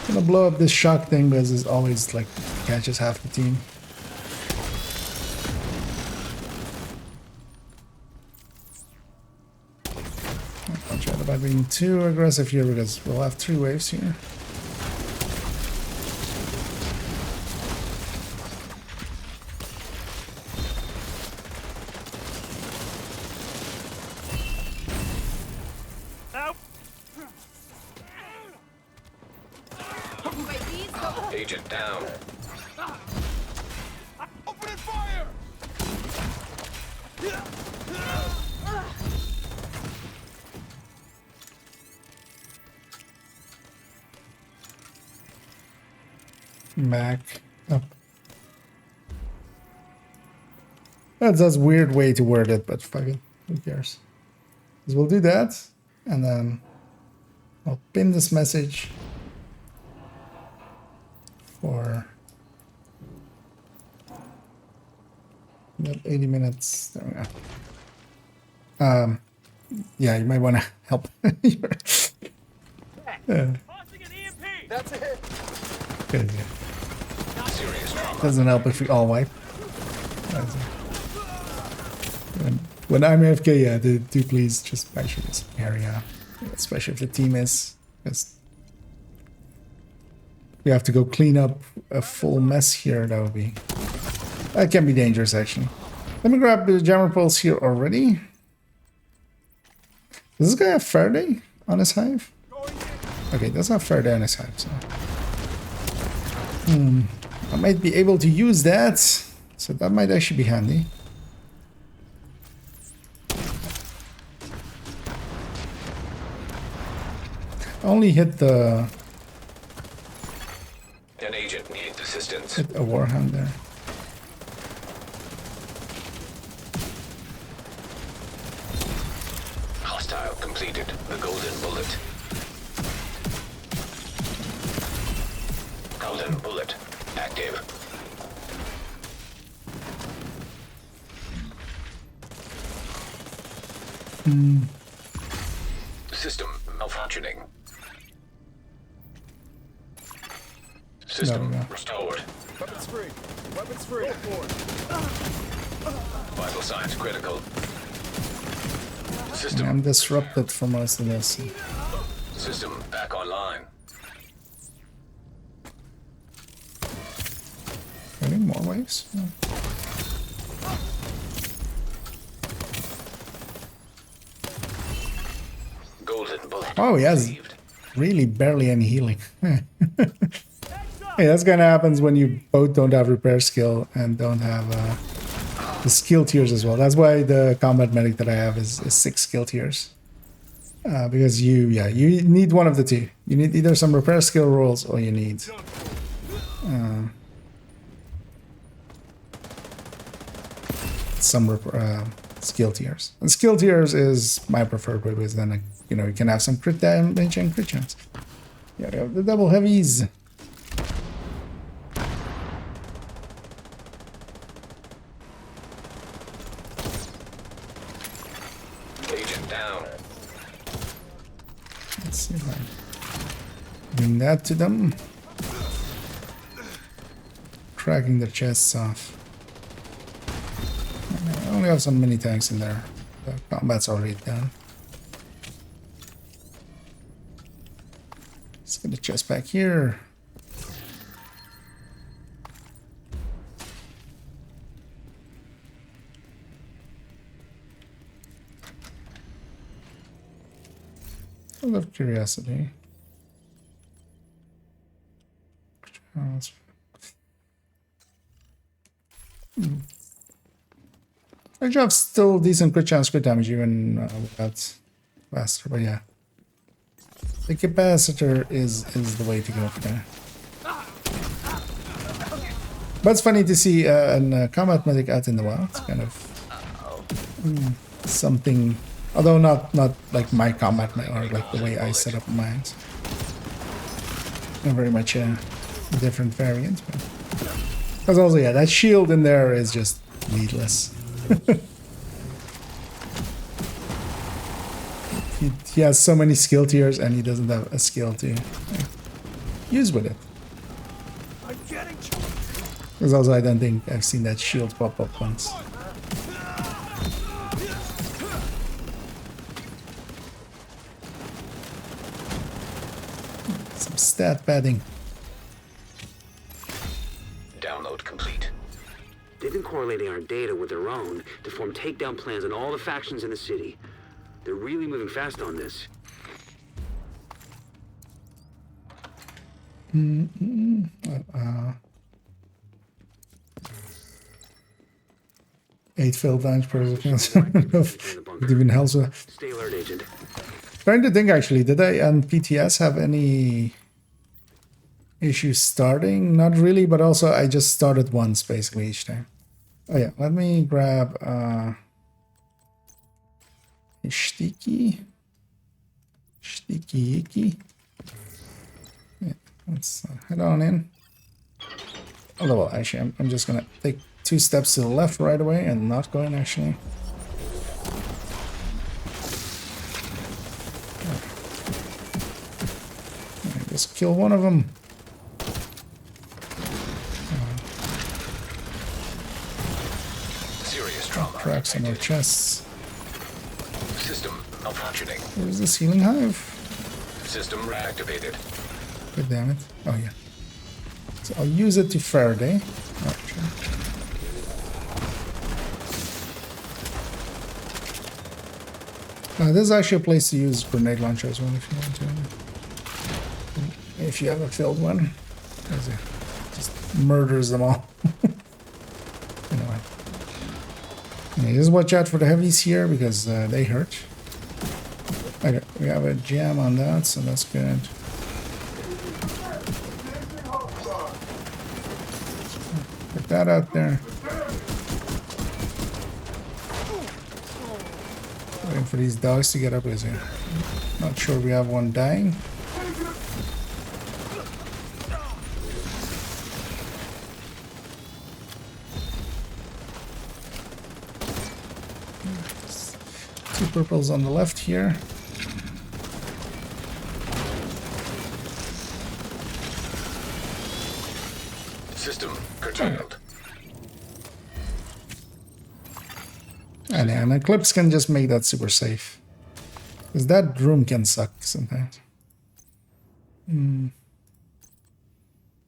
Gonna blow up this shock thing because it's always like catches half the team. I'll try about being too aggressive here because we'll have 3 waves here. Out. UAVs go. Agent down. Opening fire. Back up. That's a weird way to word it, but fuck it. Who cares? 'Cause we'll do that, and then I'll pin this message for about 80 minutes. There we go. Yeah, you might want to help. Launching an EMP. That's it. Good. Serious trauma. Doesn't help if we all wipe. When I'm AFK, yeah, do please just actually this area, especially if the team is, because we have to go clean up a full mess here. That can be dangerous actually. Let me grab the jammer pulse here already. Does this guy have Faraday on his hive? Okay, does have Faraday on his hive, so I might be able to use that, so that might actually be handy. Only hit the An agent needs assistance. hit a warhound there. Hostile completed the golden bullet. Golden bullet active. System malfunctioning. System There we go. restored. Weapons free. Weapons free. Go for it. Vital signs critical. Yeah, System I'm disrupted for most of this. System back online. Any more waves? No. Golden bullet. Oh, he has received. really barely any healing. Hey, that's kind of happens when you both don't have repair skill and don't have the skill tiers as well. That's why the combat medic that I have is 6 skill tiers. Because you need one of the two. You need either some repair skill rolls or you need some skill tiers. And skill tiers is my preferred way because then you can have some crit damage and crit chance. Yeah, we have the double heavies. Agent down. Let's see if I bring that to them. Cracking their chests off. I only have some mini tanks in there. The combat's already done. Let's get the chest back here. Out of curiosity. I have still decent crit chance, crit damage even without faster, but yeah. The capacitor is the way to go for that. But it's funny to see a combat medic out in the wild. It's kind of something, although not like my combat medic or like the way I set up mine. Not very much a different variant, but because also yeah, that shield in there is just needless. He has so many skill tiers and he doesn't have a skill to use with it. Because also I don't think I've seen that shield pop up once. Some stat padding. Download complete. They've been correlating our data with their own to form takedown plans on all the factions in the city. They're really moving fast on this. 8 failed damage per second of Divine Helsa. Stay alert, Agent. Trying to think actually, did I and PTS have any issues starting? Not really, but also I just started once basically each time. Oh yeah, let me grab a sticky. Yeah, let's head on in. Oh well, actually I'm just gonna take 2 steps to the left right away and not go in actually. Just kill one of them. Serious trauma. Crack some more chests. System malfunctioning. Where's the ceiling hive? System reactivated. God damn it. Oh yeah. So I'll use it to Faraday. Oh, sure. This is actually a place to use grenade launcher as well if you want to. If you have a filled one. Just murders them all. Anyway. Okay, just watch out for the heavies here because they hurt. Okay, we have a jam on that, so that's good. Put that out there. Waiting for these dogs to get up is here. Not sure we have one dying. Two purples on the left here. System curtailed. And an Eclipse can just make that super safe. Because that room can suck sometimes.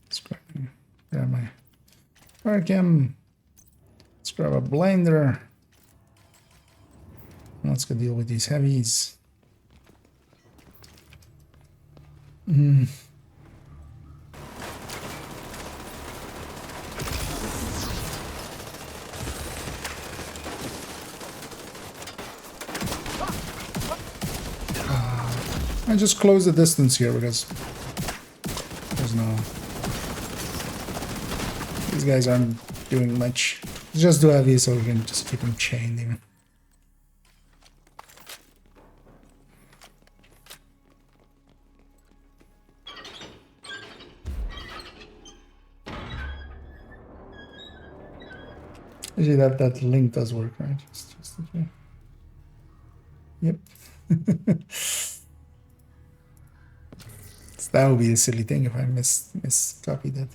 Let's grab my fire cam. Let's grab a blinder. Let's go deal with these heavies. I just close the distance here because there's no... These guys aren't doing much. Just do heavy so we can just keep them chained even. Actually, that link does work, right? Just okay. Yep. So that would be a silly thing if I miscopied it.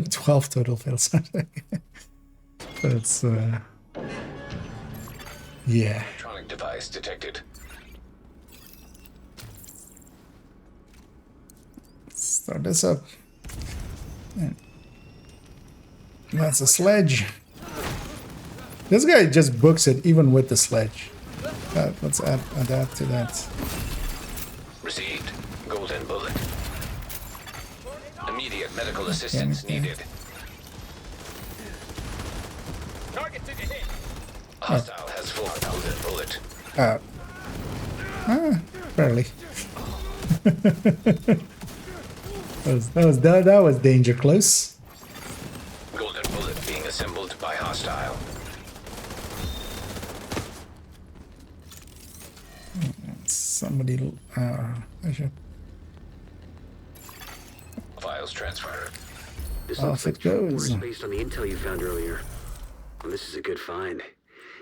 — 12 total fails. That's yeah. Electronic device detected. Start this up. And that's a sledge. This guy just books it even with the sledge. Let's add that to that. Received. Golden bullet. Immediate medical assistance needed. Hostile has full golden bullet. Barely. that was danger close. Golden bullet being assembled by hostile. Somebody. I should. Files transferred. This Off looks like it true goes. orders based on the intel you found earlier. Well, this is a good find.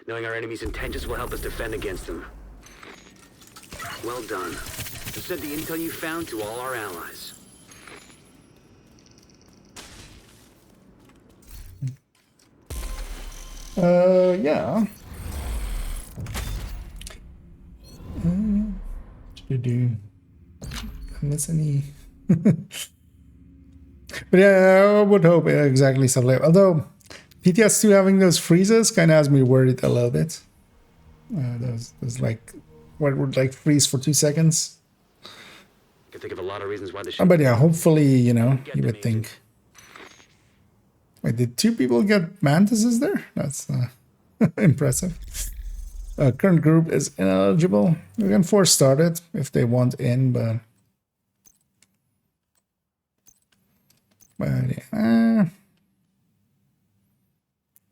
Knowing our enemy's intentions will help us defend against them. Well done. Just send the intel you found to all our allies. Yeah. Do miss any? But yeah, I would hope exactly stuff like. Although PTS 2 having those freezes kind of has me worried a little bit. Those like what would like freeze for 2 seconds. I can think of a lot of reasons why this. But yeah, hopefully you would think. Wait, did 2 people get mantises there? That's impressive. Current group is ineligible. We can force start it if they want in, but yeah.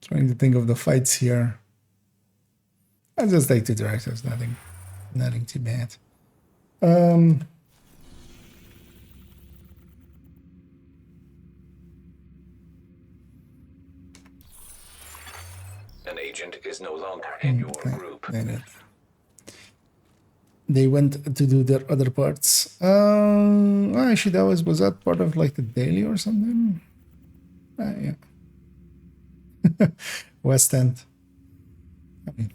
Trying to think of the fights here. I just take 2 directives, nothing too bad. An agent is no longer in your group. They went to do their other parts. Actually, was that part of like the daily or something? Yeah. West End. I mean,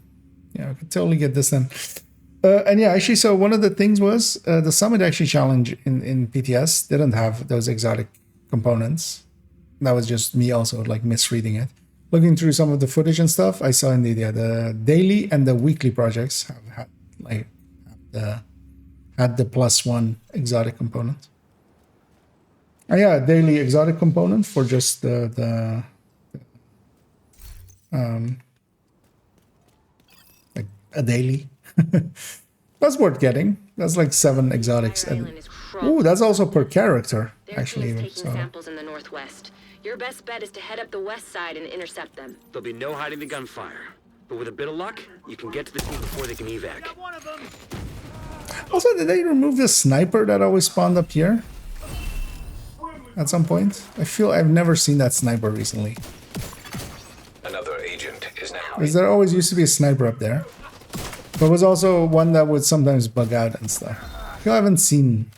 yeah, we could totally get this then. And yeah, actually, so one of the things was the Summit actually challenge in PTS didn't have those exotic components. That was just me also like misreading it. Looking through some of the footage and stuff, I saw indeed, yeah, the daily and the weekly projects have had like had the +1 exotic component. Yeah, daily exotic component for just the like a daily. That's worth getting. That's like 7 exotics. Oh, that's also per character, actually. Even, taking samples in the northwest. Your best bet is to head up the west side and intercept them. There'll be no hiding the gunfire. But with a bit of luck, you can get to the team before they can evac. Got one of them. Also, did they remove the sniper that always spawned up here? At some point? I feel I've never seen that sniper recently. Another agent is now. Because there always used to be a sniper up there. But was also one that would sometimes bug out and stuff. I feel I haven't seen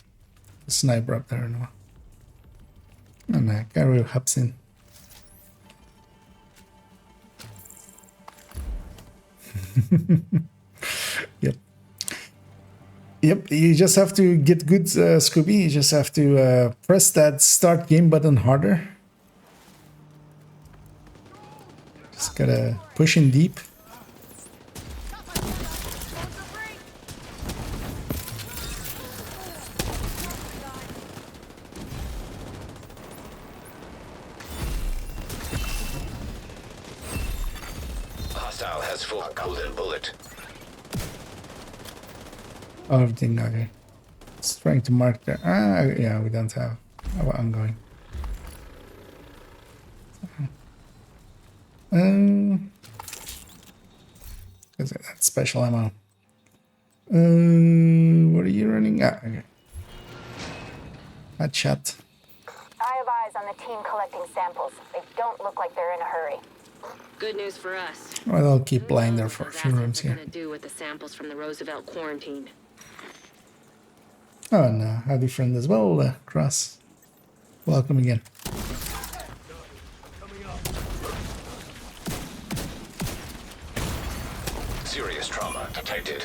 a sniper up there in a while. Oh no, Gary hops in. Yep, you just have to get good, Scooby. You just have to press that start game button harder. Just gotta push in deep. Hostile has full golden bullet. Oh, everything, okay. It's trying to mark there. Yeah, we don't have our ongoing. Is it that special ammo? What are you running? Okay. That shot. I have eyes on the team collecting samples. They don't look like they're in a hurry. Good news for us. Well, I'll keep blind there for a Those few assets rooms are here. gonna do with the samples from the Roosevelt quarantine. Oh, and howdy friend as well, Cross. Welcome again. Serious trauma detected.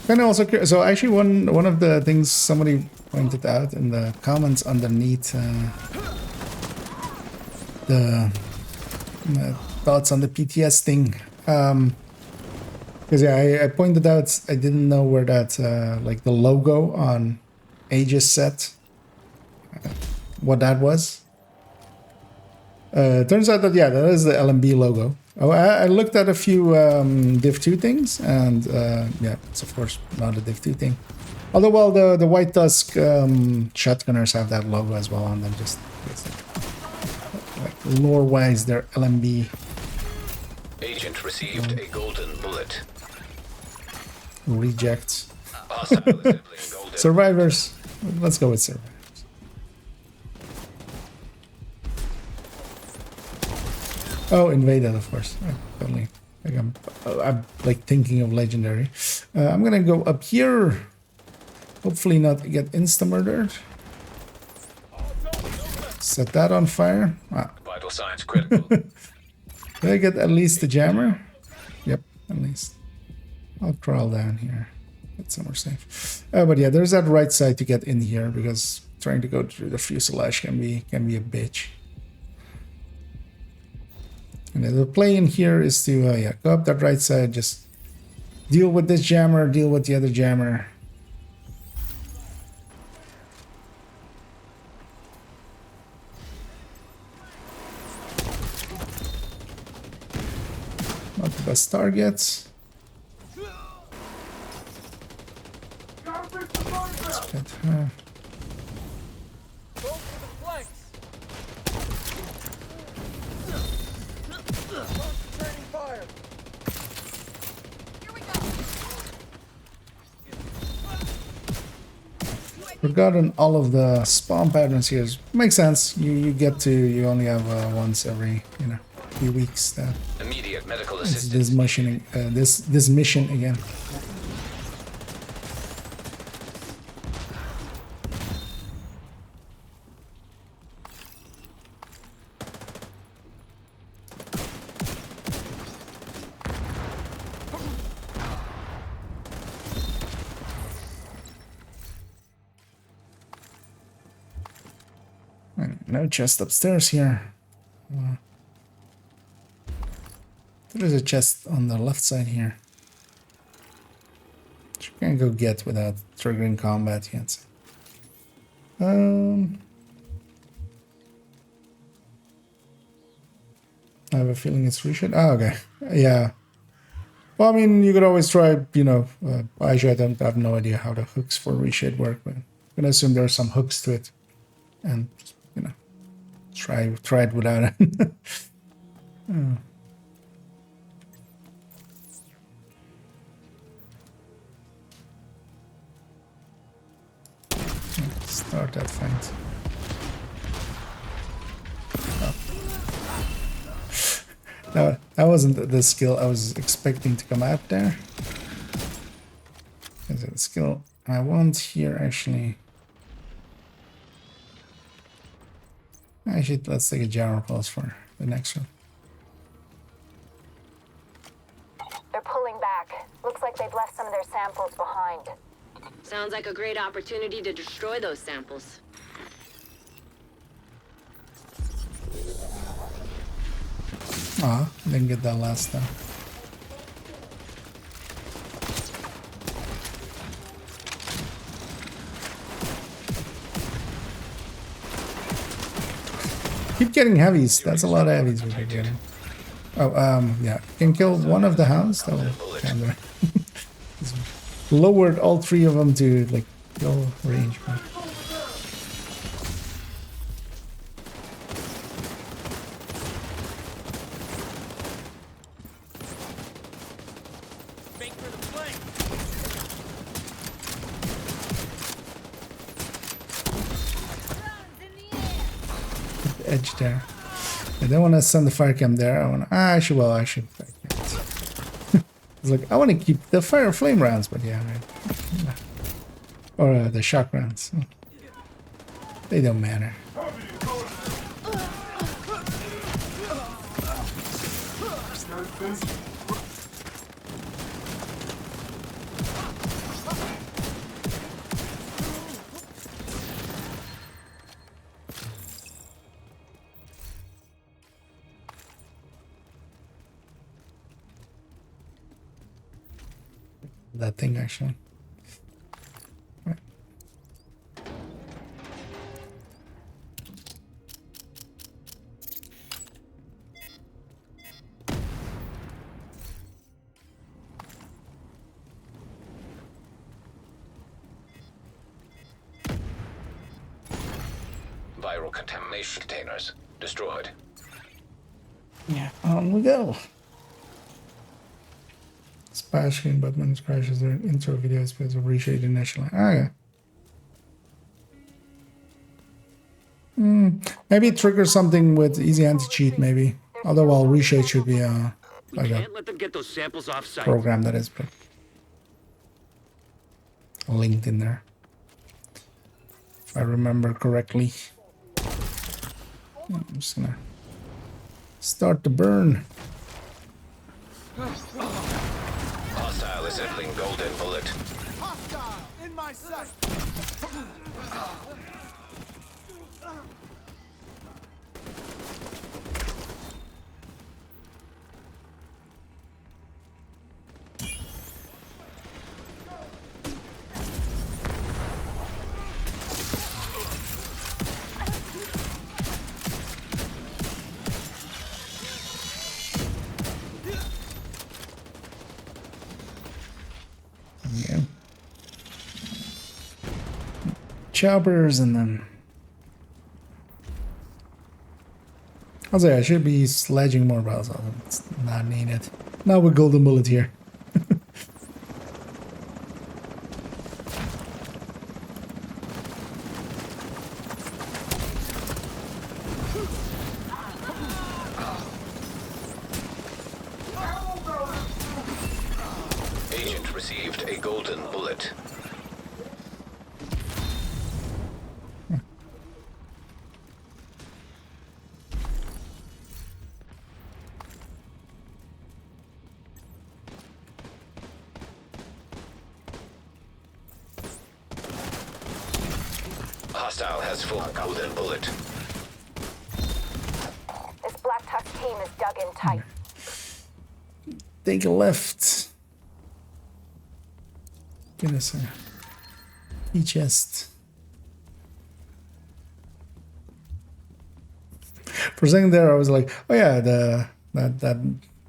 And also, so actually one of the things somebody pointed out in the comments underneath the thoughts on the PTS thing. Because yeah, I pointed out I didn't know where that like the logo on Aegis set, what that was. Turns out that, yeah, that is the LMB logo. Oh, I looked at a few Div 2 things, and yeah, it's of course not a Div 2 thing. Although, well, the White Tusk shotgunners have that logo as well on them, just like lore-wise, they're LMB. Agent received a golden bullet. Rejects. Hostile assembling golden. Survivors. Let's go with survivors. Oh, invaded, of course. Totally. Like I'm like thinking of legendary. I'm gonna go up here. Hopefully not get insta-murdered. Set that on fire. Wow. Vital signs critical. Did I get at least the jammer? Yep, at least. I'll crawl down here. Get somewhere safe. But yeah, there's that right side to get in here because trying to go through the fuselage can be a bitch. And the play in here is to yeah, go up that right side, just deal with this jammer, deal with the other jammer. Not the best targets. Let's get her. Forgotten all of the spawn patterns here. Makes sense. You only have once every few weeks. That Immediate medical it's assistance. this mission again. No chest upstairs here. There is a chest on the left side here. Which you can't go get without triggering combat yet. I have a feeling it's reshoot. Oh, okay. Yeah. Well, I mean, you could always try, actually, I have no idea how the hooks for reshoot work, but I'm going to assume there are some hooks to it. And, try it without it. Oh. Start that fight. Oh. No, that wasn't the skill I was expecting to come out there. Is it the skill I want here, actually? Actually, let's take a general pulse for the next one. They're pulling back. Looks like they've left some of their samples behind. Sounds like a great opportunity to destroy those samples. Ah, didn't get that last time. Keep getting heavies. That's a lot of heavies we're getting. Oh, yeah. Can kill one of the hounds. That will kind of lowered all three of them to like go range. But... edge there. I don't want to send the fire cam there. I want to. I should. Well, I should. It's like I want to keep the fire flame rounds, but yeah, right. Or the shock rounds. They don't matter. That thing actually. Right. viral contamination containers. Destroyed. Yeah, on we go. Splash screen, but when it crashes, their intro video is because of reshade initially. Okay. Maybe it triggers something with easy anti-cheat, maybe. Although, well, reshade should be We like a can't let them get those samples off site. program that is linked in there. If I remember correctly. I'm just gonna start the burn. Hostile assembling golden bullet. Hostile in my sight. Yeah. Choppers and then I'll say I should be sledging more bells. It's not needed. Not with golden bullet here. Agent received a golden bullet. Hostile has full golden bullet. This Black Tusk team is dug in tight. Take a left. Get us a key chest. For a second there, I was like, "Oh yeah, that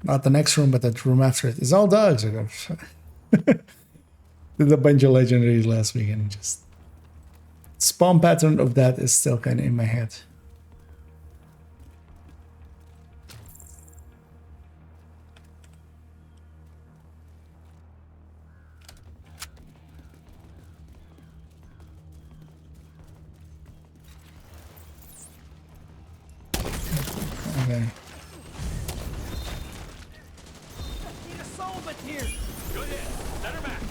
not the next room, but that room after it is all dogs." I go, did a bunch of legendaries last week, and just spawn pattern of that is still kind of in my head. Okay. Need a soul but here. Good hit. Center back.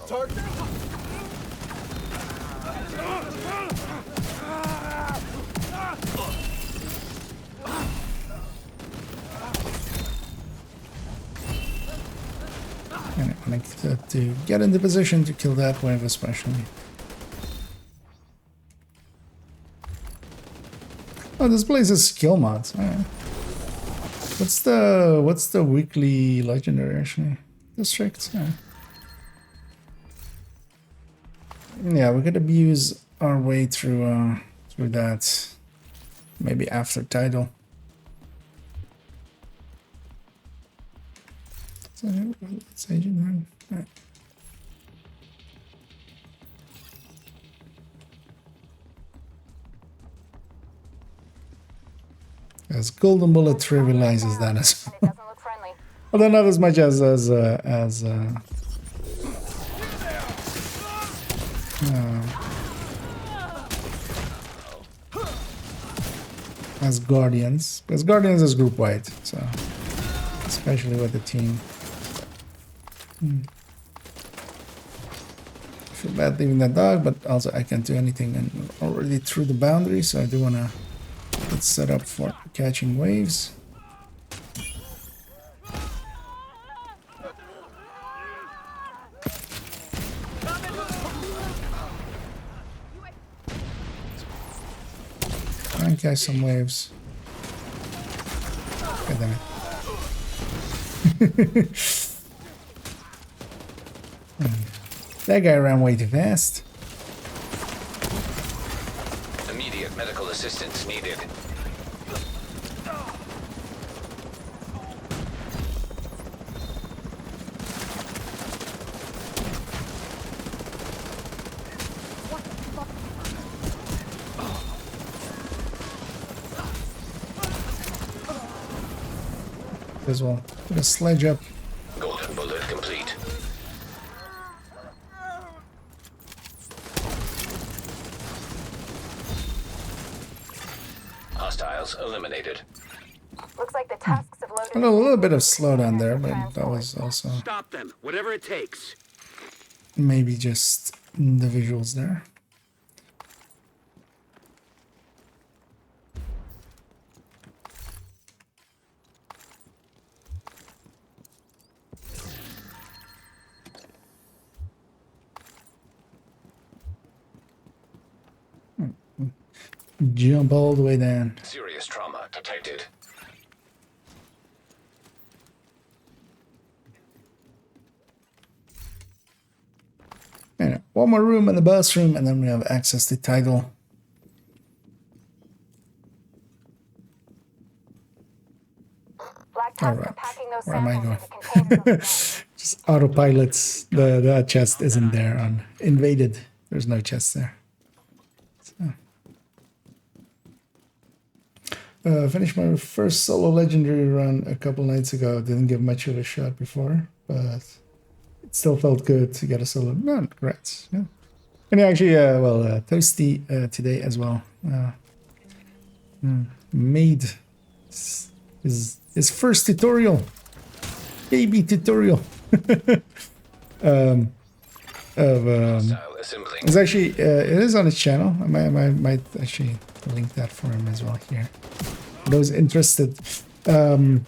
Target. And I like to get into position to kill that wave, especially. Oh, this place is skill mods. Alright. What's the weekly legendary actually? District. Yeah, we could abuse our way through that. Maybe after title. So let's agent run. Alright. As golden bullet trivializes that as It doesn't look friendly. although not as much as Guardians, because Guardians is group wide, so especially with the team. Feel bad leaving that dog, but also I can't do anything and already through the boundary, so I do want to get set up for catching waves. Try and catch some waves. God damn it. That guy ran way too fast. Immediate medical assistance needed. as well. Put a sledge up. Golden bullet complete. Hostiles eliminated. Looks like the tusks have loaded. A little bit of slowdown there, but that was also Stop them, whatever it takes. maybe just the visuals there. Jump all the way down. Serious trauma detected. Anyway, one more room in the bus room, and then we have access to title. Black All Tusk are right, packing those where am I samples going? into containers on the ground. Just autopilots. The chest isn't there on invaded. There's no chest there. Finished my first solo legendary run a couple nights ago. Didn't give much of a shot before, but it still felt good to get a solo. No, congrats. Yeah. And actually, Toasty today as well made his first tutorial, baby tutorial of Hostile assembling. it's actually it is on his channel. I might actually link that for him as well here. For those interested. I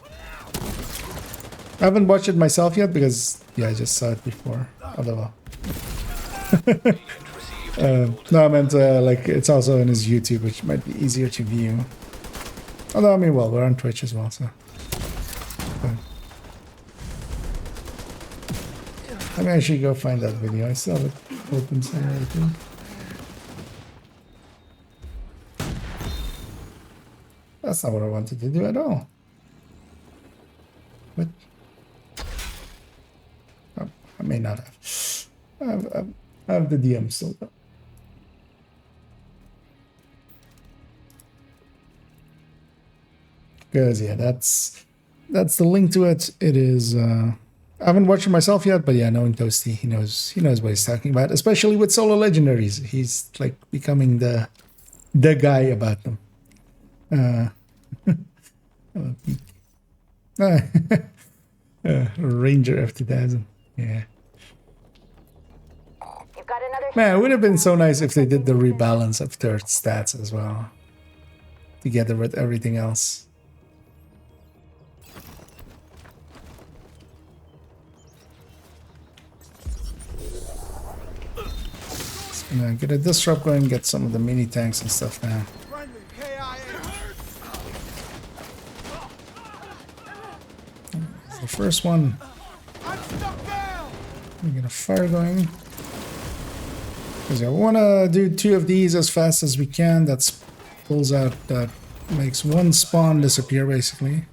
haven't watched it myself yet because I just saw it before. Although no, I meant like it's also in his YouTube, which might be easier to view. Although I mean, well, we're on Twitch as well, so. But let me actually go find that video. I still have it open somewhere, I think. That's not what I wanted to do at all. What? Oh, I may not have. I have the DM still. Because yeah, that's the link to it. It is. I haven't watched it myself yet, but yeah, knowing Toasty, he knows what he's talking about. Especially with solo legendaries, he's like becoming the guy about them. Ranger F2000. Yeah. You've got another. Man, it would have been so nice if they did the rebalance of their stats as well, together with everything else. Just gonna get a disrupt going, get some of the mini tanks and stuff now. The first one. We get a fire going. Because I want to do 2 of these as fast as we can. That pulls out, that makes one spawn disappear basically.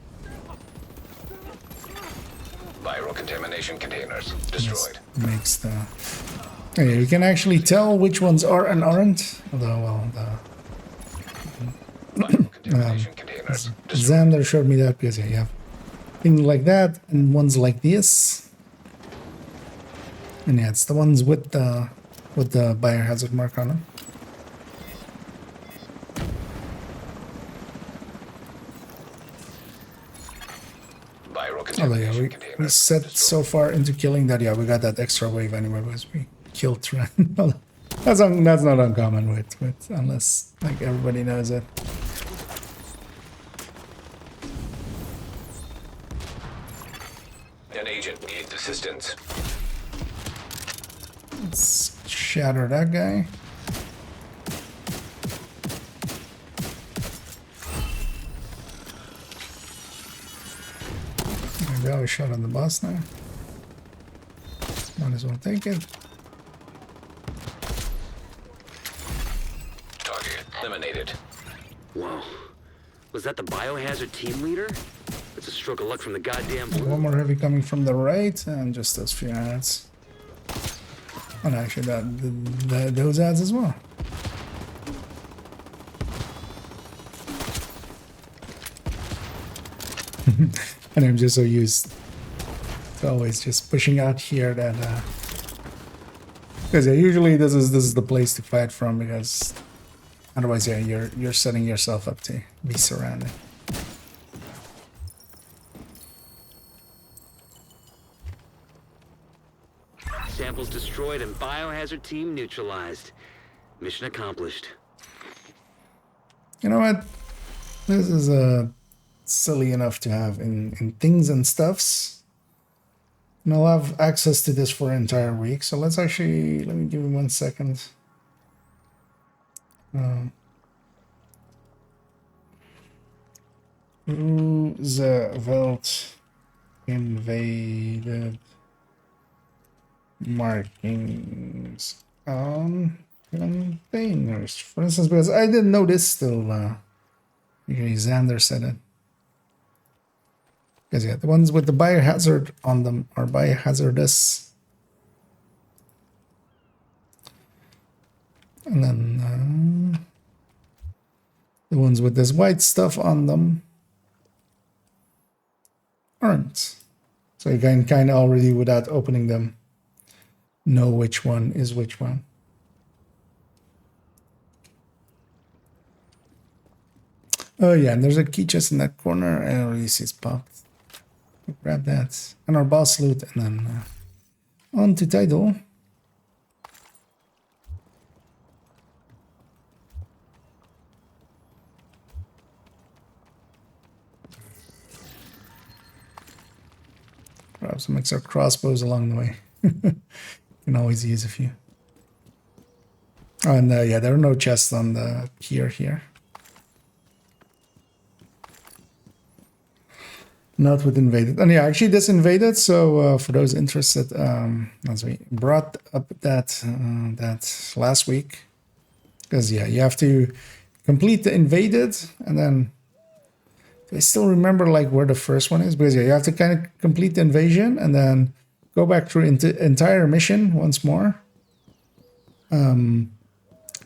Viral contamination containers destroyed. This makes the. Okay, you can actually tell which ones are and aren't. Although, well, Viral contamination containers destroyed. Xander showed me that because yeah, you have things like that and ones like this. And yeah, it's the ones with the biohazard mark on them. Viral Although contamination yeah, we containers set destroyed. so far into killing that, yeah, we got that extra wave anyway because we killed Tran. that's not uncommon with unless like everybody knows it. An agent needs assistance. Let's shatter that guy. Maybe I'll shot on the boss now. Might as well take it. Target eliminated. Whoa. Was that the biohazard team leader? It's a stroke of luck from the goddamn blue. One more heavy coming from the right, and just those few ads. And actually, those ads as well. And I'm just so used to always just pushing out here that because usually this is the place to fight from, because otherwise you're setting yourself up to be surrounded. Samples destroyed and biohazard team neutralized. Mission accomplished. You know what? This is silly enough to have in things and stuffs. And I'll have access to this for an entire week. So let's actually, let me give me 1 second. Roosevelt invaded markings on containers. For instance, because I didn't know this still. Xander said it. Because yeah, the ones with the biohazard on them are biohazardous. And then the ones with this white stuff on them aren't. So you can kind of already, without opening them, know which one is which one. Oh yeah, and there's a key chest in that corner. I already see it's popped. Grab that. And our boss loot, and then on to title. Grab some extra crossbows along the way. Can always use a few. Oh, and yeah, there are no chests on the pier here. Not with invaded. And yeah, actually this invaded. So for those interested, as we brought up that that last week, because yeah, you have to complete the invaded, and then I still remember like where the first one is, because yeah, you have to kind of complete the invasion and then go back through into entire mission once more,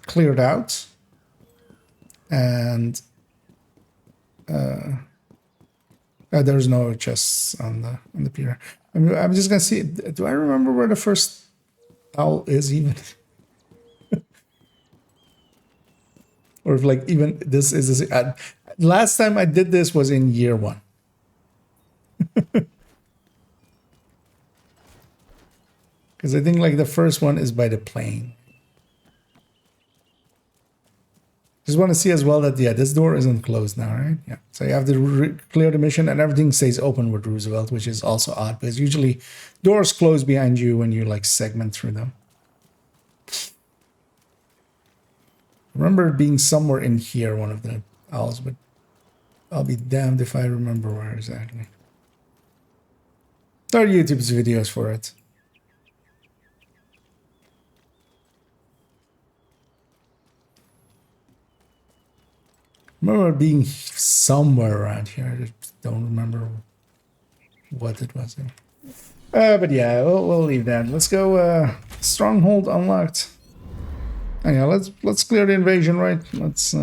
cleared out, and there's no chests on the pier. I'm just gonna see. Do I remember where the first owl is even? Or if like even this is last time I did this was in year 1. Because I think like the first one is by the plane. Just want to see as well that yeah, this door isn't closed now, right? Yeah. So you have to clear the mission and everything stays open with Roosevelt, which is also odd because usually doors close behind you when you like segment through them. I remember it being somewhere in here, one of the owls, but I'll be damned if I remember where exactly. There are YouTube's videos for it. I remember it being somewhere around here. I just don't remember what it was. But yeah, we'll leave that. Let's go. Stronghold unlocked. And yeah, let's clear the invasion, right? Let's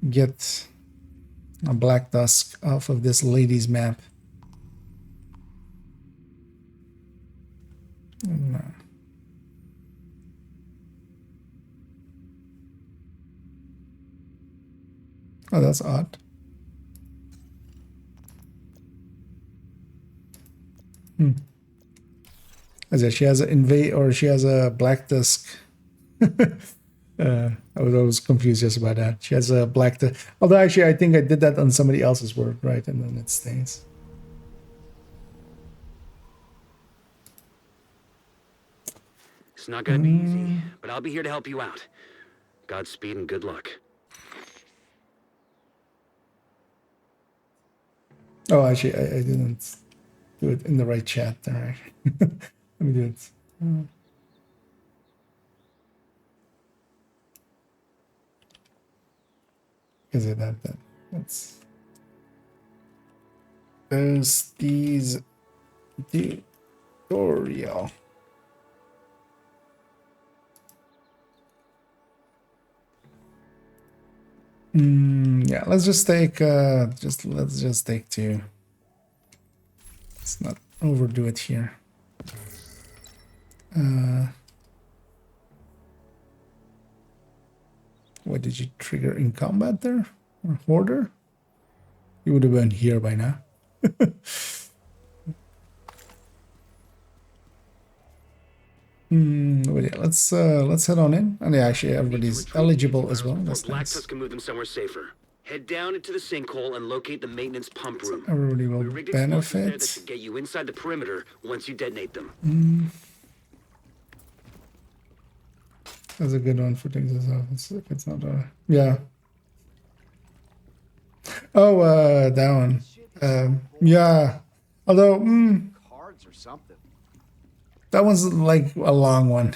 get a Black Dusk off of this lady's map. And, oh, that's odd. As if she has an invade, or she has a Black Dusk. I was always confused just about that. She has a Black Dusk. Although actually, I think I did that on somebody else's work, right? And then it stays. It's not gonna be easy, but I'll be here to help you out. Godspeed and good luck. Oh, actually, I didn't do it in the right chat. All right. Let me do it. Is it that's there's these tutorial. Yeah, let's just take let's just take 2. not overdo it here. What did you trigger in combat there? Or hoarder? You would have been here by now. But yeah, let's head on in. And yeah, actually everybody's eligible as well. That's Black nice. Tusk can move them somewhere safer. Head down into the sinkhole and locate the maintenance pump room. Everybody We will rigged explosives there that benefit. should get you inside the perimeter once you detonate them. That's a good one for things as well. If it's not yeah. Oh, that one. Yeah. Although, Cards or something. that one's like a long one.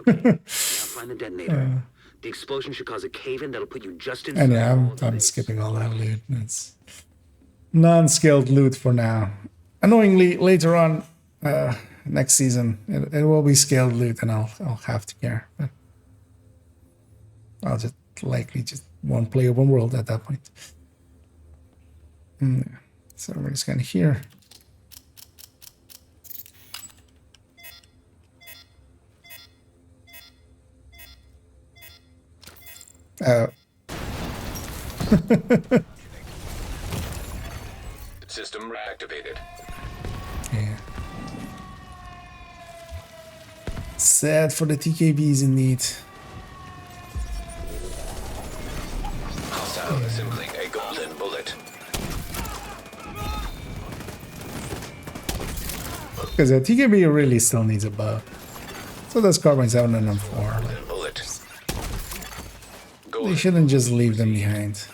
Now find the detonator. The explosion should cause a cave-in that'll put you just inside. And yeah, the wall of the I'm base. skipping all that loot. It's non-skilled loot for now. Annoyingly, later on, next season, it will be scaled loot, and I'll have to care. But I'll just likely just won't play open world at that point. So we're just kind of here. System reactivated. Yeah. Sad for the TKBs indeed. Hostile assembling a golden bullet. Because the TKB really still needs a bow. So does Carbine 7 and M4. Golden bullet. They Golden shouldn't just leave them behind.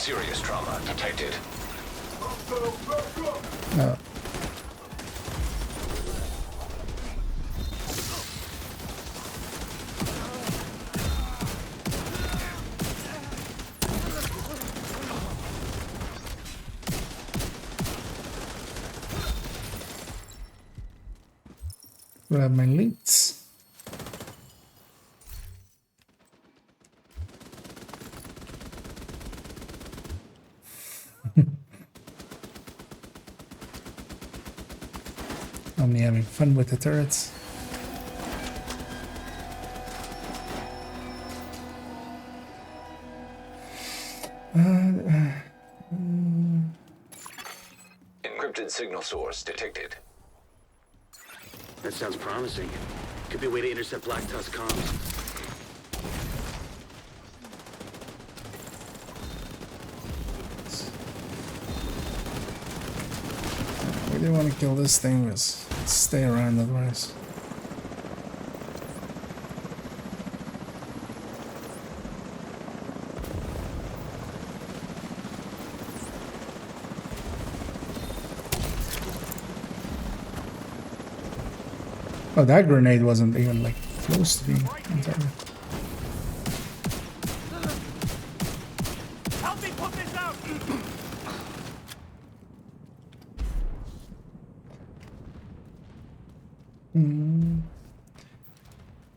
serious trauma detected. No. Grab my links. Only having fun with the turrets. Encrypted signal source detected. That sounds promising. Could be a way to intercept Black Tusk comms. We didn't want to kill this thing, just stay around otherwise. Oh, that grenade wasn't even like close to being entirely. Help me put this out!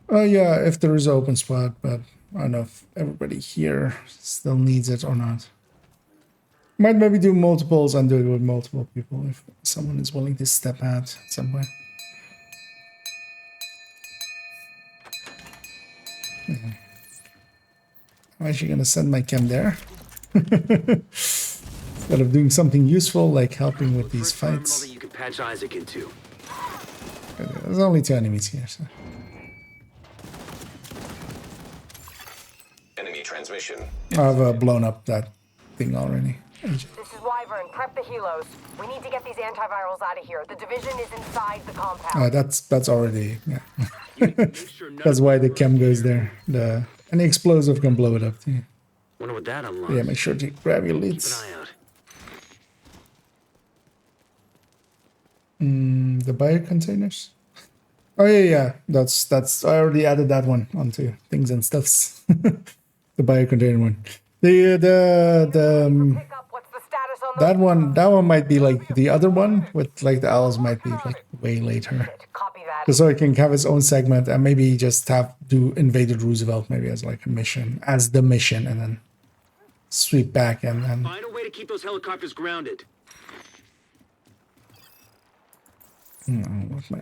Oh yeah, if there is an open spot, but I don't know if everybody here still needs it or not. Might maybe do multiples and do it with multiple people if someone is willing to step out at some point. I'm actually gonna send my chem there. Instead of doing something useful like helping with these First terminal fights. that you can patch Isaac into. There's only 2 enemies here, so. Enemy transmission. I've blown up that thing already. This is Wyvern. Prep the helos. We need to get these antivirals out of here. The division is inside the compound. That's already, yeah. Make sure none That's of why them the are chem around goes here. there. Any explosive can blow it up too. Wonder what that unlocks. Yeah, make sure to grab your Keep an leads. eye out. The bio containers. Oh yeah. That's I already added that one onto things and stuffs. The biocontainer one. Pick up. What's the status on That one might be like the other one with like the owls might be like way later. Copy that. Just so it can have its own segment and maybe just have do invaded Roosevelt maybe as like a mission, as the mission, and then sweep back and Find a way to keep those helicopters grounded. what my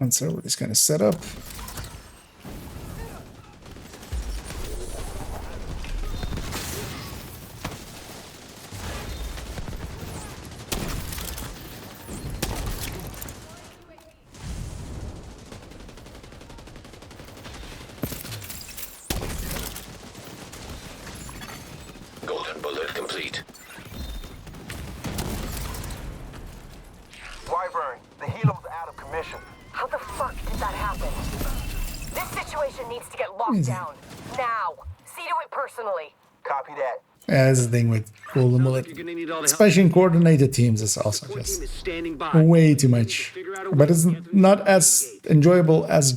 answer what is kind of set up. Golden bullet complete. Wyvern, the helo's out of commission. How the fuck did that happen? This situation needs to get locked down. Now. See to it personally. Copy that. Yeah, that's the thing with Golden Bullet. You're gonna need all the help. Especially in coordinated teams, it's also Support team just is standing by. way too much. But it's not as enjoyable as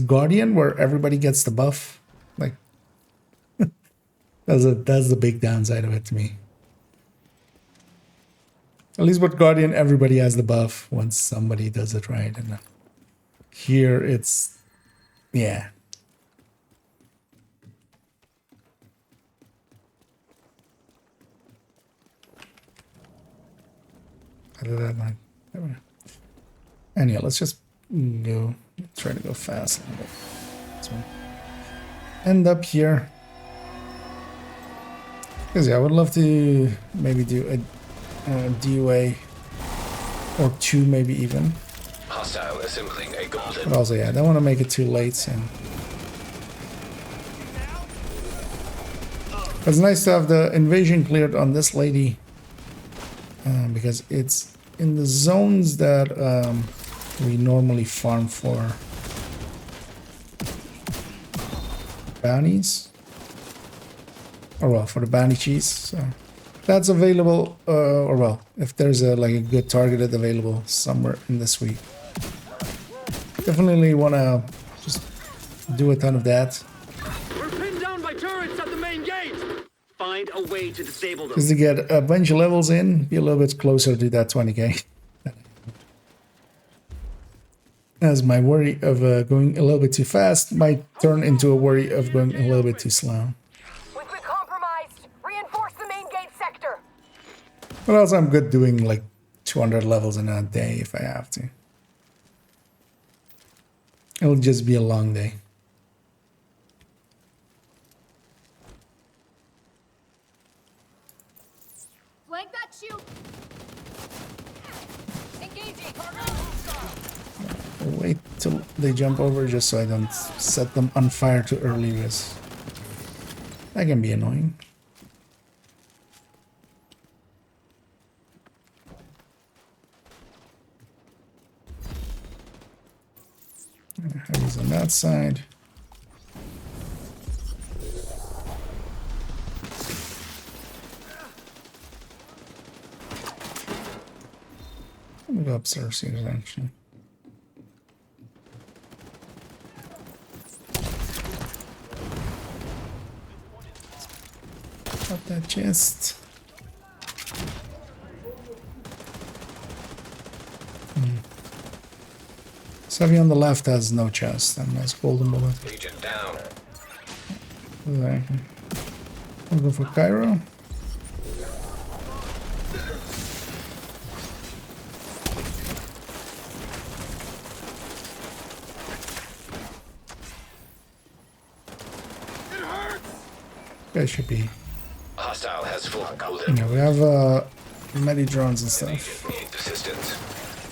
Guardian, where everybody gets the buff. Like that's the big downside of it to me. At least with Guardian, everybody has the buff once somebody does it right, and here it's yeah. Other than that, like, anyhow, let's just go try to go fast. So end up here. Because yeah, I would love to maybe do a DOA or two, maybe even. Hostile assembling a golden. But also, yeah, I don't want to make it too late. And it's nice to have the invasion cleared on this lady because it's in the zones that we normally farm for bounties. Or well, for the bounty cheese. So that's available, or well, if there's a like a good targeted available somewhere in this week. Definitely want to just do a ton of that. We're pinned down by turrets at the main gate. Find a way to disable them. Just to get a bunch of levels in, be a little bit closer to that 20k. As my worry of going a little bit too fast might turn into a worry of going a little bit too slow. We've been compromised. Reinforce the main gate sector. But also I'm good doing like 200 levels in a day if I have to. It'll just be a long day. Flank that shoot. Engaging. I'll wait till they jump over just so I don't set them on fire too early, because that can be annoying. Heavy's on that side. Let me go upstairs here, actually. Got that chest. Savvy on the left has no chest, and nice golden bullet. Legion down. Exactly. We'll go for Cairo. That should be. Hostile has full golden. Yeah, we have medi drones and stuff. Legion needs assistance.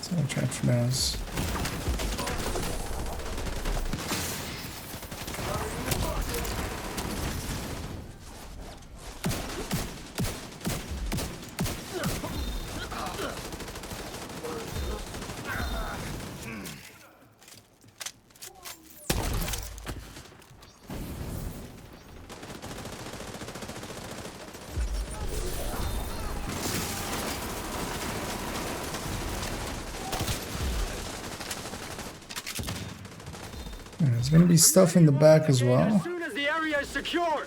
So I'll try for those. There's gonna be stuff in the back as well. As soon as the area is secure.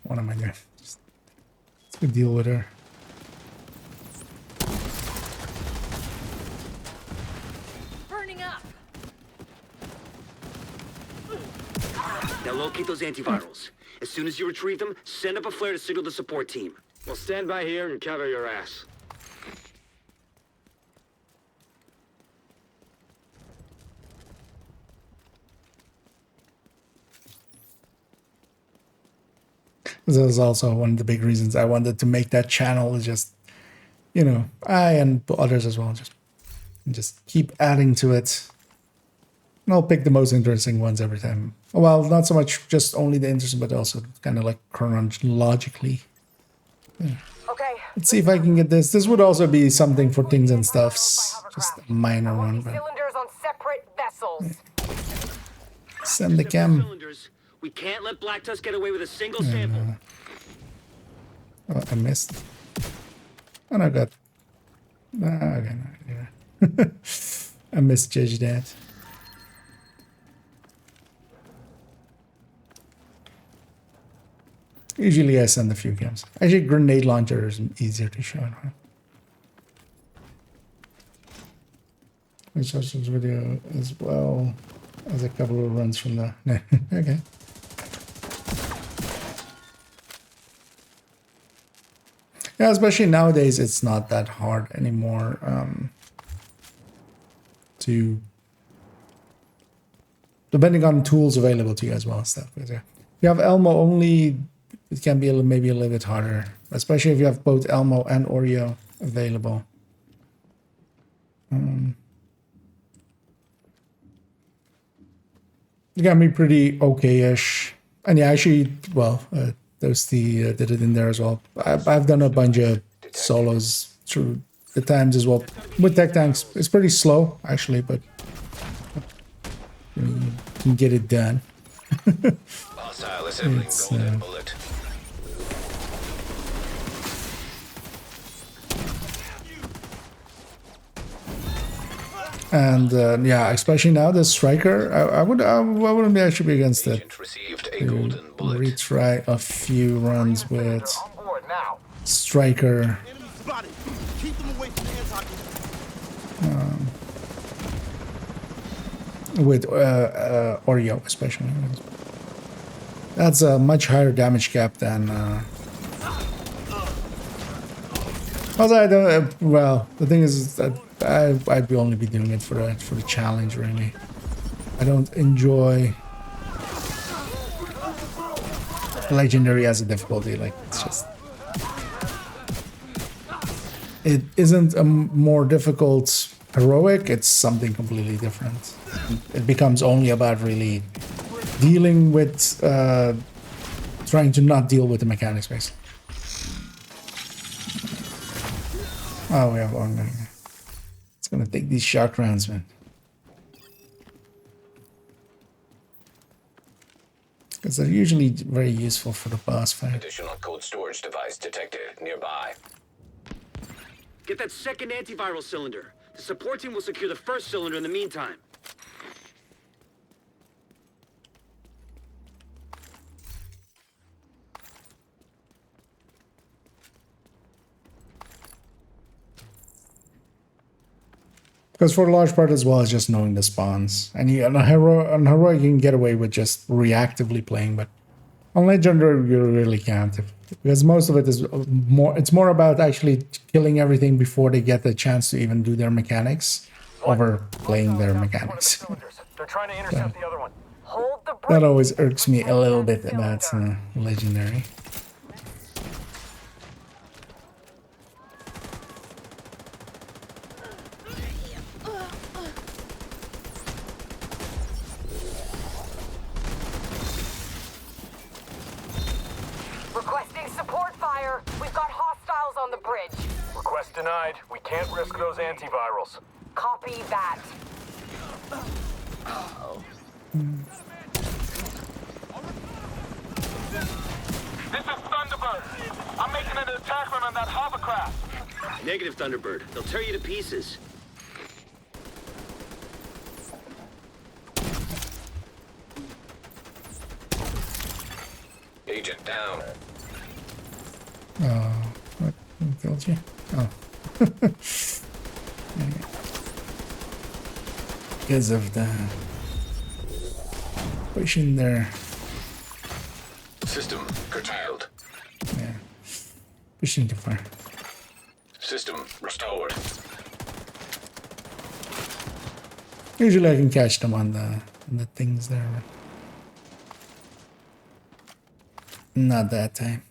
What am I doing? Let's go deal with her. Burning up. Now locate those antivirals. As soon as you retrieve them, send up a flare to signal the support team. We'll stand by here and cover your ass. This is also one of the big reasons I wanted to make that channel. Is just, you know, I and others as well, just keep adding to it. And I'll pick the most interesting ones every time. Well, not so much just only the interesting, but also kind of like chronologically. Yeah. Okay. Let's see if I can get this. This would also be something for things and stuffs. Just a minor one. But Cylinders on separate vessels. send the chem. Cylinders. We can't let Black Tusk get away with a single sample. Oh, I missed. And I got. Okay, no, yeah. I misjudged that. Usually I send a few cams. Actually, grenade launcher is easier to show. Huh? Which also video as well as a couple of runs from the. Okay. Yeah, especially nowadays, it's not that hard anymore to, depending on tools available to you as well and stuff. If you have Elmo only, it can be maybe a little bit harder, especially if you have both Elmo and Oreo available. It can be pretty okay-ish. And yeah, actually, well, Toasty did it in there as well. I've done a bunch of solos through the times as well. With tech tanks, it's pretty slow, actually, but you can get it done. Hostile assembling golden bullet. And yeah, especially now the striker, I wouldn't be actually be against it. Agent received a golden bullet. Retry a few runs with striker. With Oreo, especially. That's a much higher damage cap than. Also, I don't. Well, the thing is that I'd be only be doing it for the challenge, really. I don't enjoy legendary as a difficulty. Like, it's just. It isn't a more difficult heroic. It's something completely different. It becomes only about really dealing with, trying to not deal with the mechanics, basically. Oh, we have one. It's gonna take these shock rounds, man. Because they're usually very useful for the boss fight. Additional cold storage device detected nearby. Get that second antiviral cylinder. The support team will secure the first cylinder in the meantime. Because for a large part as well as just knowing the spawns. And on heroic you can get away with just reactively playing, but on legendary you really can't. Because most of it is more, it's more about actually killing everything before they get the chance to even do their mechanics over playing their mechanics. They're trying to intercept the other one. Hold the That always irks me a little bit about legendary. Requesting support fire. We've got hostiles on the bridge. Request denied. We can't risk those antivirals. Copy that. This is Thunderbird. I'm making an attack run on that hovercraft. Negative, Thunderbird. They'll tear you to pieces. Down. Oh, what? Who killed you? Oh. Because of the pushing there. System curtailed. Yeah. Pushing too far. System restored. Usually I can catch them on the things there. Not that time.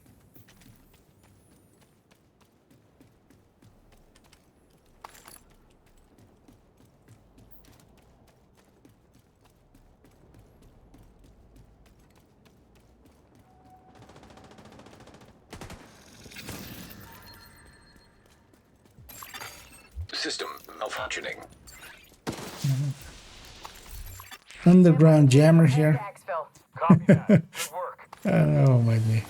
System malfunctioning. Underground jammer here. Axville. Copy that. Good work. Oh, might be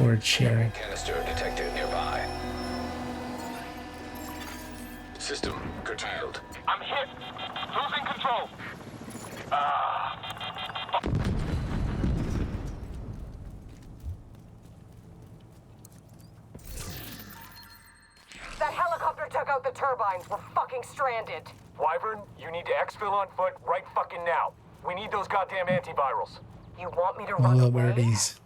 word sharing. Canister detected nearby. System curtailed. I'm hit. Losing control. That helicopter took out the turbines. We're fucking stranded. Wyvern, you need to exfil on foot right fucking now. We need those goddamn antivirals. You want me to All run the away? birdies.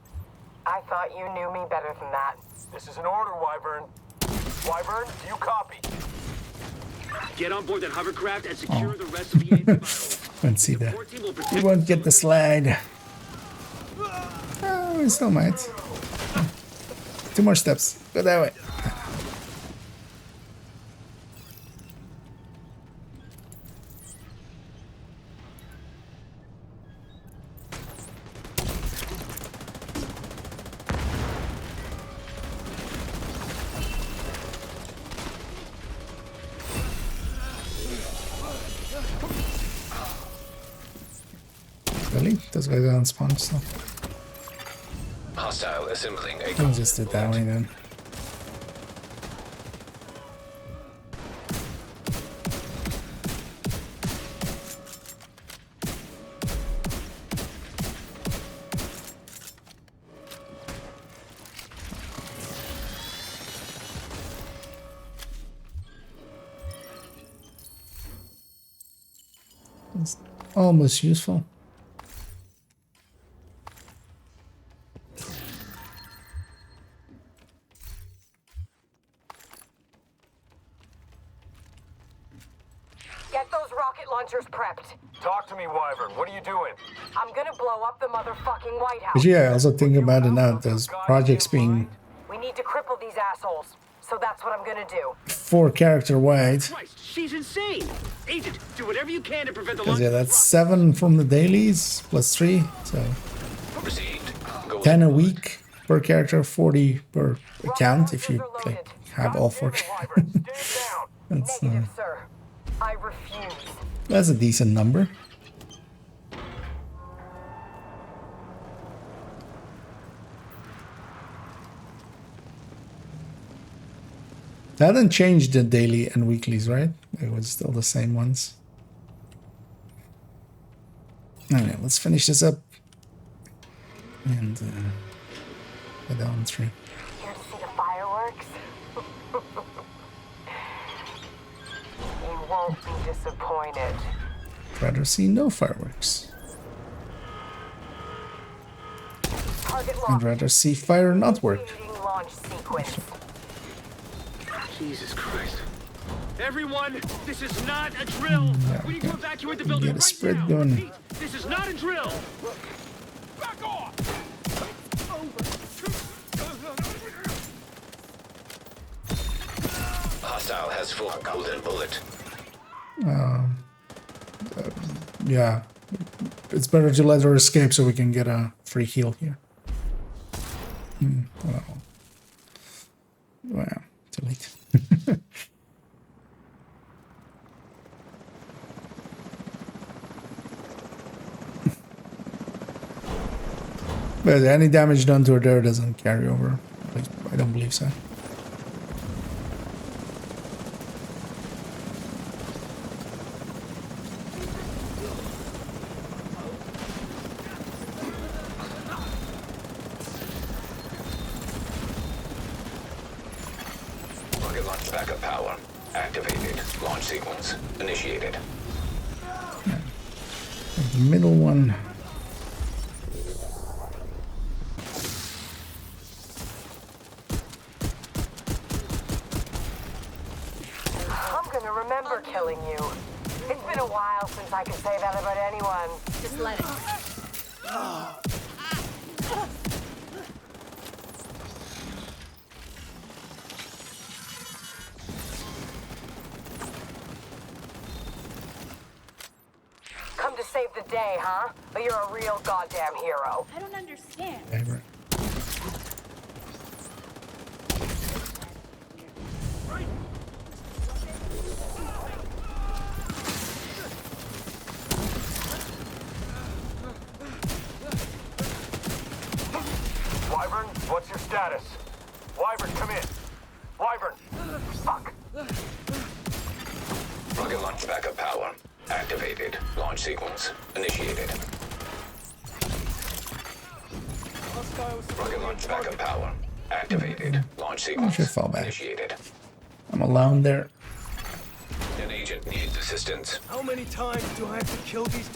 I thought you knew me better than that. This is an order, Wyvern. Wyvern, do you copy? Get on board that hovercraft and secure the rest of the antivirals. Let's see that. Core team will We protect won't get the slide. Oh, we still might. 2 more steps. Go that way. Really? Those guys don't spawn still. Hostile assembling a I'll just do it that way then. It's almost useful. Get those rocket launchers prepped. Talk to me, Wyvern. What are you doing? I'm gonna blow up the motherfucking White House. But yeah, I also think about it now. Those projects being We need to cripple these assholes. So that's what I'm gonna do. 4 character wide. Christ, she's insane. Agent, do whatever you can to prevent the Because launch. yeah, that's 7 from the dailies plus 3, so received. Goal 10 a week per character, 40 per account if you like have all 4. Wyvern, stand down. That's Negative, sir. I refuse. that's a decent number. They hadn't changed the daily and weeklies, right? It was still the same ones. Alright, let's finish this up. And go down through. Here to see the fireworks? You won't be disappointed. Rather see no fireworks. Target I'd locked. rather see fire not work. Initiating launch sequence. Jesus Christ. Everyone, this is not a drill. We need to evacuate the building Get a right spread now. going. Repeat, this is not a drill. Back off! Hostile has full golden bullet. Yeah. It's better to let her escape so we can get a free heal here. Wow. Too late. But any damage done to her there doesn't carry over. At least I don't believe so. Rocket launch backup power activated. Launch sequence initiated. The middle one. I'm gonna remember killing you. It's been a while since I could say that about anyone. Just let it. Come to save the day, huh? But you're a real goddamn hero. I don't understand. Favorite. Wyvern, what's your status? Wyvern, come in. Wyvern. Fuck. Rocket launch backup power activated. Launch sequence initiated. Rocket launch backup power activated. Launch sequence should fall back. initiated. I'm alone there. An agent needs assistance. How many times do I have to kill these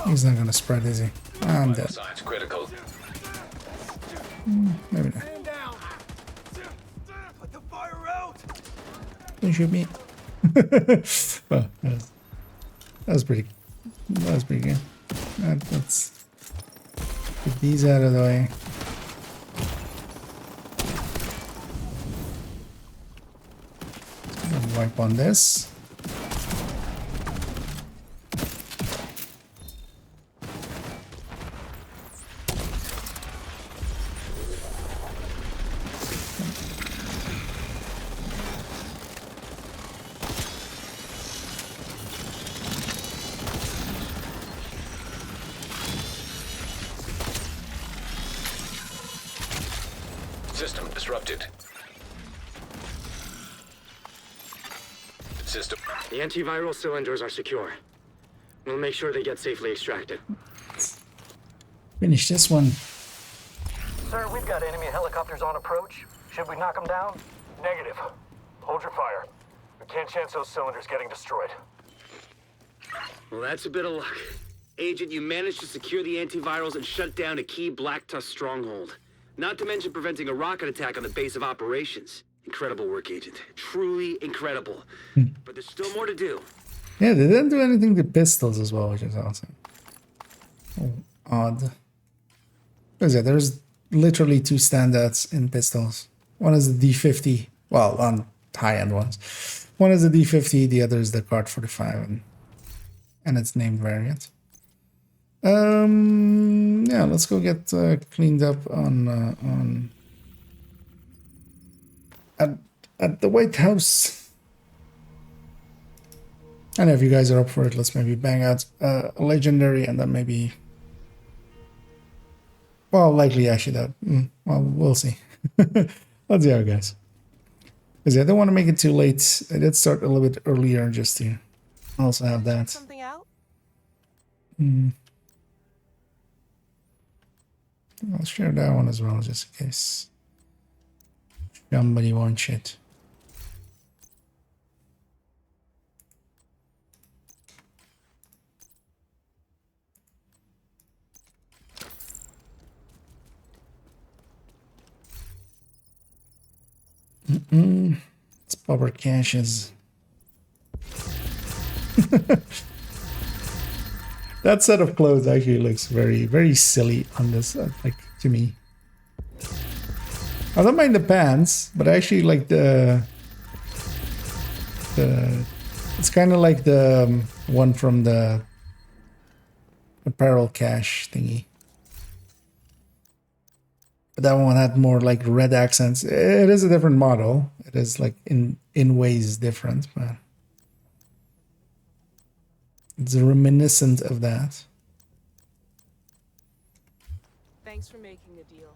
He's not gonna spread, is he? I'm Vital dead. signs critical. Maybe not. Stand down! Put the fire out! Don't shoot me. Well, that was pretty. That was pretty good. Let's get these out of the way. Wipe on this. System disrupted. System. The antiviral cylinders are secure. We'll make sure they get safely extracted. Finish this one. Sir, we've got enemy helicopters on approach. Should we knock them down? Negative. Hold your fire. We can't chance those cylinders getting destroyed. Well, that's a bit of luck. Agent, you managed to secure the antivirals and shut down a key Black Tusk stronghold. Not to mention preventing a rocket attack on the base of operations. Incredible work, Agent. Truly incredible. But there's still more to do. Yeah, they didn't do anything to pistols as well, which is awesome. Oh, odd. What is it? There's literally two standouts in pistols. One is the D50. Well, on high-end ones. One is the D50, the other is the Card 45, and its named variant. Yeah, let's go get cleaned up on at the White House. I don't know if you guys are up for it. Let's maybe bang out a legendary and then maybe. Well, likely actually that. Well, we'll see. Let's see how it goes. Because I don't want to make it too late. I did start a little bit earlier just to also have that. Something out? I'll share that one as well, just in case somebody wants it. It's Bobber Caches. That set of clothes actually looks very, very silly on this, like, to me. I don't mind the pants, but I actually like the it's kind of like the one from the apparel cache thingy. But that one had more like red accents. It is a different model. It is like in ways different, but it's reminiscent of that. Thanks for making the deal.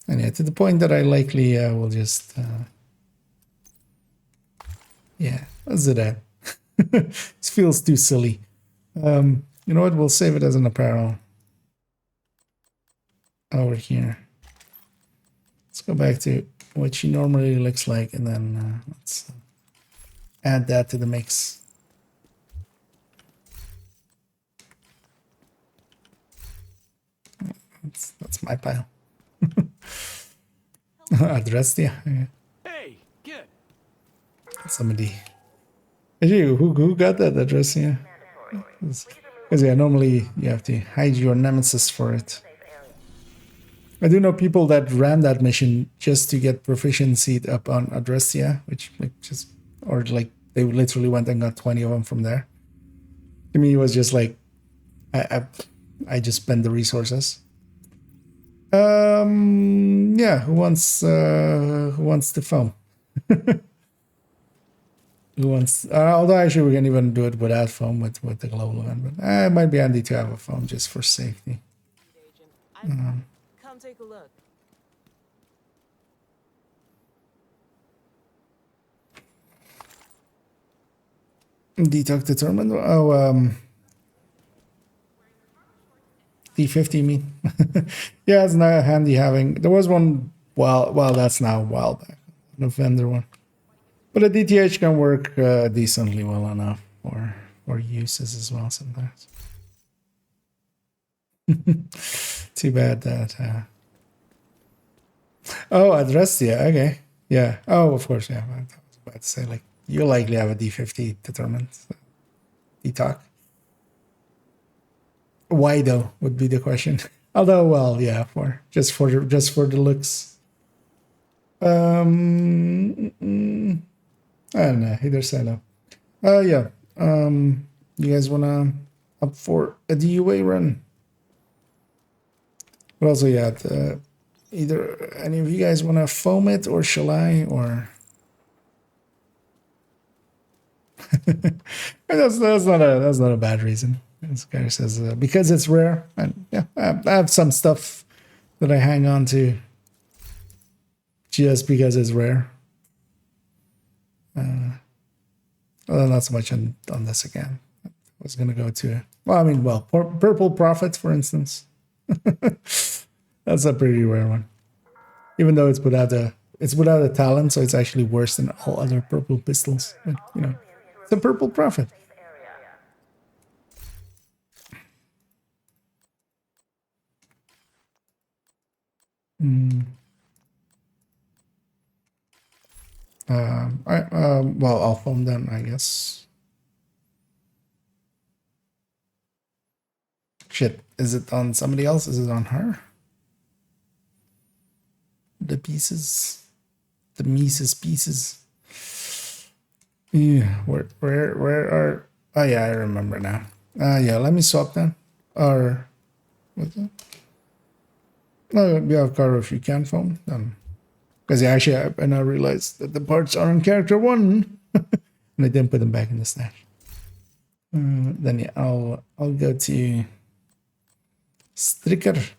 And yeah, to the point that I likely will just yeah, let's do that. This feels too silly. You know what? We'll save it as an apparel. over here. Let's go back to what she normally looks like, and then let's add that to the mix. That's my pile. Address, yeah. Hey, get. Somebody. Actually, who got that address? Yeah. Because yeah, normally you have to hide your nemesis for it. I do know people that ran that mission just to get proficiency up on Adrestia, which like just, or like they literally went and got 20 of them from there. To me, it was just like, I just spend the resources. Yeah, who wants the foam? Who wants? Although actually we can even do it without foam with the global event, but it might be handy to have a foam just for safety. Come take a look. Detox determined. Oh, D50 you mean? Yeah, it's not handy having. There was one. Well, that's now a while back. An offender one. But a DTH can work decently well enough for uses as well sometimes. Too bad that. Oh, Adrestia. Okay. Yeah. Oh, of course. Yeah. I was about to say, like, you likely have a D50 determined. So. Detox. Why though would be the question. Although, well, yeah, just for the looks. I don't know. Either side no. Yeah. You guys wanna up for a DUA run? But also, yeah. Either any of you guys wanna foam it, or shall I? Or that's not a bad reason. This guy says because it's rare, and yeah, I have some stuff that I hang on to just because it's rare. Well, not so much on this again. I was gonna go to Purple Prophet, for instance. That's a pretty rare one, even though it's without a talent, so it's actually worse than all other purple pistols. But, you know, it's a Purple Prophet. Well, I'll foam them, I guess. Shit, is it on somebody else? Is it on her? The pieces, the Mises pieces. Yeah, where are? Oh yeah, I remember now. Yeah, let me swap them. Or what's that? No, we have Caro if you can foam them. Because yeah, actually, I now realized that the parts are on character 1, and I didn't put them back in the stash. Then yeah, I'll go to Stricker.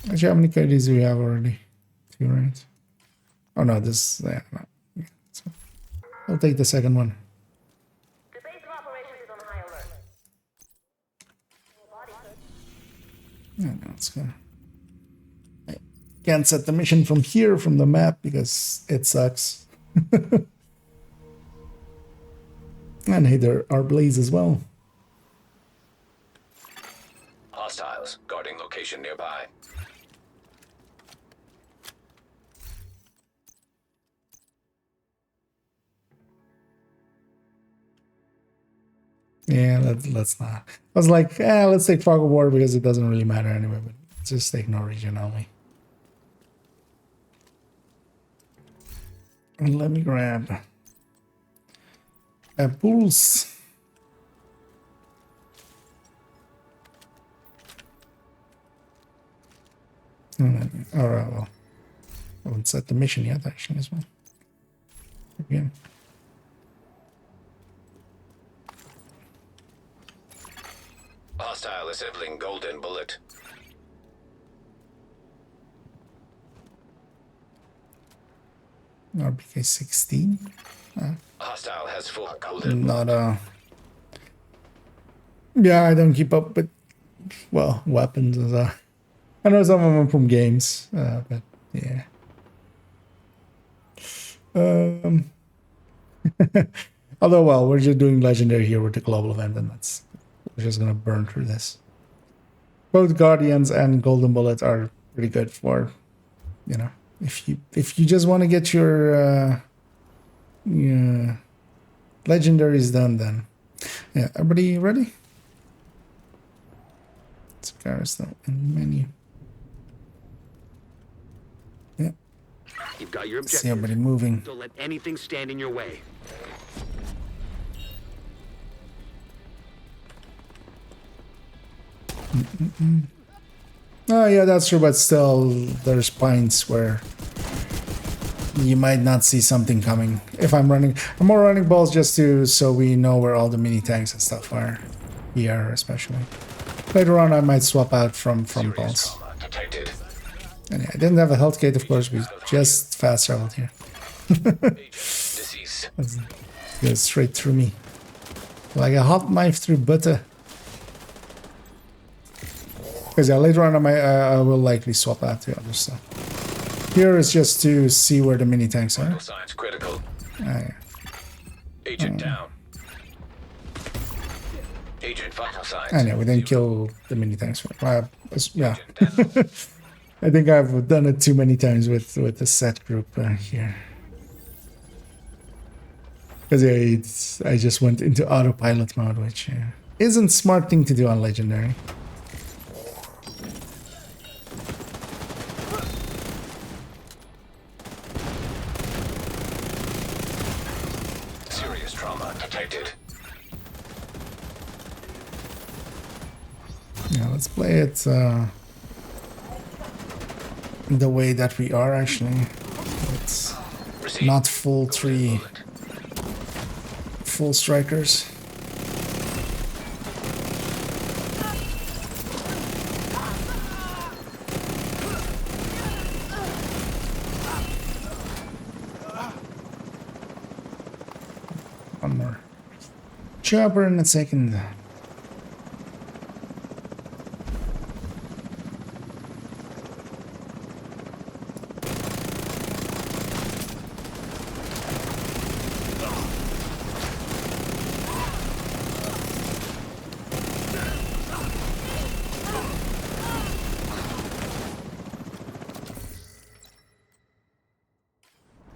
Actually, how many credits do we have already? 2, right? Oh no, this. Yeah, no. So I'll take the second one. Yeah, let's go. I can't set the mission from here, from the map, because it sucks. And hey, there are Blaze as well. Hostiles guarding location nearby. Yeah, let's not. I was like, let's take Fog of War because it doesn't really matter anyway, but just take Norwegian only. And let me grab a Pulse. And then, alright, well, I haven't set the mission yet, actually, as well. Again. Hostile assembling golden bullet. RPK 16. Hostile has full golden. Not Yeah, I don't keep up with, well, weapons as well. I know some of them from games, but yeah. Although, well, we're just doing legendary here with the global event, and we're just gonna burn through this. Both Guardians and Golden Bullets are pretty good for, you know, if you just want to get your legendaries done, then yeah. Everybody ready? Cigar still in the menu. Yeah. You've got your objective. See everybody moving. Don't let anything stand in your way. Oh yeah, that's true, but still, there's points where you might not see something coming. If I'm more running balls just so we know where all the mini tanks and stuff are. Here, especially. Later on, I might swap out from balls. And yeah, I didn't have a health gate, of course. We just fast traveled here. Goes straight through me, like a hot knife through butter. Because yeah, later on I will likely swap out the other stuff. Here is just to see where the mini tanks are. Signs critical. Yeah. Agent down. Agent vital signs. And yeah, we didn't kill the mini tanks. Yeah. I think I've done it too many times with the set group here. Because yeah, I just went into autopilot mode, which isn't a smart thing to do on legendary. Serious trauma detected. Yeah, let's play it the way that we are actually. It's not full strikers. One more chopper in a second.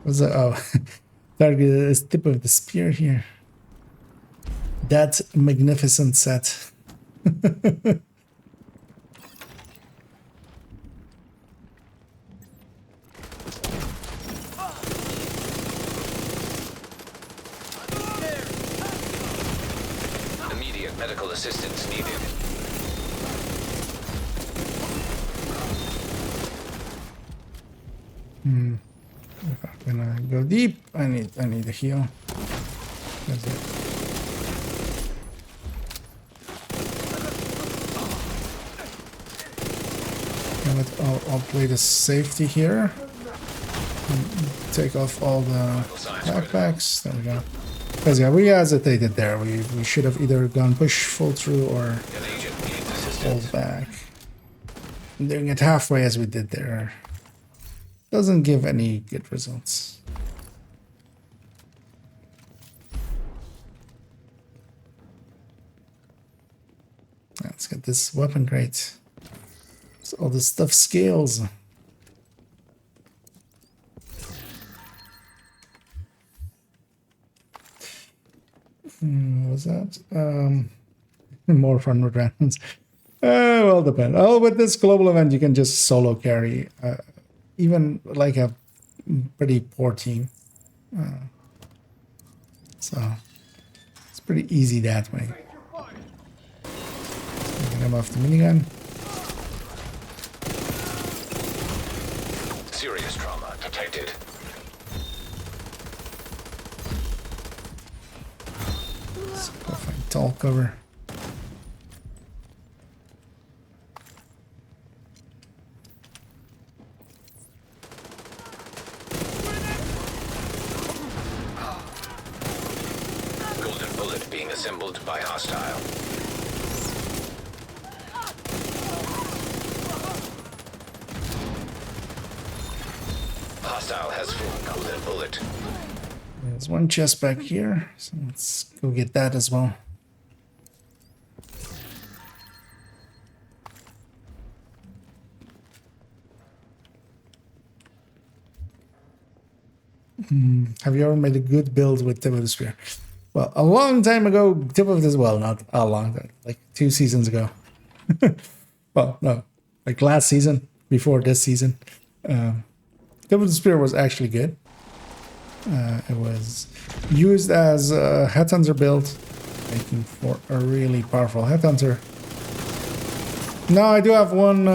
What's that? Oh, target is tip of the spear here. That magnificent set. Immediate medical assistance needed. If I'm gonna go deep, I need a heal. That's it. I'll play the safety here. And take off all the backpacks. There we go. Because yeah, we hesitated there. We should have either gone push full through or hold back. Doing it halfway as we did there doesn't give any good results. Let's get this weapon crate. So all this stuff scales. What was that? More fun with randoms. Well, depend. Oh, with this global event, you can just solo carry. Even like a pretty poor team. So it's pretty easy that way. Get him off the minigun. Serious trauma detected. Let's go find tall cover. Golden bullet being assembled by hostile. Hostile has full golden bullet. There's one chest back here, so let's go get that as well. Have you ever made a good build with Tip of the Spear? Well, a long time ago, Tip of the, well, not a long time, like 2 seasons ago. Well, no, like last season, before this season. Tip of the Spear was actually good. It was used as a headhunter build, making for a really powerful headhunter. Now I do have one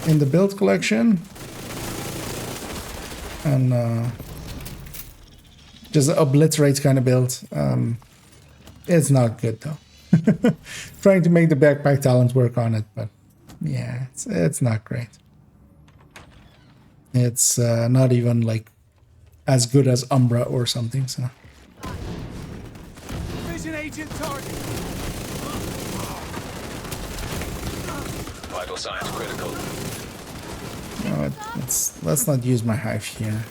in the build collection. And just obliterate kind of build. It's not good though. Trying to make the backpack talent work on it, but yeah, it's not great. It's not even like as good as Umbra or something. So. Vision agent target. Vital signs critical. No, let's not use my hive here.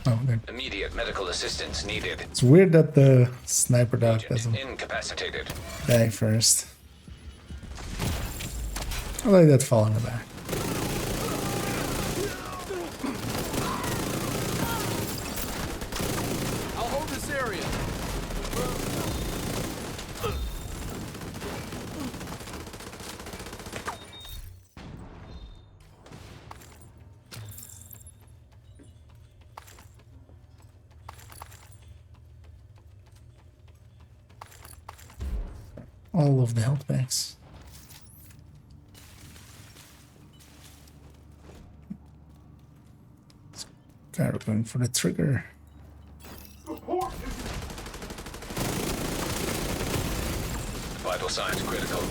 Oh, okay. Immediate medical assistance needed. It's weird that the sniper dog Agent doesn't incapacitated. die first. I like that fall in the back. I'll hold this area. All of the health packs. Okay, we're going for the trigger. Vital signs critical.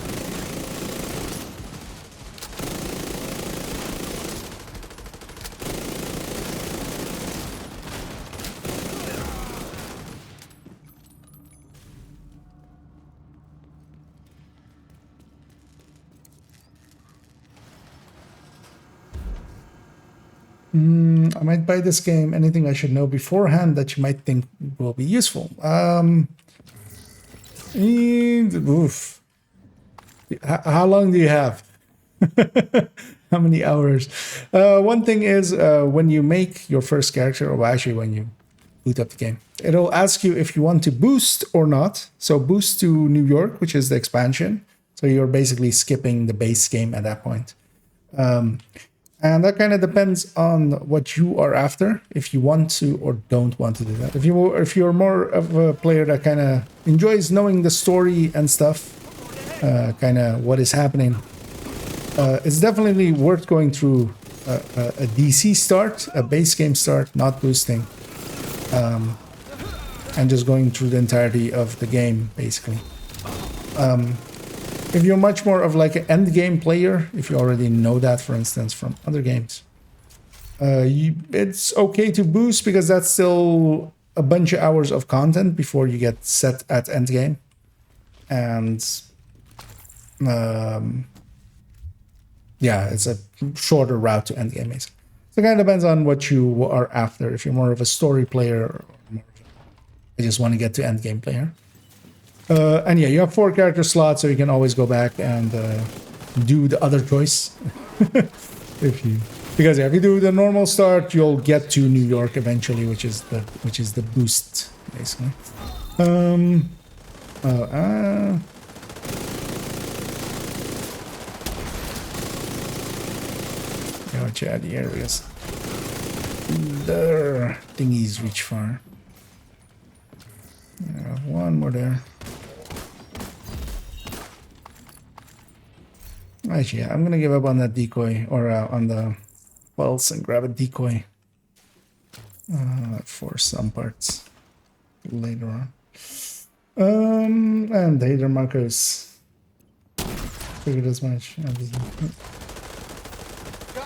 I might buy this game. Anything I should know beforehand that you might think will be useful? Oof. How long do you have? How many hours? One thing is when you make your first character, or actually when you boot up the game, it'll ask you if you want to boost or not. So boost to New York, which is the expansion. So you're basically skipping the base game at that point. And that kind of depends on what you are after, if you want to or don't want to do that. If you're more of a player that kind of enjoys knowing the story and stuff, kind of what is happening, it's definitely worth going through a DC start, a base game start, not boosting, and just going through the entirety of the game, basically. If you're much more of like an end game player, if you already know that, for instance, from other games, it's okay to boost because that's still a bunch of hours of content before you get set at end game. And yeah, it's a shorter route to end game, basically. So it kind of depends on what you are after. If you're more of a story player, or more of I just want to get to end game player. And yeah, you have 4 character slots, so you can always go back and do the other choice. Because yeah, if you do the normal start, you'll get to New York eventually, which is the boost, basically. Watch out the areas. The thingies reach far. Yeah, one more there. Actually, yeah, I'm gonna give up on that decoy, or on the pulse, and grab a decoy for some parts later on. And Hater Marcos. Figured as much. Got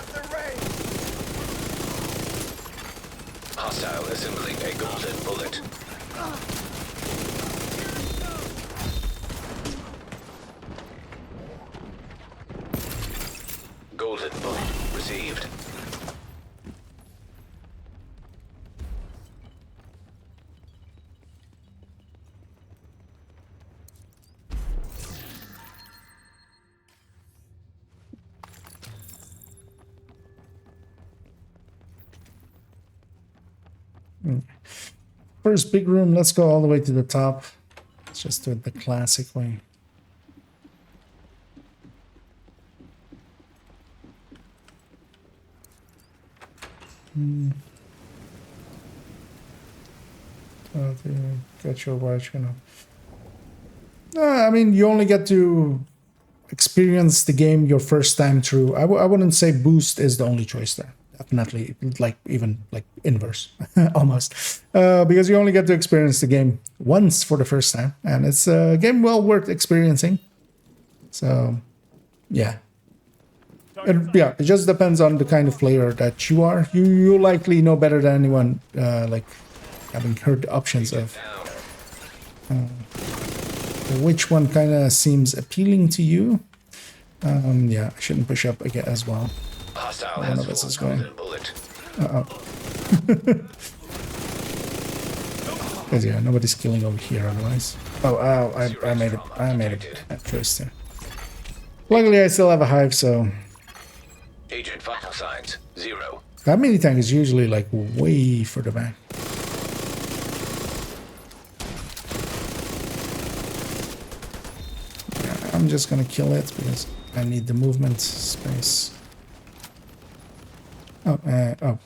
the range. first big room. Let's go all the way to the top. Let's just do it the classic way. Get your watch, you know. I mean, you only get to experience the game your first time through. I wouldn't say boost is the only choice there. Definitely, like even like inverse, almost, because you only get to experience the game once for the first time, and it's a game well worth experiencing. So, yeah. It just depends on the kind of player that you are. You likely know better than anyone, like having heard the options of which one kind of seems appealing to you. Yeah, I shouldn't push up again as well. Hostile One of us is going. bullet. Because yeah, nobody's killing over here otherwise. Oh, I made a bad choice there. Luckily, I still have a hive, so Agent vital signs 0. that mini tank is usually like way further back. Yeah, I'm just gonna kill it because I need the movement space. Oh, oh.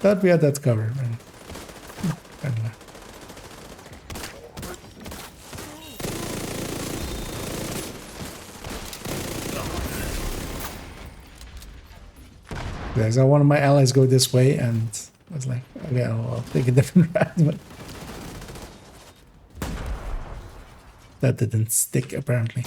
Thought we had that covered, man. Anyway. Yeah, so one of my allies go this way, and I was like, okay, I'll take a different route, but that didn't stick apparently.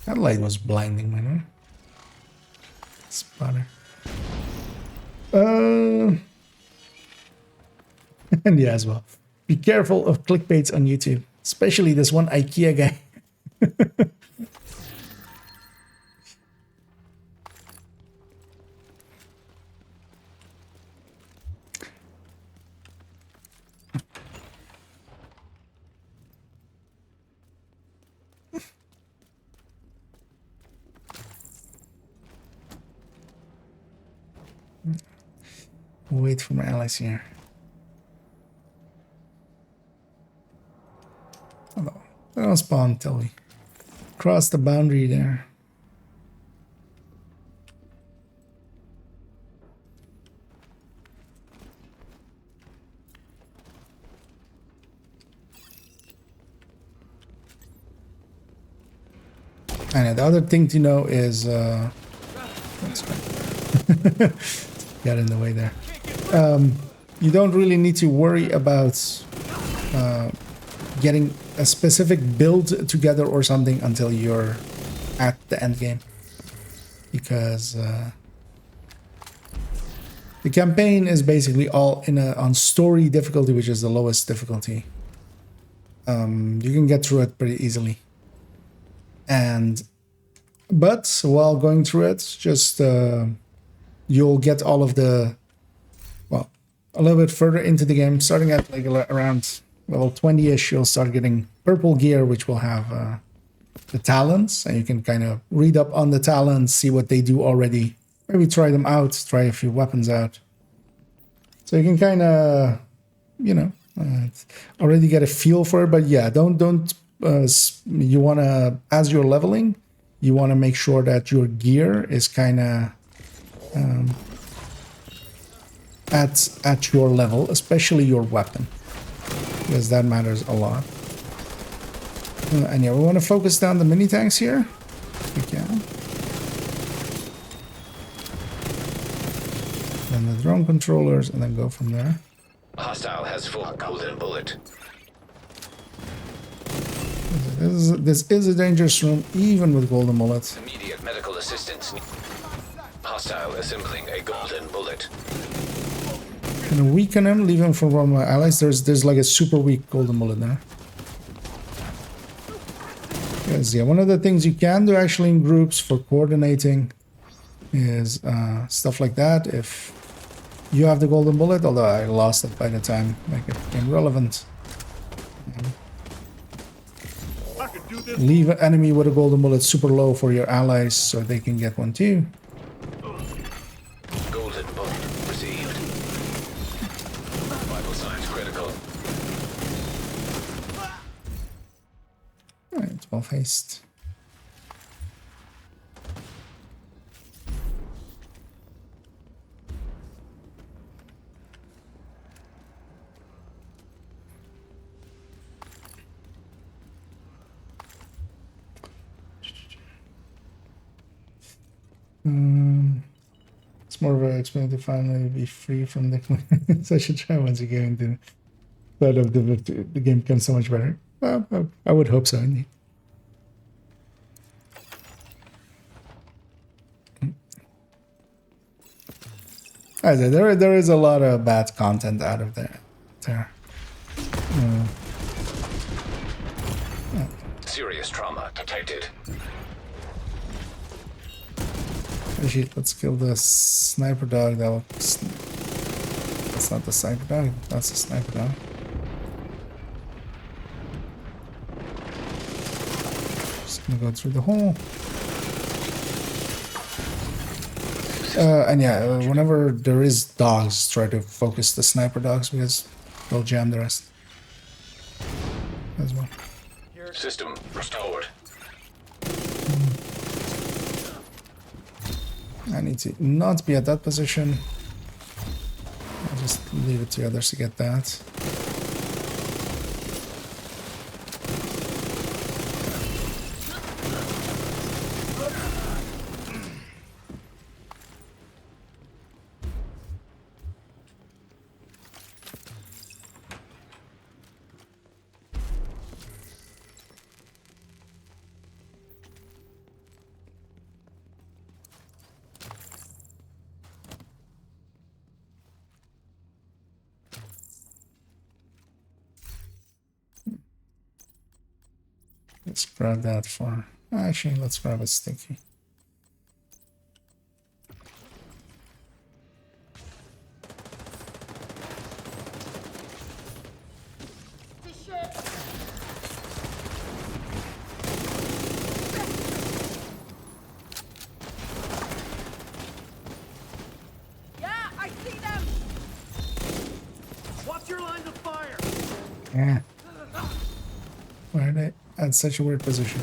That light was blinding, man. Spotter. And yeah, as well. Be careful of clickbaits on YouTube, especially this one IKEA guy. Wait for my allies here. Hello. They don't spawn until we cross the boundary there. And the other thing to know is that's right. Got in the way there. You don't really need to worry about getting a specific build together or something until you're at the end game, because the campaign is basically all on story difficulty, which is the lowest difficulty. You can get through it pretty easily, but while going through it, just you'll get all of the, well, a little bit further into the game, starting at like around level 20-ish, you'll start getting purple gear, which will have the talents, and you can kind of read up on the talents, see what they do already, maybe try them out, try a few weapons out. So you can kind of, you know, already get a feel for it. But yeah, don't you want to, as you're leveling, you want to make sure that your gear is kind of at your level, especially your weapon, because that matters a lot. And yeah, we want to focus down the mini tanks here if we can. Then the drone controllers, and then go from there. Hostile has 4 golden bullet. This is a dangerous room, even with golden bullets. Immediate medical assistance. Hostile assembling a golden bullet. Gonna weaken him, leave him for one of my allies. There's like a super weak golden bullet there. Yes, yeah, one of the things you can do actually in groups for coordinating is stuff like that. If You have the golden bullet, although I lost it by the time like it became relevant. Leave an enemy with a golden bullet super low for your allies so they can get one too. Golden bullet received. Vital signs critical. Alright, 12 haste. It's more of an experience to finally be free from the so I should try once again to thought of the game becomes so much better. Well, I would hope so indeed. I said there is a lot of bad content out of there. Serious trauma detected. Shit, let's kill the sniper dog. That's not the sniper dog. That's the sniper dog. Just gonna go through the hole. And yeah, whenever there is dogs, try to focus the sniper dogs because they'll jam the rest as well. System restored. I need to not be at that position. I'll just leave it to others to get that. Let's grab that for... Actually, let's grab a sticky. Yeah, I see them. Watch your lines of fire. Yeah. Why are they at such a weird position?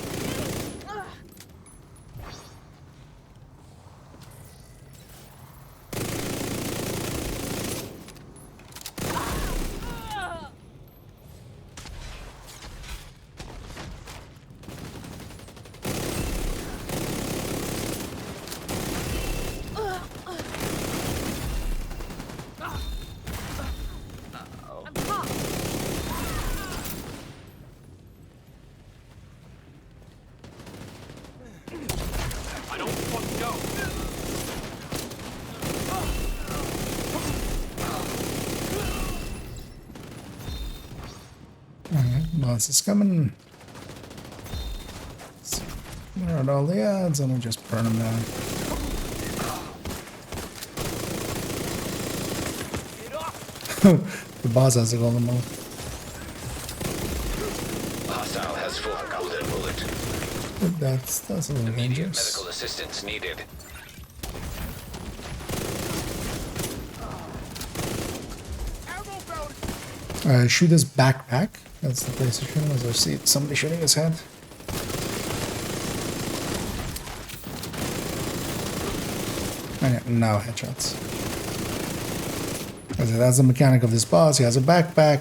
Boss is coming. Where are all the ads? And we'll just burn them down. The boss has a golden bullet. Hostile has full golden bullet. But that's a little Immediate dangerous. medical assistance needed. Shoot his backpack. That's the place to shoot him, as I see somebody shooting his head. And now headshots. That's the mechanic of this boss. He has a backpack.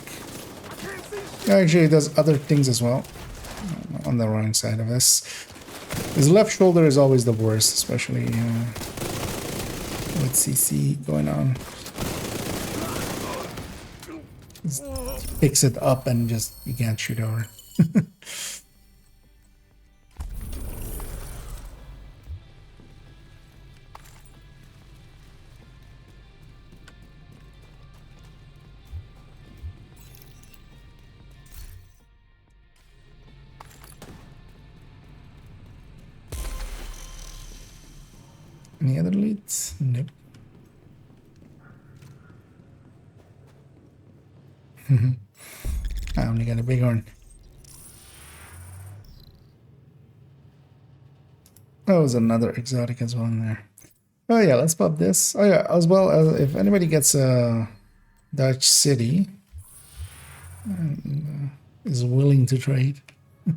Actually, he does other things as well. On the wrong side of this. His left shoulder is always the worst, especially with CC going on. He picks it up and just you can't shoot over. Any other leads? Nope. I only got a big horn. Oh, there's another exotic as well in there. Oh yeah, let's pop this. Oh yeah, as well as if anybody gets a Dutch city and is willing to trade. I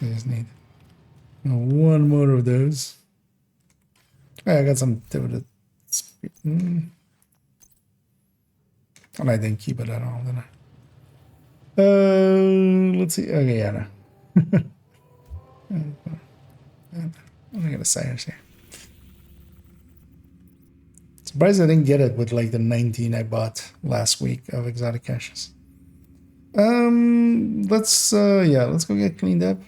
just need one more of those. Oh, I got some dividend. And I didn't keep it at all, did I? Let's see. Okay, yeah, no. I'm gonna get a Cyrus here. Surprised I didn't get it with like the 19 I bought last week of exotic caches. Let's yeah, let's go get cleaned up.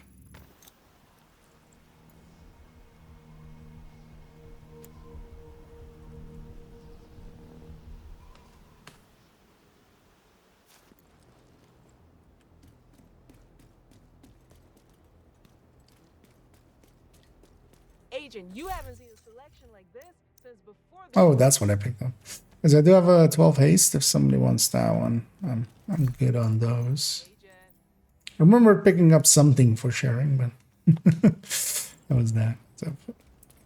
Agent, you haven't seen a selection like this since before. Oh, that's what I picked up. Because I do have a 12 haste if somebody wants that one. I'm good on those. I remember picking up something for sharing, but that was that. So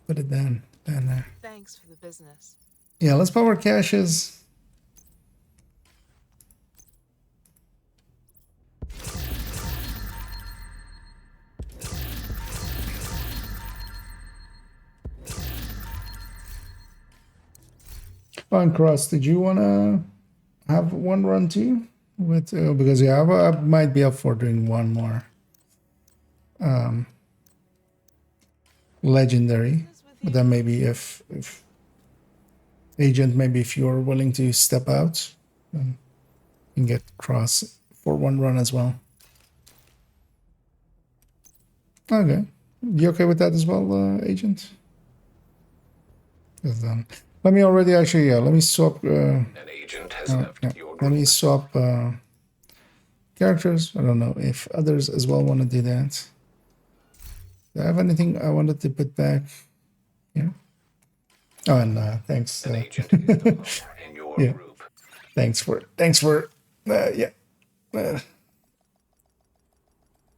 put it down there. Thanks for the business. Yeah, let's power caches. Fine, Cross, did you want to have one run too? With because yeah, I might be up for doing one more legendary, but then maybe if agent, maybe if you're willing to step out, then you can get Cross for one run as well. Okay, you okay with that as well, agent? Because then. Let me already actually, yeah, let me swap, An agent has left your let group. me swap characters. I don't know if others as well want to do that. Do I have anything I wanted to put back? Yeah. Oh, and thanks. An agent is no longer in your yeah. group. Thanks for yeah,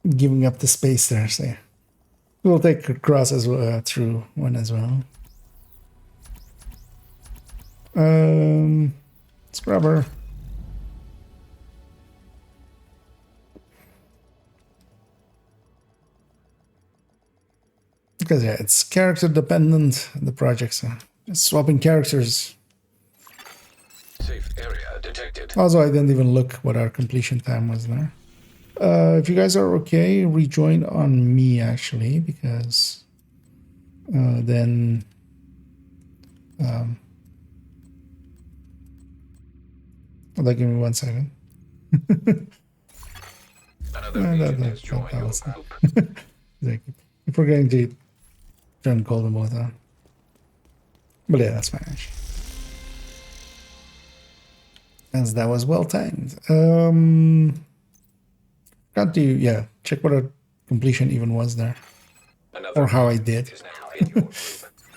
giving up the space there. So yeah. We'll take Cross as well through one as well. Scrubber. Because yeah, it's character dependent, the projects. Just swapping characters. Safe area detected. Also, I didn't even look what our completion time was there. If you guys are okay, rejoin on me actually, because then hold on, give me 1 second. Another agent has joined your group. Exactly. If we're going to turn golden both on. But yeah, that's fine actually. As that was well timed. Got to, yeah, check what our completion even was there. Another Or how I agent did. is now in your group.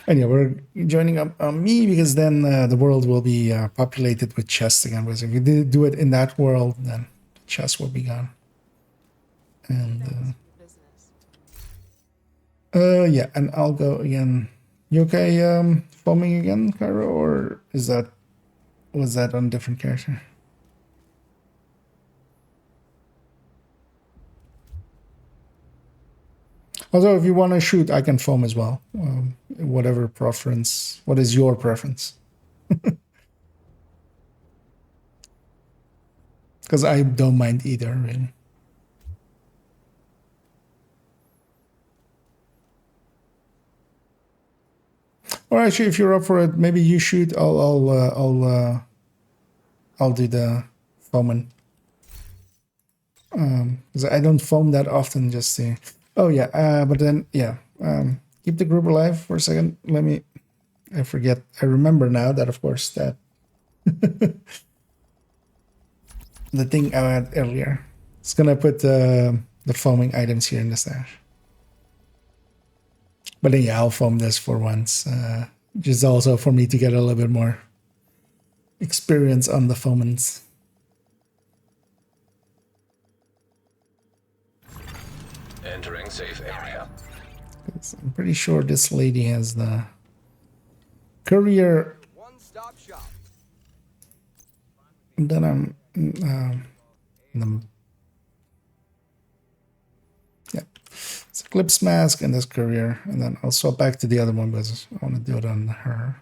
And yeah, we're joining up on me because then the world will be populated with chests again. Because if we did do it in that world, then the chests will be gone. And yeah, and I'll go again. You okay foaming again, Cairo, or was that on a different character? Also, if you want to shoot, I can foam as well. Whatever preference. What is your preference? Because I don't mind either, really. Or actually, if you're up for it, maybe you shoot. I'll do the foaming. Because I don't foam that often. Just to. Oh yeah. But then yeah. Keep the group alive for a second. Let me. I forget. I remember now that of course that the thing I had earlier. It's gonna put the foaming items here in the stash. But then, yeah, I'll foam this for once which is also for me to get a little bit more experience on the foamans. Entering safe area. I'm pretty sure this lady has the courier. One-stop shop. And then I'm yeah, it's Eclipse Mask and this courier, and then I'll swap back to the other one because I want to do it on her.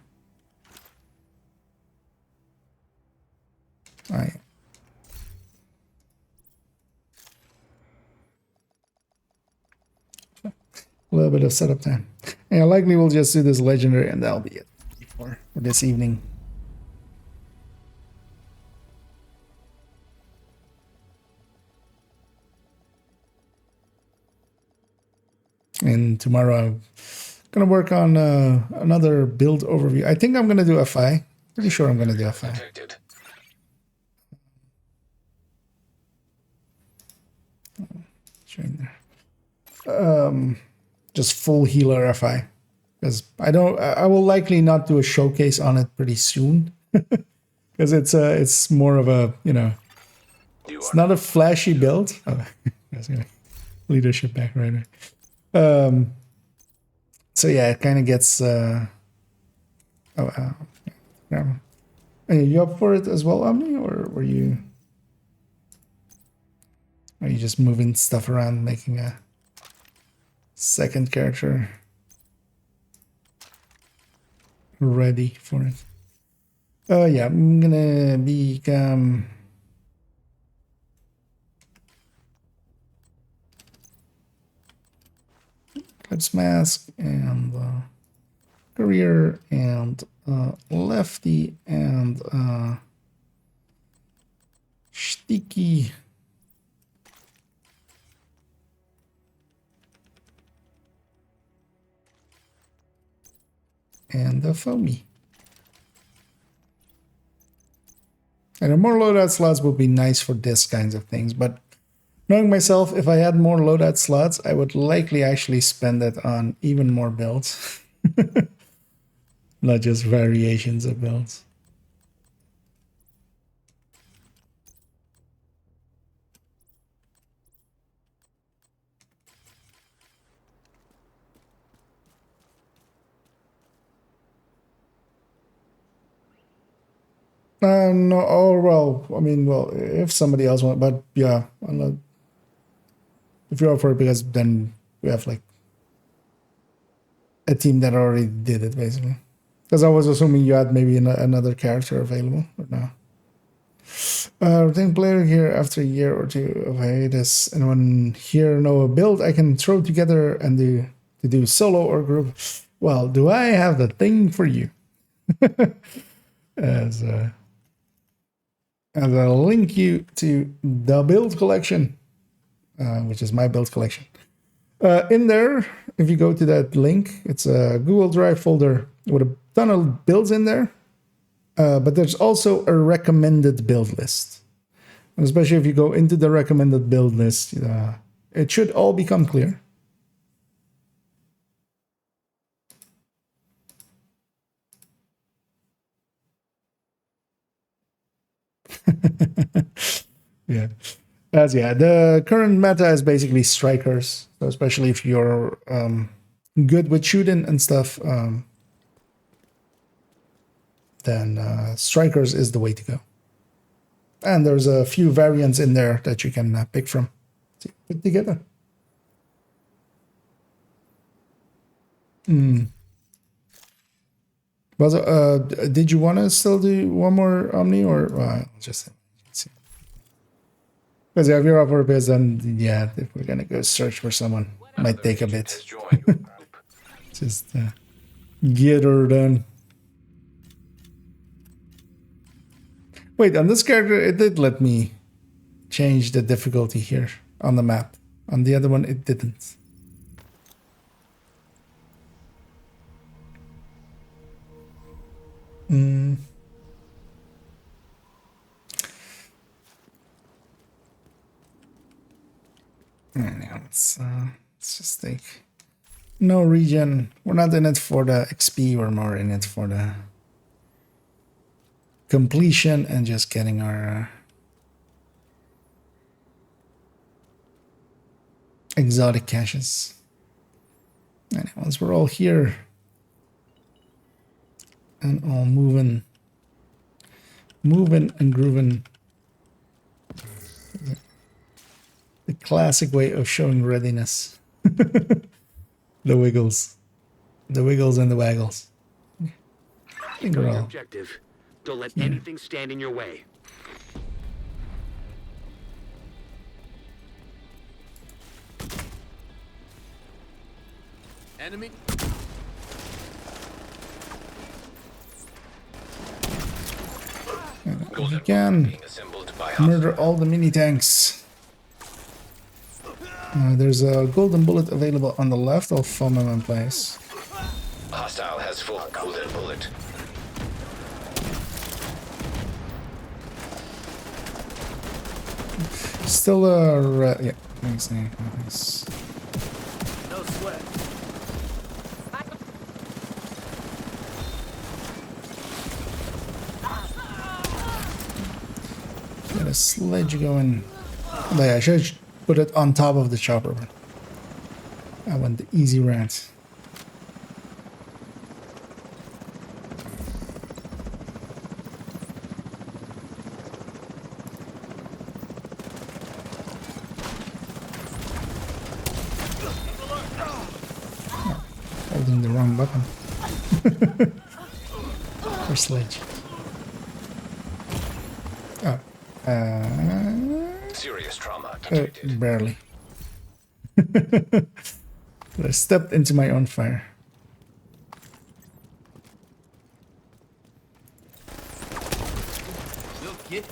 All right. A little bit of setup time. Yeah, likely we'll just do this legendary and that'll be it for this evening. And tomorrow I'm gonna work on another build overview. I think I'm gonna do FI. Pretty sure I'm gonna do FI. Detected. Just full healer FI, because I will likely not do a showcase on it pretty soon, because it's more of a, you know, it's not a flashy build. Oh, that's gonna leadership back right now. So yeah, it kind of gets yeah. Are you up for it as well, Omni, or are you just moving stuff around, making a second character ready for it? Yeah, I'm gonna become Eclipse Mask and Career and Lefty and Sticky. And the foamy. And more loadout slots would be nice for this kinds of things, but knowing myself, if I had more loadout slots, I would likely actually spend it on even more builds. Not just variations of builds. No, oh, well, I mean, well, if somebody else wants, but yeah, I'm not, if you're up for it, because then we have like a team that already did it, basically. Because I was assuming you had maybe another character available, or no? Retain player here after a year or two of hiatus. Anyone here know a build I can throw together and do solo or group? Well, do I have the thing for you? As I'll link you to the build collection, which is my build collection. In there, if you go to that link, it's a Google Drive folder with a ton of builds in there. But there's also a recommended build list. And especially if you go into the recommended build list, it should all become clear. Yeah. The current meta is basically strikers. So especially if you're good with shooting and stuff, then strikers is the way to go. And there's a few variants in there that you can pick from to put together. But did you want to still do one more Omni, or just see? Because if you're up for a bit, then yeah, if we're gonna go search for someone, it might take a bit. Just get her done. Wait, on this character, it did let me change the difficulty here on the map. On the other one, it didn't. Let's just take No regen. We're not in it for the XP. We're more in it for the completion and just getting our exotic caches. And once we're all here and all moving and grooving, the classic way of showing readiness. The wiggles and the waggles. I think we're Know your all objective. Don't let anything stand in your way. Enemy. if you can Being assembled by murder all the mini tanks. There's a golden bullet available on the left. I'll foam him in place. hostile has full golden bullet. Still a yeah. Nice. No sweat. Get a sledge going. Oh, yeah, I should put it on top of the chopper. I want the easy route. Oh, holding the wrong button. Or sledge. Oh. Serious trauma detected. Barely. I stepped into my own fire. You'll get it.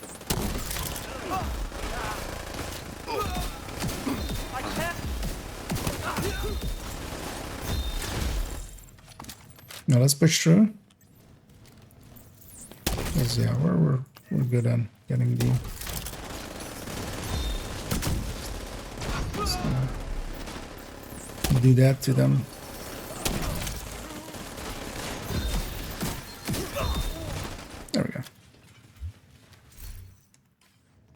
Now let's push through. Yes, yeah, we're good on getting the. Do that to them. There we go.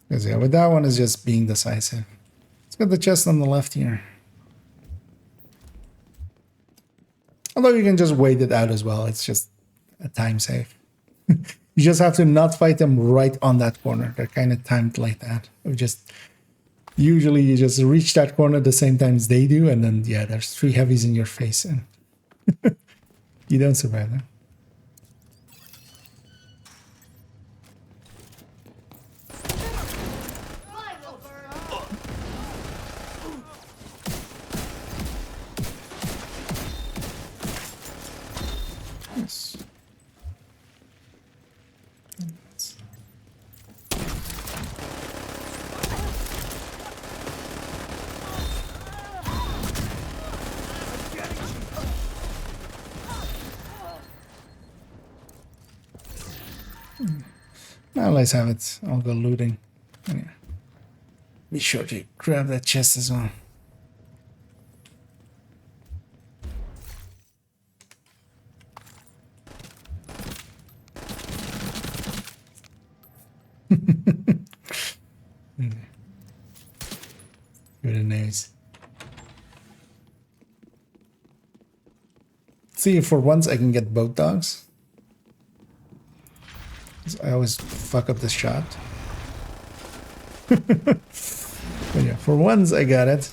Because yeah, with that one is just being decisive. Let's get the chest on the left here. Although you can just wait it out as well. It's just a time save. You just have to not fight them right on that corner. They're kind of timed like that. Usually you just reach that corner at the same time as they do, and then yeah, there's 3 heavies in your face and you don't survive them. Yes. Now let's have it. I'll go looting. And yeah. Be sure to grab that chest as well. Good news. See if for once I can get both dogs. I always fuck up this shot. But yeah, for once I got it.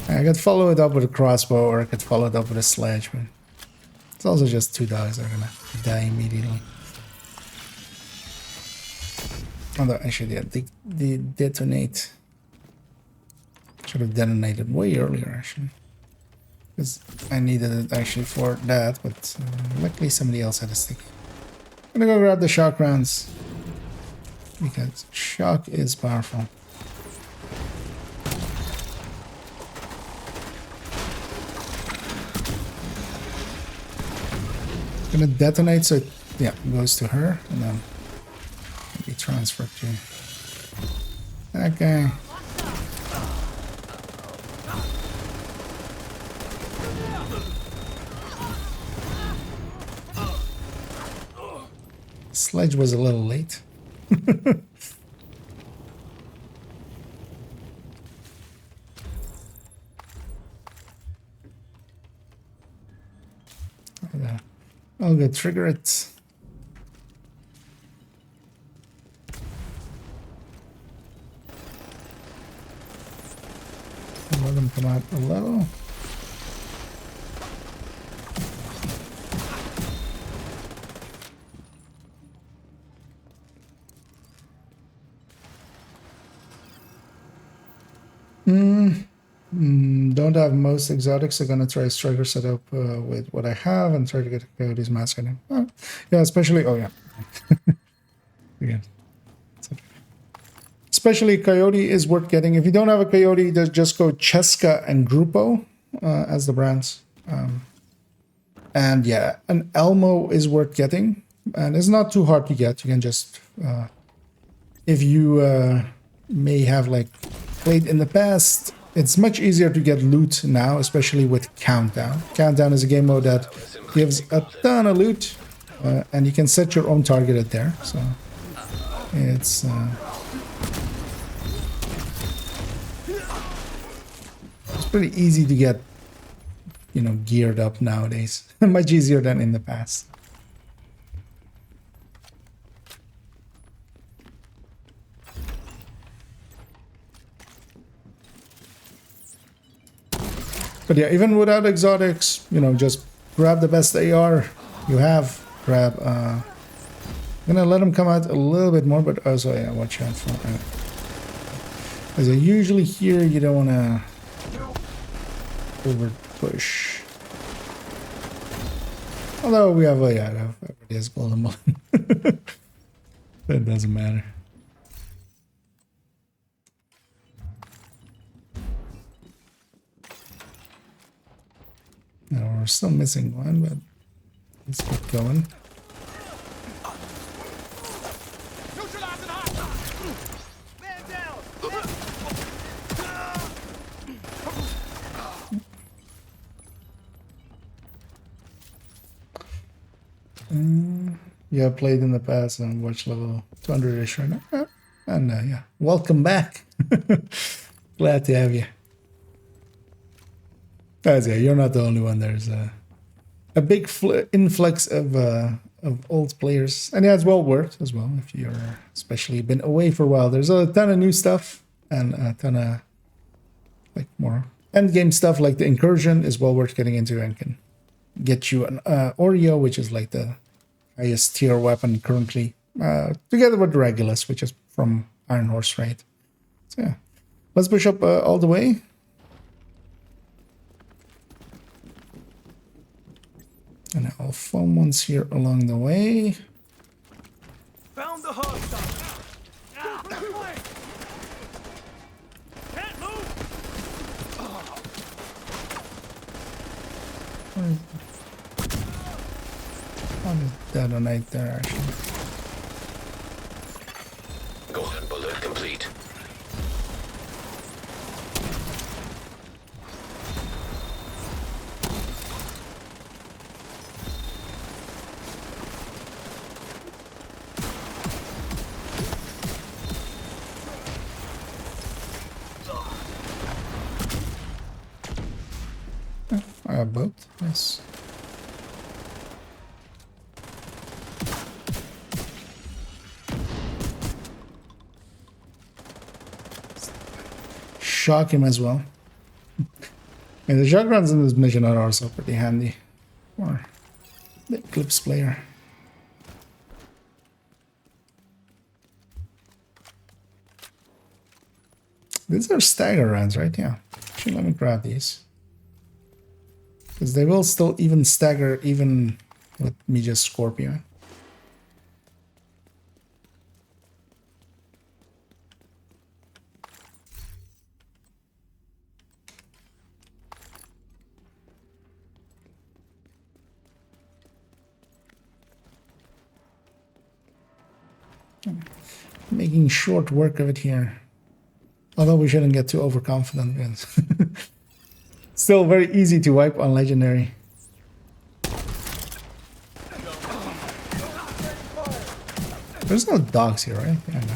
I could follow it up with a crossbow or I could follow it up with a sledge, but it's also just 2 dogs that are gonna die immediately. Although actually, yeah, they detonate. Should have detonated way earlier actually. Because I needed it actually for that, but luckily somebody else had a stick. I'm gonna go grab the shock rounds. Because shock is powerful. Gonna detonate so it, yeah, goes to her and then be transferred to that guy. Sledge was a little late. I'll go trigger it. Let them come out a little. Don't have most exotics. I'm gonna try striker setup with what I have and try to get a Coyote's mask on him. Yeah, especially. Oh yeah. Again. Especially Coyote is worth getting. If you don't have a Coyote, just go Cheska and Grupo as the brands. And yeah, an Elmo is worth getting, and it's not too hard to get. You can just if you may have like played in the past. It's much easier to get loot now, especially with Countdown. Countdown is a game mode that gives a ton of loot, and you can set your own target at there. So it's pretty easy to get, you know, geared up nowadays. Much easier than in the past. But yeah, even without exotics, you know, just grab the best AR you have. Grab, I'm gonna let them come out a little bit more, but also, yeah, watch out for as I usually here, you don't wanna over push. Although we have, yeah, everybody has golden bullet. That doesn't matter. No, we're still missing one, but let's keep going. Yeah, played in the past and watched level 200-ish right now. And yeah, welcome back. Glad to have you. Guys, yeah, you're not the only one. There's a big influx of old players, and yeah, it's well worth as well if you're especially been away for a while. There's a ton of new stuff and a ton of like more end game stuff. Like the incursion is well worth getting into and can get you an Oreo, which is like the highest tier weapon currently, together with Regulus, which is from Iron Horse Raid. So yeah, let's push up all the way. And I'll foam ones here along the way. Found the hostile. Can't move. One is detonate there actually. Golden bullet complete. I have both. Nice. Shock him as well. And the shotguns in this mission are also pretty handy for the Eclipse player. These are stagger rounds, right? Yeah. Actually, let me grab these. Because they will still even stagger even with me just Scorpio. Making short work of it here. Although we shouldn't get too overconfident. Because still very easy to wipe on Legendary. There's no dogs here, right? Yeah, no.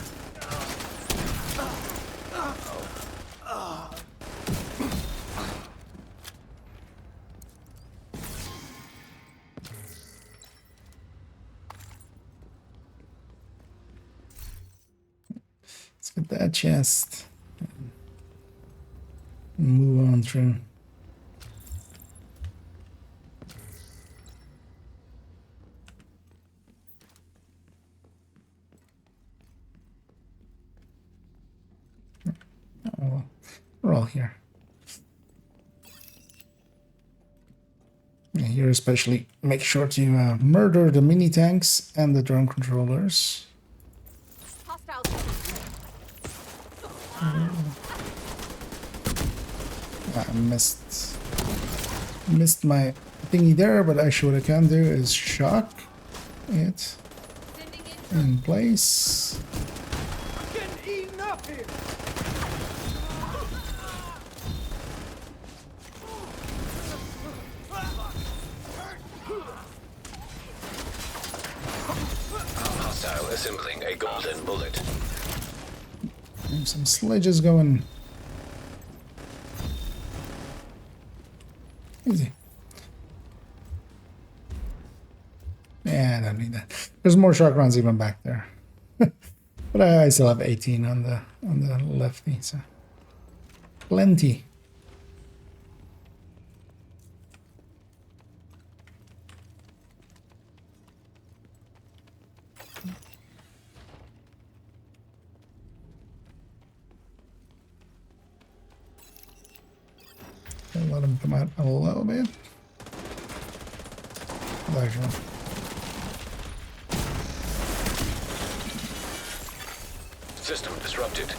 Let's get that chest. Move on through. Oh, we're all here. Yeah, here especially, make sure to murder the mini tanks and the drone controllers. I missed my thingy there, but actually what I can do is shock it in place. I'm getting eaten up here. Hostile assembling a golden bullet. And some sledges going. Easy. Yeah, I don't need that. There's more shock rounds even back there. But I still have 18 on the lefty, so plenty. I'll let him come out a little bit. Large one. System disrupted.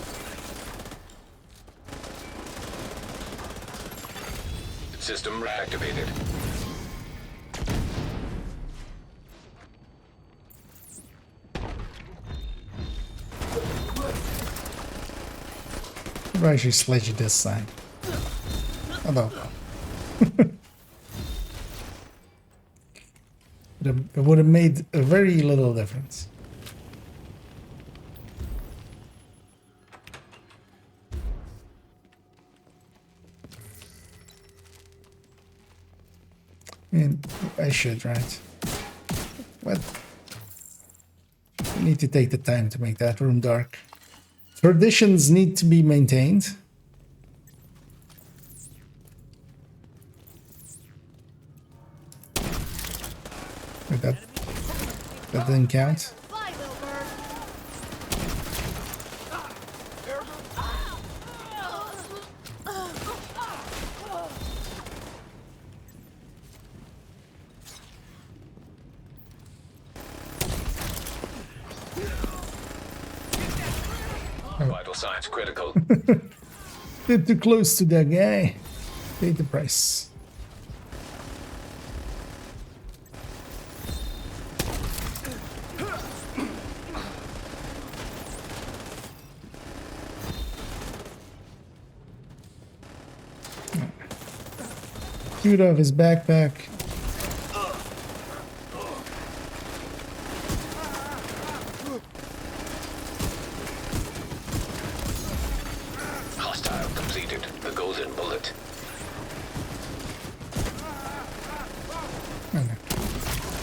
System reactivated. I'll actually sledge it this side. Although, it would have made a very little difference. And I should, right? What? I need to take the time to make that room dark. Traditions need to be maintained. Wait, that didn't count. Vital signs critical. Bit too close to that guy. Pay the price. Shoot off his backpack. Hostile completed. The golden bullet. Okay.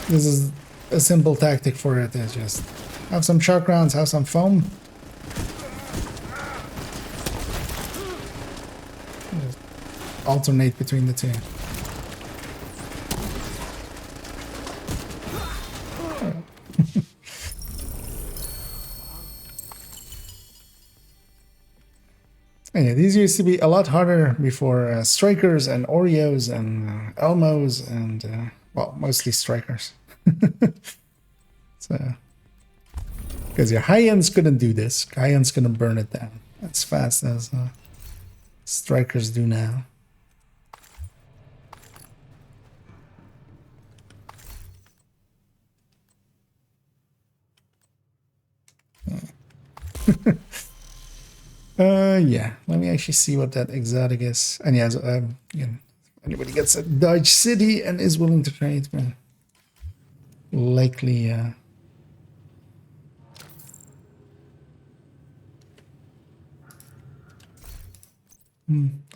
This is a simple tactic for it. Is just have some shock rounds, have some foam. Just alternate between the two. Yeah, these used to be a lot harder before strikers and Oreos and Elmos and well, mostly strikers. So, because your high ends couldn't do this, high ends couldn't burn it down as fast as strikers do now. Yeah, let me actually see what that exotic is. And yeah, you know, anybody gets a Dodge City and is willing to trade, man, likely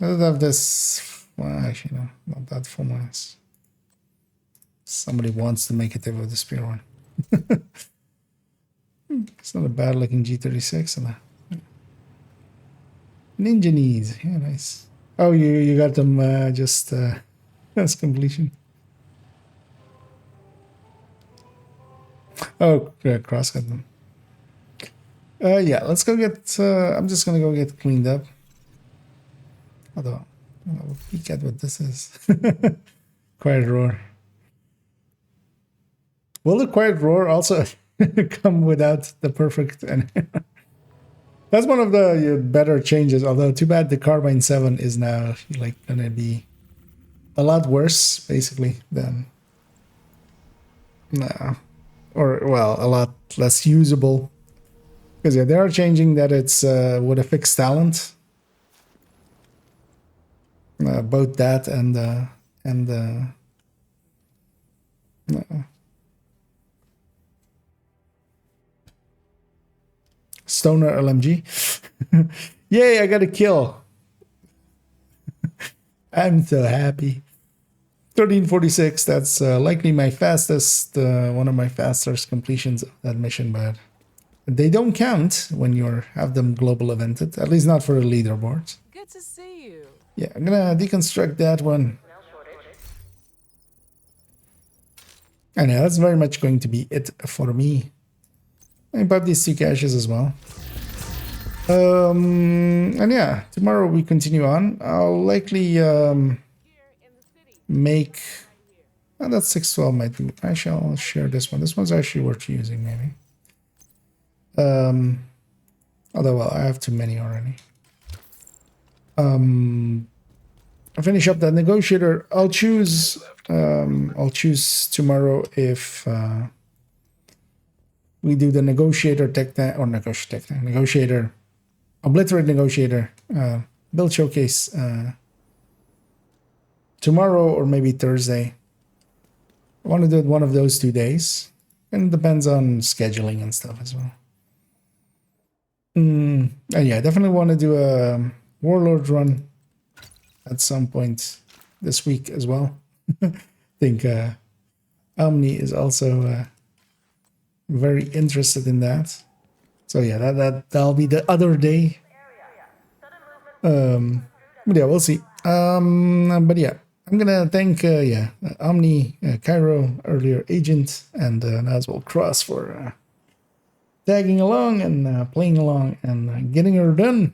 I don't have this. Well, actually, no, not that full minus. Somebody wants to make it with the spear one. It's not a bad looking G36. Ninja knees. Yeah, nice. Oh, you got them just as completion. Oh, cross cut them. Yeah, let's go get. I'm just gonna go get cleaned up. Although, I'll peek at what this is. Quiet roar. Will the quiet roar also come without the perfect? And that's one of the better changes. Although, too bad the Carbine 7 is now like gonna be a lot worse, basically, than or well, a lot less usable. Because yeah, they are changing that it's with a fixed talent. Both that and Stoner LMG. Yay, I got a kill. I'm so happy. 1346, that's likely my fastest, one of my fastest completions of that mission, but they don't count when you have them global evented, at least not for the leaderboards. Good to see you. Yeah, I'm gonna deconstruct that one. And yeah, that's very much going to be it for me. I pop these 2 caches as well. And yeah, tomorrow we continue on. I'll likely make... Oh, that 612 might be... I shall share this one. This one's actually worth using, maybe. Although, well, I have too many already. I'll finish up that negotiator. I'll choose tomorrow if we do the negotiator negotiator obliterate negotiator build showcase tomorrow or maybe Thursday. I want to do it one of those 2 days, and it depends on scheduling and stuff as well. And yeah, I definitely want to do a warlord run at some point this week as well. I think Omni is also very interested in that. So yeah, that'll be the other day. But yeah, we'll see. But yeah, I'm gonna thank Omni, Cairo, earlier Agent, and as well Cross for tagging along and playing along and getting her done.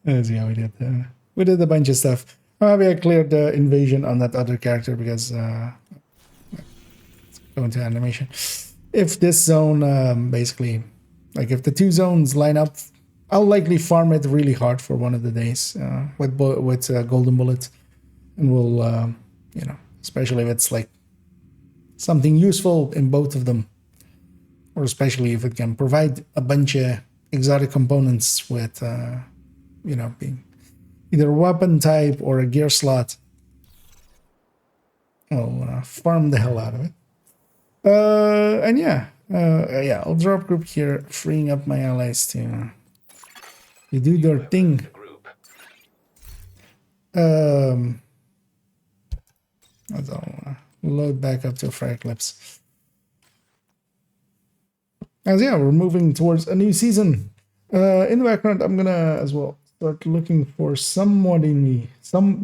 Yeah, we did a bunch of stuff. Maybe I cleared the invasion on that other character because let's go into animation. If this zone basically, like if the 2 zones line up, I'll likely farm it really hard for one of the days with Golden Bullet, and we'll especially if it's like something useful in both of them, or especially if it can provide a bunch of exotic components with being either a weapon type or a gear slot. I'll farm the hell out of it. And yeah, I'll drop group here, freeing up my allies to do their thing. I'll load back up to Fire Eclipse. As yeah, we're moving towards a new season. In the background, I'm gonna as well start looking for someone in me, somebody.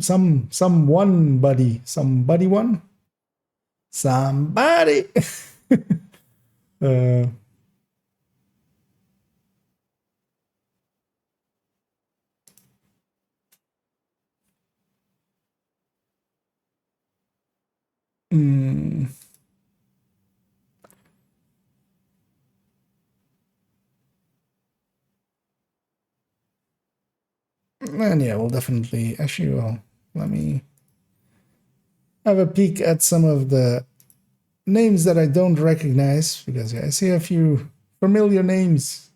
And yeah, we'll definitely, actually, well, let me have a peek at some of the names that I don't recognize, because yeah, I see a few familiar names.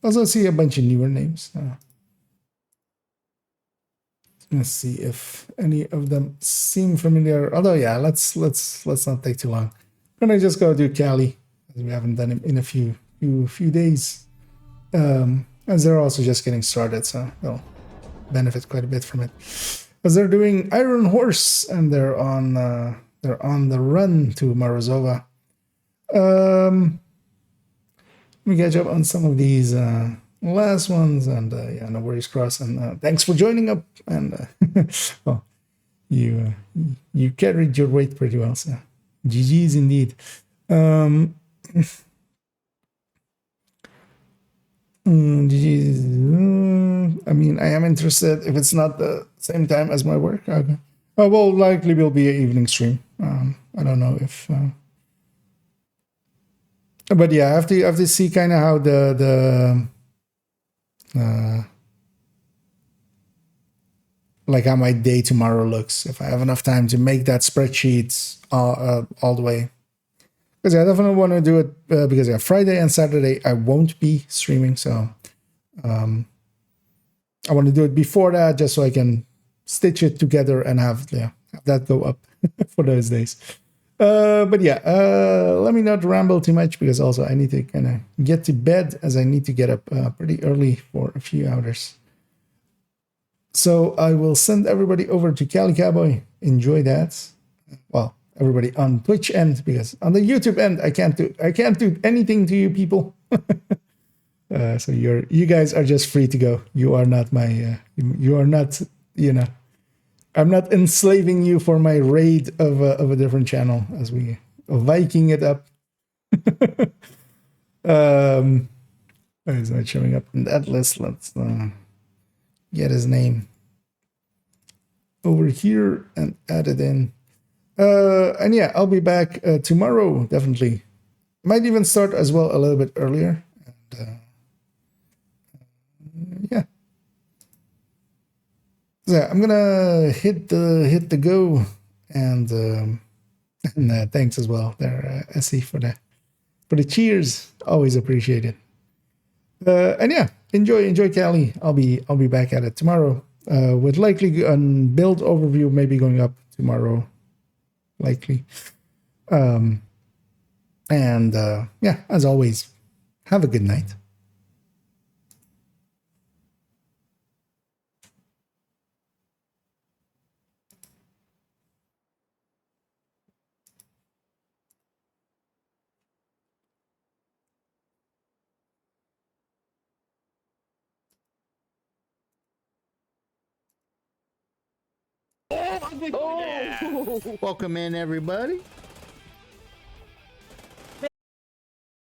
Also see a bunch of newer names. Let's see if any of them seem familiar. Although yeah, let's not take too long. I'm gonna just go do Cali, as we haven't done it in a few days. And as they're also just getting started, so they'll benefit quite a bit from it. As they're doing Iron Horse, and they're on the run to Morozova. Let me catch up on some of these last ones, and yeah, no worries, Cross, and thanks for joining up. And well, you carried your weight pretty well, so GG's indeed. GG's. I mean, I am interested if it's not the same time as my work. Okay. Well, likely will be an evening stream. I don't know if. But yeah, I have to see kind of how like how my day tomorrow looks. If I have enough time to make that spreadsheet all the way. Because I definitely want to do it because yeah, Friday and Saturday I won't be streaming, so I want to do it before that just so I can stitch it together and have that go up for those days. But yeah, let me not ramble too much because also I need to kind of get to bed as I need to get up pretty early for a few hours. So I will send everybody over to Cali Cowboy. Enjoy that. Well, everybody on Twitch end, because on the YouTube end I can't do anything to you people. So you guys are just free to go. You are not my you are not, you know, I'm not enslaving you for my raid of a different channel as we Viking it up. He's not showing up in that list. Let's get his name over here and add it in. And yeah, I'll be back tomorrow, definitely. Might even start as well a little bit earlier. And, yeah. So yeah, I'm gonna hit the go, and thanks as well there, Essie, for the cheers. Always appreciated. And yeah, enjoy Cali. I'll be back at it tomorrow with likely a build overview maybe going up tomorrow, likely. And yeah, as always, have a good night. Welcome in, everybody.